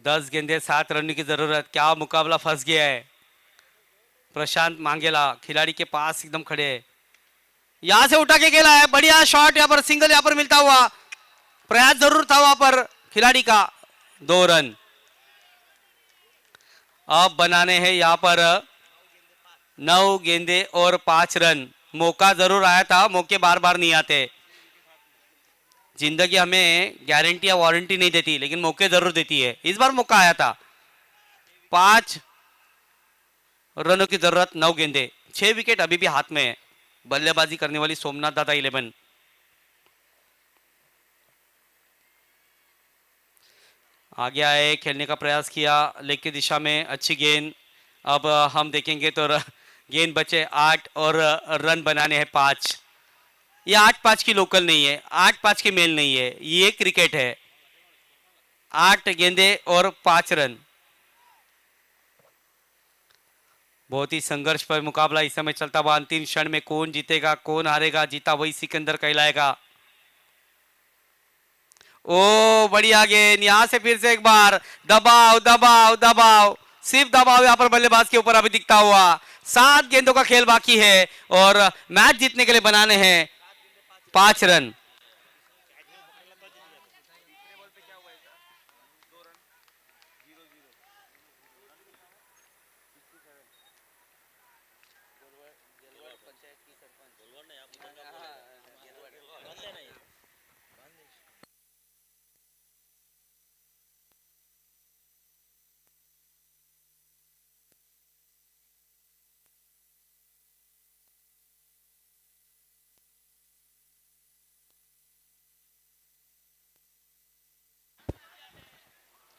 दस गेंदे 7 रन की जरूरत। क्या मुकाबला फंस गया है। प्रशांत मांगेला खिलाड़ी के पास एकदम खड़े है, यहां से उठा के खेला है, बढ़िया शॉट, यहाँ पर सिंगल यहाँ पर मिलता हुआ, प्रयास जरूर था वहां पर खिलाड़ी का। 2 रन अब बनाने हैं यहाँ पर 9 गेंदे और 5 रन। मौका जरूर आया था, मौके बार बार नहीं आते। जिंदगी हमें गारंटी या वारंटी नहीं देती, लेकिन मौके जरूर देती है। इस बार मौका आया था। 5 रनों की जरूरत, 9 गेंदे, 6 विकेट अभी भी हाथ में है। बल्लेबाजी करने वाली सोमनाथ दादा 11। आगे आए, खेलने का प्रयास किया लेग की दिशा में, अच्छी गेंद। अब हम देखेंगे तो गेंद बचे 8 और रन बनाने हैं 5। ये 8-5 की लोकल नहीं है, 8-5 की मेल नहीं है, ये क्रिकेट है। 8 गेंदे और 5 रन। बहुत ही संघर्ष पर मुकाबला इस समय चलता हुआ। अंतिम क्षण में कौन जीतेगा कौन हारेगा, जीता वही सिकंदर कहलाएगा। ओ बढ़िया गेंद, यहां से फिर से एक बार दबाव दबाव दबाव, सिर्फ दबाव यहां पर बल्लेबाज के ऊपर अभी दिखता हुआ। 7 गेंदों का खेल बाकी है और मैच जीतने के लिए बनाने हैं 5 रन।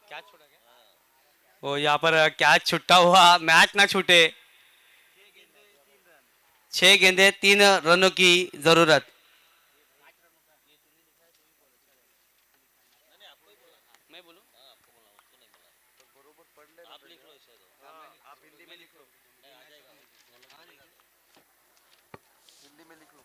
क्या छोड़ा गया? ओ यहाँ पर कैच छुट्टा हुआ, मैच ना छूटे। 6 गेंदे 3 रनों की जरूरत। मैं बोलूं? आप लिख लो इसे तो। आप हिंदी में लिख लो। हिंदी में लिख लो।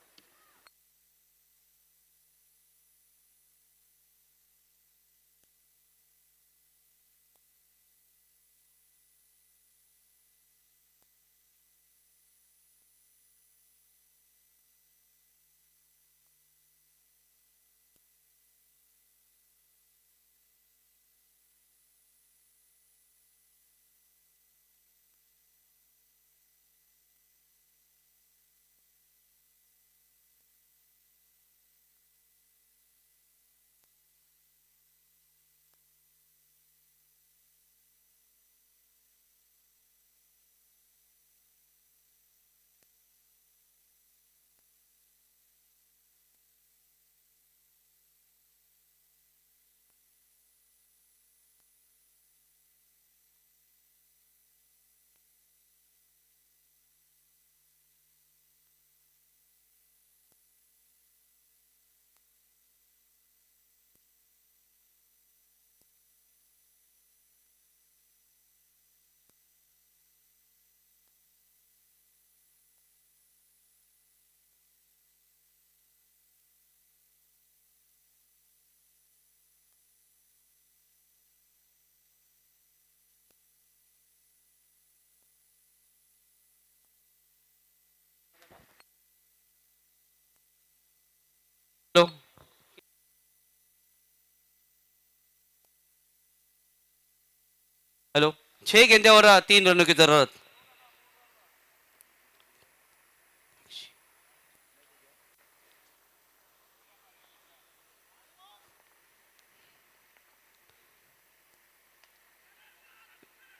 6 गेंदे और 3 रनों की जरूरत।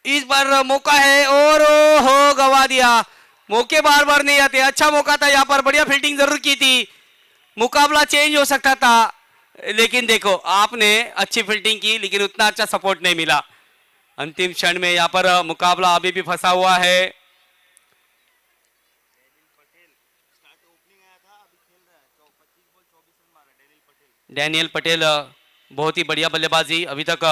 इस बार मौका है और हो गवा दिया। मौके बार बार नहीं आते। अच्छा मौका था यहाँ पर, बढ़िया फील्डिंग जरूर की थी, मुकाबला चेंज हो सकता था, लेकिन देखो आपने अच्छी फील्डिंग की लेकिन उतना अच्छा सपोर्ट नहीं मिला। अंतिम क्षण में यहाँ पर मुकाबला अभी भी फंसा हुआ है। डैनियल पटेल बहुत ही बढ़िया बल्लेबाजी, अभी तक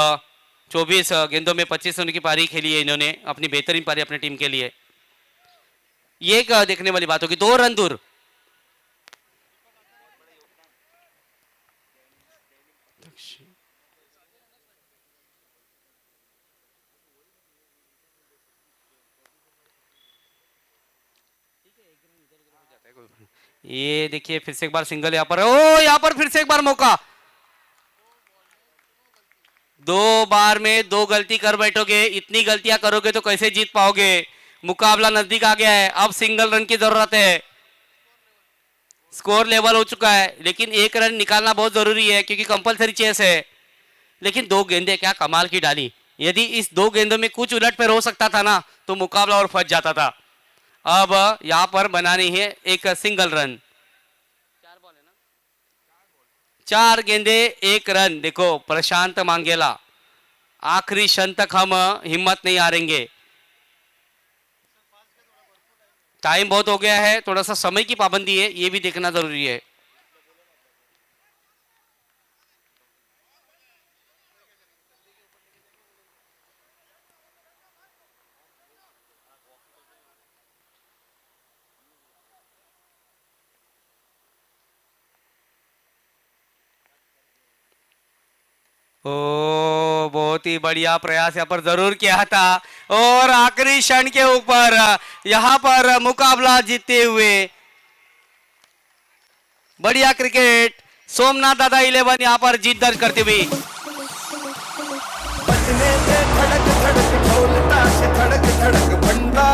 24 गेंदों में 25 रन की पारी खेली है इन्होंने, अपनी बेहतरीन पारी अपनी टीम के लिए। ये एक देखने वाली बात होगी, 2 रन दूर। ये देखिए फिर से एक बार सिंगल यहाँ पर, ओ यहाँ पर फिर से एक बार मौका। 2 बार में 2 गलती कर बैठोगे, इतनी गलतियां करोगे तो कैसे जीत पाओगे। मुकाबला नजदीक आ गया है, अब सिंगल रन की जरूरत है। स्कोर लेवल हो चुका है लेकिन 1 रन निकालना बहुत जरूरी है क्योंकि कंपलसरी चेस है। लेकिन 2 गेंदें क्या कमाल की डाली। यदि इस 2 गेंदों में कुछ उलटफेर हो सकता था ना तो मुकाबला और फंस जाता था। अब यहां पर बनानी है एक सिंगल रन। 4 गेंदे 1 रन। देखो प्रशांत मांगेला, आखिरी क्षण तक हम हिम्मत नहीं हारेंगे। टाइम बहुत हो गया है, थोड़ा सा समय की पाबंदी है, ये भी देखना जरूरी है। ओ बहुत ही बढ़िया प्रयास यहाँ पर जरूर किया था और आखिरी क्षण के ऊपर यहाँ पर मुकाबला जीतते हुए बढ़िया क्रिकेट सोमनाथ दादा 11 यहाँ पर जीत दर्ज करते हुए। बचने से धड़क धड़क